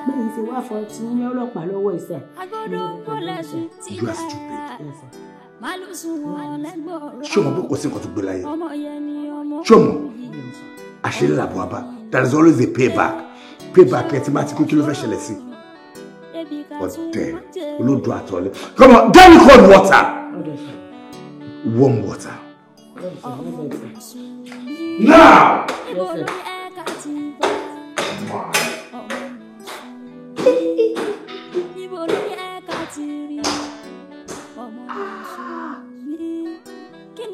bẹ́ẹ̀ ṣe wá fọ tí ní ọlọ́pàá lọ́wọ́ ìṣẹ́. You are stupid. Ṣé o mọ̀ pé kò sí nǹkan tó gbé láyé? Ṣé o mọ̀? Àṣírí làbọ̀ àbá. There is always a payback. Payback ẹ̀ tí máa ti kú kí ló fẹ́ ṣẹlẹ̀ sí. Ọ̀tẹ̀ olódò àtọ̀lẹ̀. Come on, get me cold water. Warm water. Now!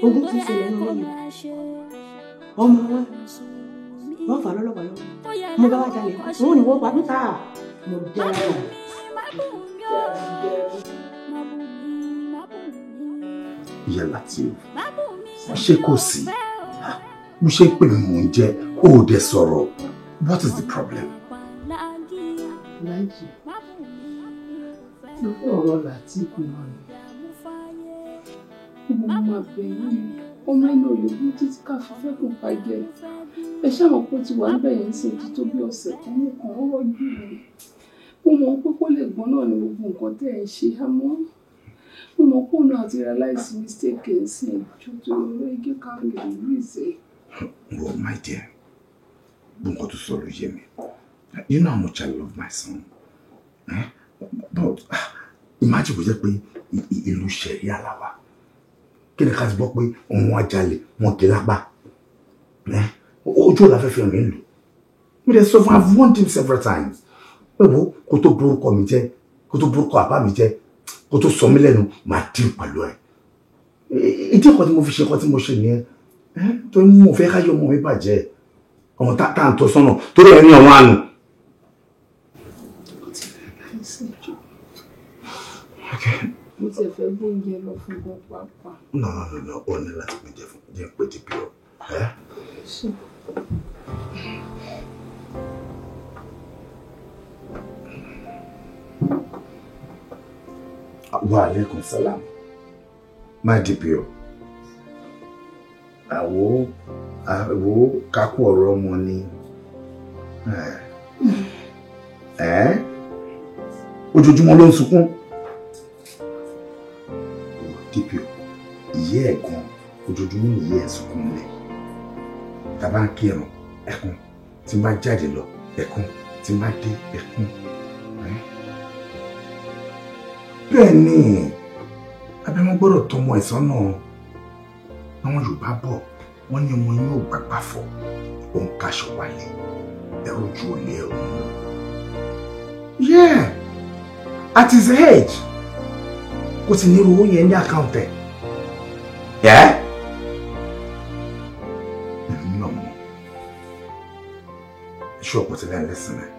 Ogun ti ṣẹlẹ̀ ní ọlọ́yìn. Ọmọ wọn fà lọ́lọ́pàá lọ. Mo bá wá jalè. Wọ́n ní wọ́n pa níta. Mo jẹ́ ara. Ìyá Lateef, ṣé kò sí? Mo ṣe pé mò ń jẹ́ ó dẹ̀ sọ̀rọ̀. What is the problem? Láìjì, lórí ọ̀rọ̀ Lateef náà ni. Mo máa bẹ̀ yín ọmọ inú òyìnbó títí ká fi fẹ́ kó pa jẹ. Ẹ ṣáà kó ti wà níbẹ̀ yẹn sí ojú tó bí ọ̀sẹ̀ kan mú kan ọ̀rọ̀ jù mí. Mo mọ̀ pé kó lè gbọ́n náà ni gbogbo nǹkan tẹ́ ẹ ṣe àmọ́ mo mọ̀ pé òun àti realize mistake ẹ̀ sí ju tó lórí igi kan lè rí ìṣe. Well, my dear, nǹkan tó sọ̀rọ̀ yé mi. You know how much I love my son. But imagine bó jẹ́ pé ìlú ṣẹ̀rí aláwa. Kí ni ká ti gbọ́ pé òun wá jalè wọn kì í lápá? Ojú ọ̀la fẹ́ fi hàn mí lò. Mo dẹ̀ sọ fún I've warned him several times. Pé wo kó tó borúkọ mi jẹ́, kó tó borúkọ àbá mi jẹ́, kó tó sọ mí lẹ́nu, máa dín pẹ̀lú ẹ̀. Ìdí ọkọ̀ tí mo fi ṣe ọkọ̀ tí mo ṣe nìyẹn. tó ní mo fẹ́ káyọ̀ ọmọ mi bàjẹ́ ọmọ tá à ń tọ́ sọ́nà tó rẹ̀ ní ọ̀wọ́n àánú. mo ti fẹ́ gbóúnjẹ lọ fún gan pàápàá. No, ó ní láti pè jẹ́ fún jẹ́ pé ti pè ọ́. Wa alaikum salam. Má DPO. Àwo kákú ọ̀rọ̀ ọmọ ni. Ojoojúmọ́ ló ń sunkún. DPO. Ìyẹ́ ẹ̀ gan. Ojoojúmọ́ ni ìyẹ́ ẹ̀ sunkún lẹ̀. Tàbá ń kírun ẹkún. Tí má jáde lọ ẹkún. Tí má dé ẹkún. Bẹ́ẹ̀ ni abẹ́mọ́ gbọ́dọ̀ tọmọ ìsọ́nà àwọn Yorùbá bọ̀ wọ́n ní ọmọ yóò gbàgbà fọ́ òun kaṣọ wálé ẹ̀rọ ojú olè ẹ̀rọ mú. Yeah, at his age kò sì ní owó yẹn ní àkáǹtẹ̀. Ẹ̀mí náà mọ̀ ṣé ọ̀pọ̀ tí lẹ́yìn lẹ́sìn rẹ̀.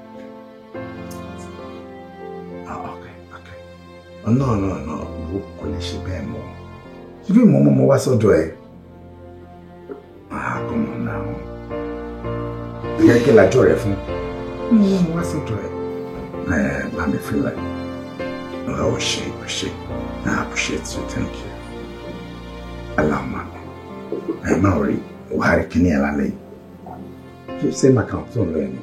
No, wo kò lè ṣe bẹ́ẹ̀ mọ́. Ṣébí mo wá sọ́dọ̀ ẹ̀? Come on now. Ìyá kí lájọ́ rẹ̀ fún. Mo wá sọ́dọ̀ ẹ̀. Bá mi fílẹ̀. Oh, ṣe. I appreciate you, thank you. Aláàmà. Ẹ máa rí wàá rí kíní ẹ̀ lálẹ́ yìí. Ṣé màkà tó ń lọ ẹ̀ ni?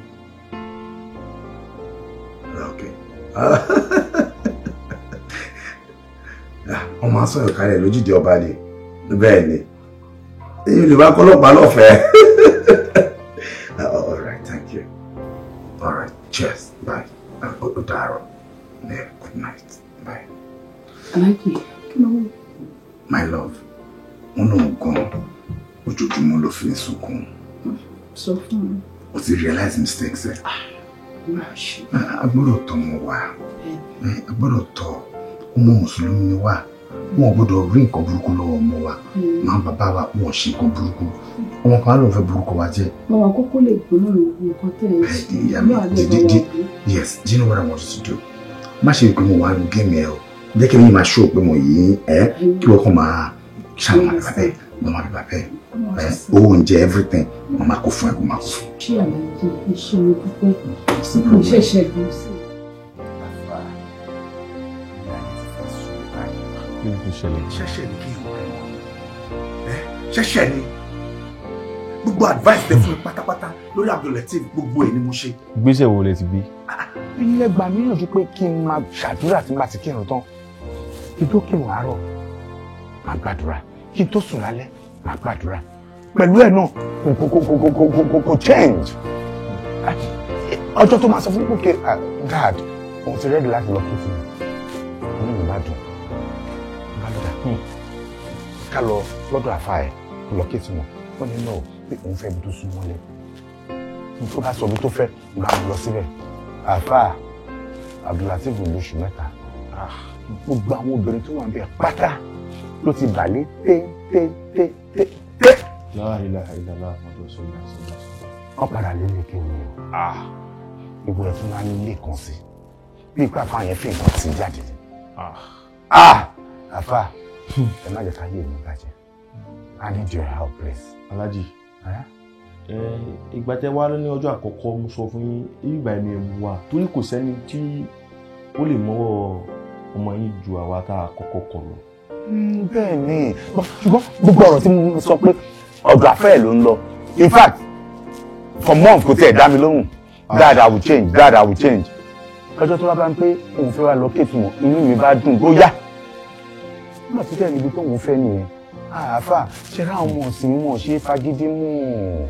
Okay. Ọmọ asọ̀rọ̀ kárẹ̀ lójúde ọba ni bẹ́ẹ̀ ni èyí lè bá kọ́lọ́pàá lọ́fẹ̀ẹ́. All right, thank you. All right, cheers, bye. Ó dàárọ̀. Good night, bye. Aláàjì kí ló wù. My love, wọn náà gan ojoojúmọ́ ló fi ń sunkún. Sọ fún mi. O ti realize mistakes ẹ. A gbọ́dọ̀ tọ́ ọmọ wa. A gbọ́dọ̀ tọ́ ọmọ mùsùlùmí ni wá. Wọn ò gbọ́dọ̀ rí nǹkan burúkú lọ́wọ́ ọmọ wa. Máa bàbá wa wọn ṣe nǹkan burúkú. Ọmọ kan ló fẹ́ burúkú wa jẹ́. Màmá kókó lè gbóná nǹkan tẹ̀ ẹ́ sí. Yes, do you know what I want you to do? Má ṣe pé mo wà ní géèmì ẹ o. Jẹ́ kí mi máa ṣó pé mo yìí kí wọ́n kàn máa ṣàwọn àbí bàbẹ́ màmá àbí bàbẹ́ owó oúnjẹ everything màmá kò fún ẹ kó máa kó fún. Ṣé àlàyé iṣẹ́ mi dúpẹ́ mo ṣẹ̀ṣẹ̀ dùn sí. Ṣẹ̀ṣẹ̀ ni kí n wọ̀ ẹ́ ṣẹ̀ṣẹ̀ ni gbogbo advice tẹ fún mi pátápátá lórí Abdul gbogbo ẹ̀ ni mo ṣe. Ìgbésẹ̀ wo lẹ ti gbé? Ilé gbà mí yànjú pé kí n máa ṣàdúrà tí n bá ti kírun tán. Kí n tó kírun àárọ̀, máa gbàdúrà. Kí n tó sùn lálẹ́, máa gbàdúrà. Pẹ̀lú ẹ̀ náà, kò change. Ọjọ́ tó máa sọ fún mi pé Dad, òun ti rẹ́dí láti lọ kí fún mi. Inú mi bá dùn. Bá lọ́dà. Ká lọ lọ́dọ̀ àfa ẹ̀ kó lọ kí fún wọn. Wọ́n ní náà pé òun fẹ́ ibi tó sún mọ́lẹ̀. Tó bá sọ ibi tó fẹ́, máa lọ síbẹ̀. Àfà Abdulateef lóṣù mẹ́ta. Gbogbo àwọn obìnrin tó wà ń bẹ pátá ló ti bàlẹ́ té. La ilaha illallah Muhammadu Rasulullah. Wọ́n padà lélẹ̀ kí ni ìbò ẹ̀ tún máa ń lé kan sí. Bí ipa fáwọn yẹn fi nǹkan ti jáde. Àfà ẹ má jẹ́ ká yé mi bàjẹ́. I need your help, please. Alájì. Ìgbà tẹ́ wá ní ọjọ́ àkọ́kọ́ mo sọ fún yín ìgbà ẹni ẹ̀mú wa torí kò sẹ́ni tí ó lè mọ́wọ́ ọmọ yín ju àwa tá a kọ́kọ́ kọ lọ. Bẹ́ẹ̀ ni ṣùgbọ́n gbogbo ọ̀rọ̀ tí mo sọ pé ọ̀dọ̀ àfẹ́ ló ń lọ. In fact for months kò tiẹ̀ dá mi lóhùn. Dad, I will change. Dad, I will change. Lọ́jọ́ tó bá ń pé òun fẹ́ wá lọ kéètù mọ̀ inú mi bá dùn bóyá. Nígbà tí tẹ̀ níbi tó òun fẹ́ nìyẹn. Àáfà ṣe rá àwọn ọ̀sìn wọn ṣe fagídí mú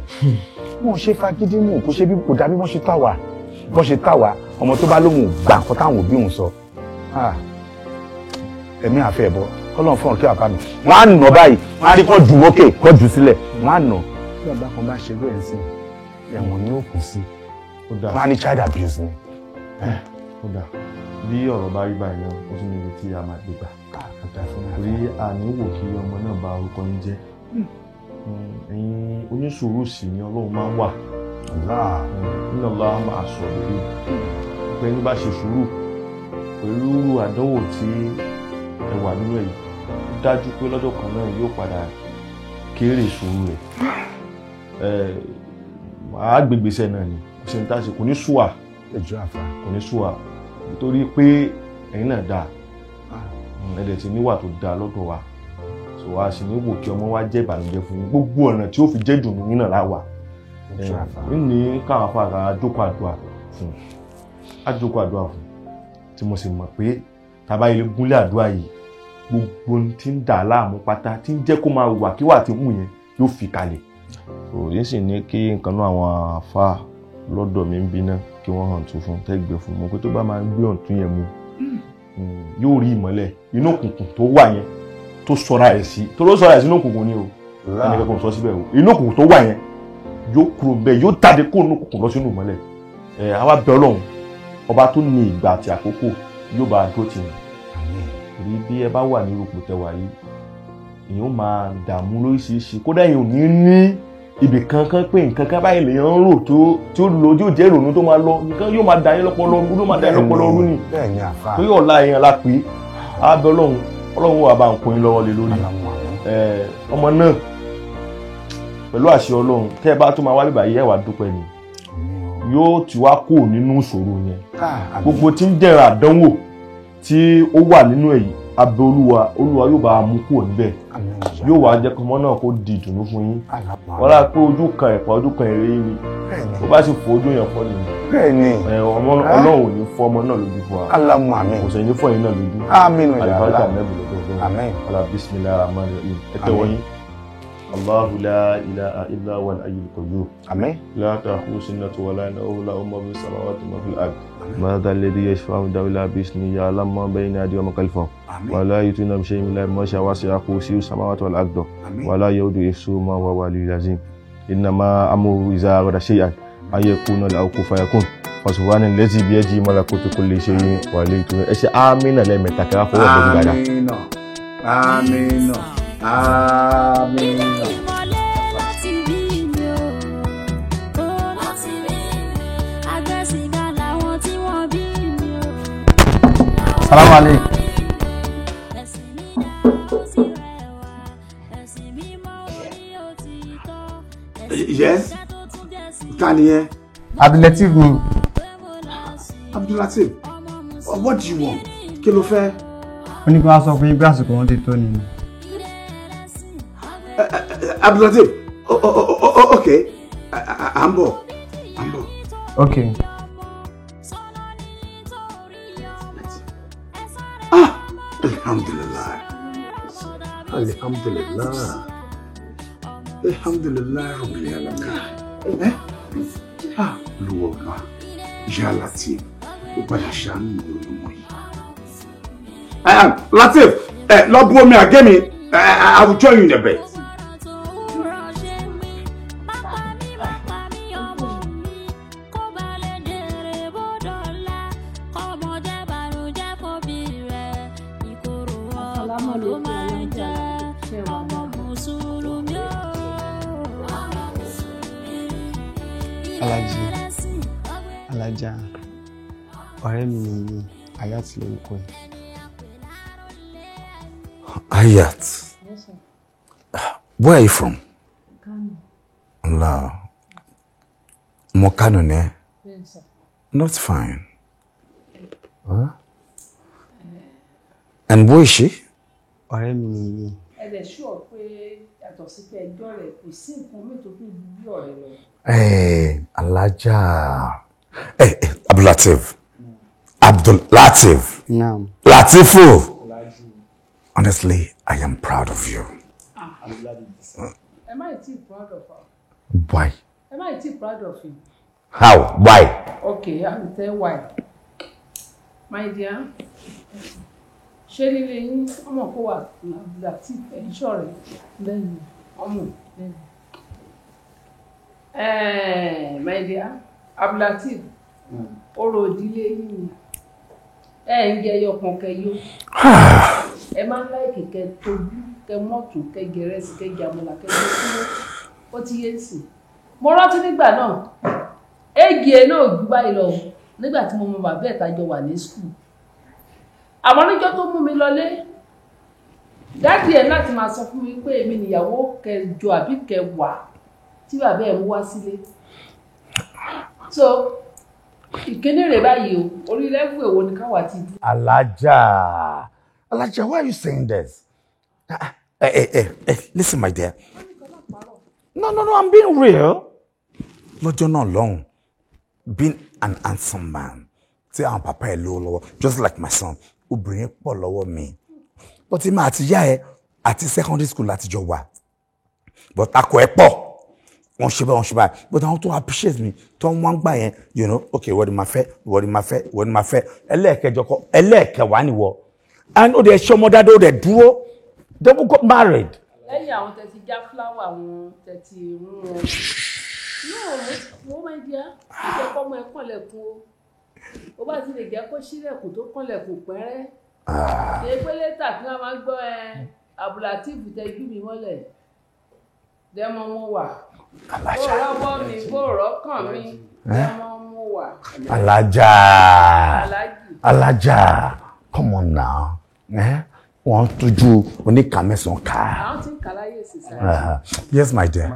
wọn ṣe fagídí mú kò ṣe bí kò dá bí wọ́n ṣe tà wá bọ́n ṣe tà wá ọmọ tó bá lóhùn gbà nǹkan táwọn òbí òun sọ ẹ̀mí àfẹ́ ẹ̀bọ kọ́lọ́n fún ọ̀kẹ́ àbá mi wọ́n á nà báyìí wọ́n á rí kọ́ jù mókè kọ́ jù sílẹ̀ wọ́n á nà bí bàbá kan bá ṣe bẹ́ẹ̀ sí ẹ̀wọ̀n ni ó kù sí wọ́n á ní child abuse ni. Bí ọ̀rọ̀ bá rí báyìí náà ó tún níbi tí a máa gbé gbà torí àní wò kí ọmọ náà bá orúkọ yín jẹ́ ẹ̀yin onísùúrù sì ni Ọlọ́run máa ń wà. Inna Allaha ma'a sabirin. Pé ní bá ṣe sùúrù pẹ̀lú àdánwò tí ẹ wà nínú èyí ó dájú pé lọ́jọ́ kan náà yóò padà kéré sùúrù rẹ̀. Màá gbégbèsè náà ni kò sí ní tá a ṣe kò ní sùwà kò ní sùwà nítorí pé ẹ̀yin náà dáa ẹ̀dẹ̀ tí níwà tó dáa lọ́dọ̀ wa so wa sì ní wò kí ọmọ wa jẹ́ ìbànújẹ́ fún yín gbogbo ọ̀nà tí ó fi jẹ́ ìdùnnú yín náà láwà ní káwọn afáàkà àjókòó àdúrà fún tí mo sì mọ̀ pé tàbá ilé gúnlẹ̀ àdúrà yìí gbogbo tí ń dà láàmú pátá tí ń jẹ́ kó máa wà kíwà tí mú yẹn yóò fi kalẹ̀ so yín sì ní kí nǹkan náà àwọn àfáà lọ́dọ̀ mi ń bínú kí wọ́n hàn tún fún tẹ́gbẹ́ fún mo pé tó bá máa ń gbé ọ̀tún yẹn mu yóò rí ìmọ́lẹ̀ inú òkùnkùn tó wà yẹn tó sọra ẹ̀ sí tó ló sọra ẹ̀ sínú òkùnkùn ni o ẹni kankan sọ síbẹ̀ o inú òkùnkùn tó wà yẹn yóò kúrò bẹ́ẹ̀ yóò jáde kó inú òkùnkùn lọ sínú ìmọ́lẹ̀ àwa bẹ Ọlọ́run ọba tó ní ìgbà àti àkókò yóò bá a dúró tì yín torí bí ẹ bá wà ní ipò tẹwà yìí èèyàn máa dààmú lóríṣiríṣi kódà èèyàn ò ní ní ibì kankan pé nǹkan kan báyìí lèèyàn ń rò tí ó lọ yóò jẹ́ ìrònú tó máa lọ nǹkan yóò máa dà yín lọ́pọlọ ọdún ló máa dà yín lọ́pọlọ ọdún ni torí ọ̀la èèyàn la pé abẹ́ Ọlọ́run wà bá ń kó yín lọ́wọ́ lé lórí ọmọ náà pẹ̀lú àṣẹ Ọlọ́run tẹ́ ẹ bá tó máa wá bíbá yìí ẹ wá dúpẹ́ ni yóò ti wá kó nínú ìṣòro yẹn gbogbo tí ń jẹ́ra àdánwò tí ó wà nínú èyí abẹ́ Olúwa yóò bá a mú kúrò níbẹ̀ yóò wá jẹ́ kọ́mọ náà kó di ìdùnnú fún yín wọ́n lá pé ojú kan ẹ̀pà ojú kan èrè ni tó bá sì fọ ojú yẹn fọ́ nìyí Ọlọ́run ò ní fọ́ ọmọ náà lójú fún wa kò sẹ́yìn ní fọ́ yín náà lójú àlùbáríkà nẹ́bù lọ́dọ̀ ọlá bismillahir rahmanir rahim ẹ tẹ́wọ́ yín Allahu la ilaha illa huwal hayyul qayyum la ta'khudhuhu sinatun wa la nawmun lahu ma fis samawati wa ma fil ardi man dhal ladhi yashfa'u indahu illa bi'iznihi ya'lamu ma bayna aydihim wa ma khalfahum wa la yuhituna bi shay'in min ilmihi illa bimaa wasi'a kursiyyuhu samawati wal arda wa la ya'uduhu hifdhuhuma wa huwal 'aliyyul 'azim innama amruhu idha arada shay'an an yaqula lahu kun fayakun fasubhana allazi biyadihi malakutu kulli shay'in wa ilayhi turja'un ẹ ṣe àmín lẹ́ẹ̀mẹ́ta kí wọ́n fọwọ́ bọ́jú dáadáa. Àmín. Salaam alaikum. Yes. Kaniye. Abdulateef ni. Abdulateef. What do you want? Kí ló fẹ́? Ó ní kí wá sọ fún yín bí àsìkò wọn ti tó ni. Abdulateef. Okay. À ń bọ̀. Okay. Alhamdulillah. Rabbil alamin. Olúwa ya Lateef ó padà ṣàánú mi olúmọ yìí. Lateef, lọ bu omi àgé mi. I will join you in the bed. Alájà, ọ̀rẹ́ mi ni Ayat lórúkọ ẹ̀. Ayat? Yes, sir. Where are you from? Kano. Allah. Mo Kano ne? Yes, sir. Not fine. Huh? And who is she? Ọ̀rẹ́ mi ni. Ẹ lè ṣọ́ pé yàtọ̀ sí pé ẹjọ́ rẹ̀ kò sí nǹkan mi tó fi bí ọ̀rẹ́ lọ. Alájà. Abdulateef. Abdulateef. Naam. Lateefu. Honestly, I am proud of you. Am I too proud of her? Why? Am I too proud of him? How? Why? Okay, I will tell you why. My dear, ṣé lílé yín ọmọ kó wà Lateef ẹ̀ṣọ́ rẹ̀ lẹ́yìn ọmọ lẹ́yìn. My dear, Abdulateef, ọ̀rọ̀ ìdílé yín ni. Ẹ ń jẹ ẹyọ kan kẹyọ. Ẹ máa ń láì kẹ̀kẹ́ tóbi kẹ mọ́tò kẹ gẹ̀rẹ́sì kẹ jàmọ́là kẹ gbé kúrò ó ti yé sí. Mo rántí nígbà náà éègì ẹ náà jù báyìí lọ nígbà tí mo mọ bàbá ẹ̀ tájọ wà ní skul. Àmọ́ níjọ́ tó mú mi lọlé dáàdì ẹ̀ láti máa sọ fún mi pé èmi nìyàwó kẹjọ àbí kẹwàá tí bàbá ẹ̀ ń wá sílé. So ìkíní rẹ̀ báyìí o orí lẹ́fù èwo ni káwà ti dúró. Alaja, why are you saying this? Listen, my dear. No, I'm being real. Lọ́jọ́ náà lọ́hùn, being an handsome man, tí àwọn papa ẹ̀ lówó lọ́wọ́, just like my son, obìnrin pọ̀ lọ́wọ́ mi. But ìmọ̀ àti ìyá ẹ̀ àti secondary school láti jọ wà. But akọ ẹ̀ pọ̀. Wọ́n ṣe báyìí. But àwọn tó appreciate me, tó ń wọ́n gbà yẹn, you know, okay, wọ́n ni máa fẹ́. Ẹlẹ́ẹ̀kẹwàá ni wọ́. And ó dẹ̀ ṣe ọmọ dáadáa ó dẹ̀ dúró. They will got married. Lẹ́yìn àwọn tẹ̀tí já fúláwà àwọn tẹ̀tí rún wọn. Wọ́n máa ń jẹ́ ìjọba ọmọ ẹ̀ kànlẹ̀kùn o. Ó bá ti lè jẹ́ kó ṣílẹ̀kùn tó kànlẹ̀kùn pẹ́rẹ́. Ṣé pé létà kí wọ́n máa gbọ́ Lateef tẹ jú mi mọ́lẹ̀. Dẹ́mọ̀ mo wà. Bó rọ́bọ́ mi, bó rọ́kàn mi. Dẹ́mọ̀ mo wà. Alaja, come on now. Wọ́n tójú oníkà mẹ́sàn-án ká. Àwọn tí ń kà láyé sísá. Yes, my dear.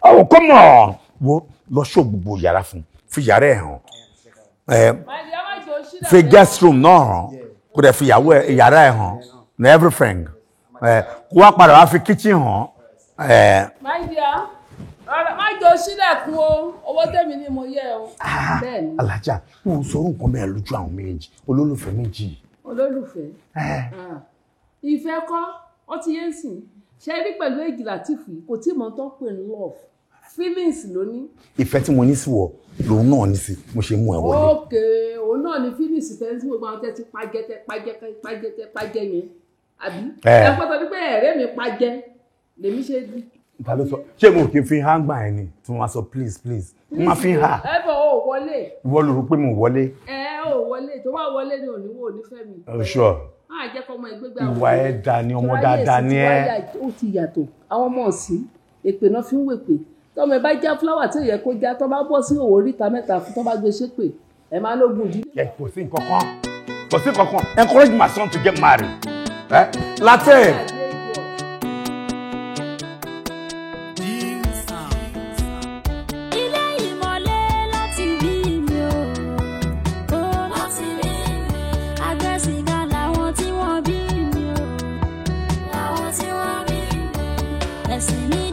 Oh, come on. Wo lọ ṣó gbogbo yàrá fún fi yàrá ẹ̀ hàn. Fi guest room náà hàn. Kò dẹ̀ fi yàrá ẹ̀ hàn. Na everything. Kó wá padà wá fi kitchen hàn. My dear, má jọ sílẹ̀kùn o, owó tèmi ni mo yẹ o. Bẹ́ẹ̀ni. Alaja, mo sọ̀rọ̀ nǹkan bẹ́ẹ̀ lójú àwọn méjì, olólùfẹ́ méjì. Olólùfẹ́? Ìfẹ́ kọ́, ó ti yé sìn. Ṣé rí pẹ̀lú èjì Lateef kò tí mọ̀ tó pè ní love. Feelings ló ní. Ìfẹ́ tí mo ní sí wọ, lòun náà ní sí, mo ṣe mú ẹ wọlé. Ókè, òun náà ní feelings tẹ́ tí gbogbo àwọn tẹ́ ti pàjẹ́ yẹn. Àbí? Ẹ pọ́tọ́ ní pé ẹ̀rẹ́ mi pàjẹ́, lèmi ṣe di. Ta ló sọ? Ṣé mo kì í fi hàn gbà ẹ ni? Tí wọ́n sọ please. Mo máa fi hà. Ẹ bọ̀ ò wọlé. Ìwọ ló rò pé mo wọlé. Ò wọlé, tó bá wọlé ni òní wo nífẹ̀ẹ́ mi. Oh sure. Máa jẹ́ kọ́ ọmọ ìgbégbá. Ìwà ẹ̀ dà ní ọmọ dáadáa ní ẹ. Ó ti yàtọ̀, àwọn ọmọ ọ̀sìn, èpè náà fi ń wèpè. Tọ́mọ ẹ bá já fúláwà tí ò yẹ kó já, tọ́ bá bọ́ sí òwò oríta mẹ́ta fún tọ́ bá gbé ṣépè, ẹ máa lógun ìdílé. Kò sí nǹkan kan. Encourage my son to get married. Lateef. Ẹ̀sìn ní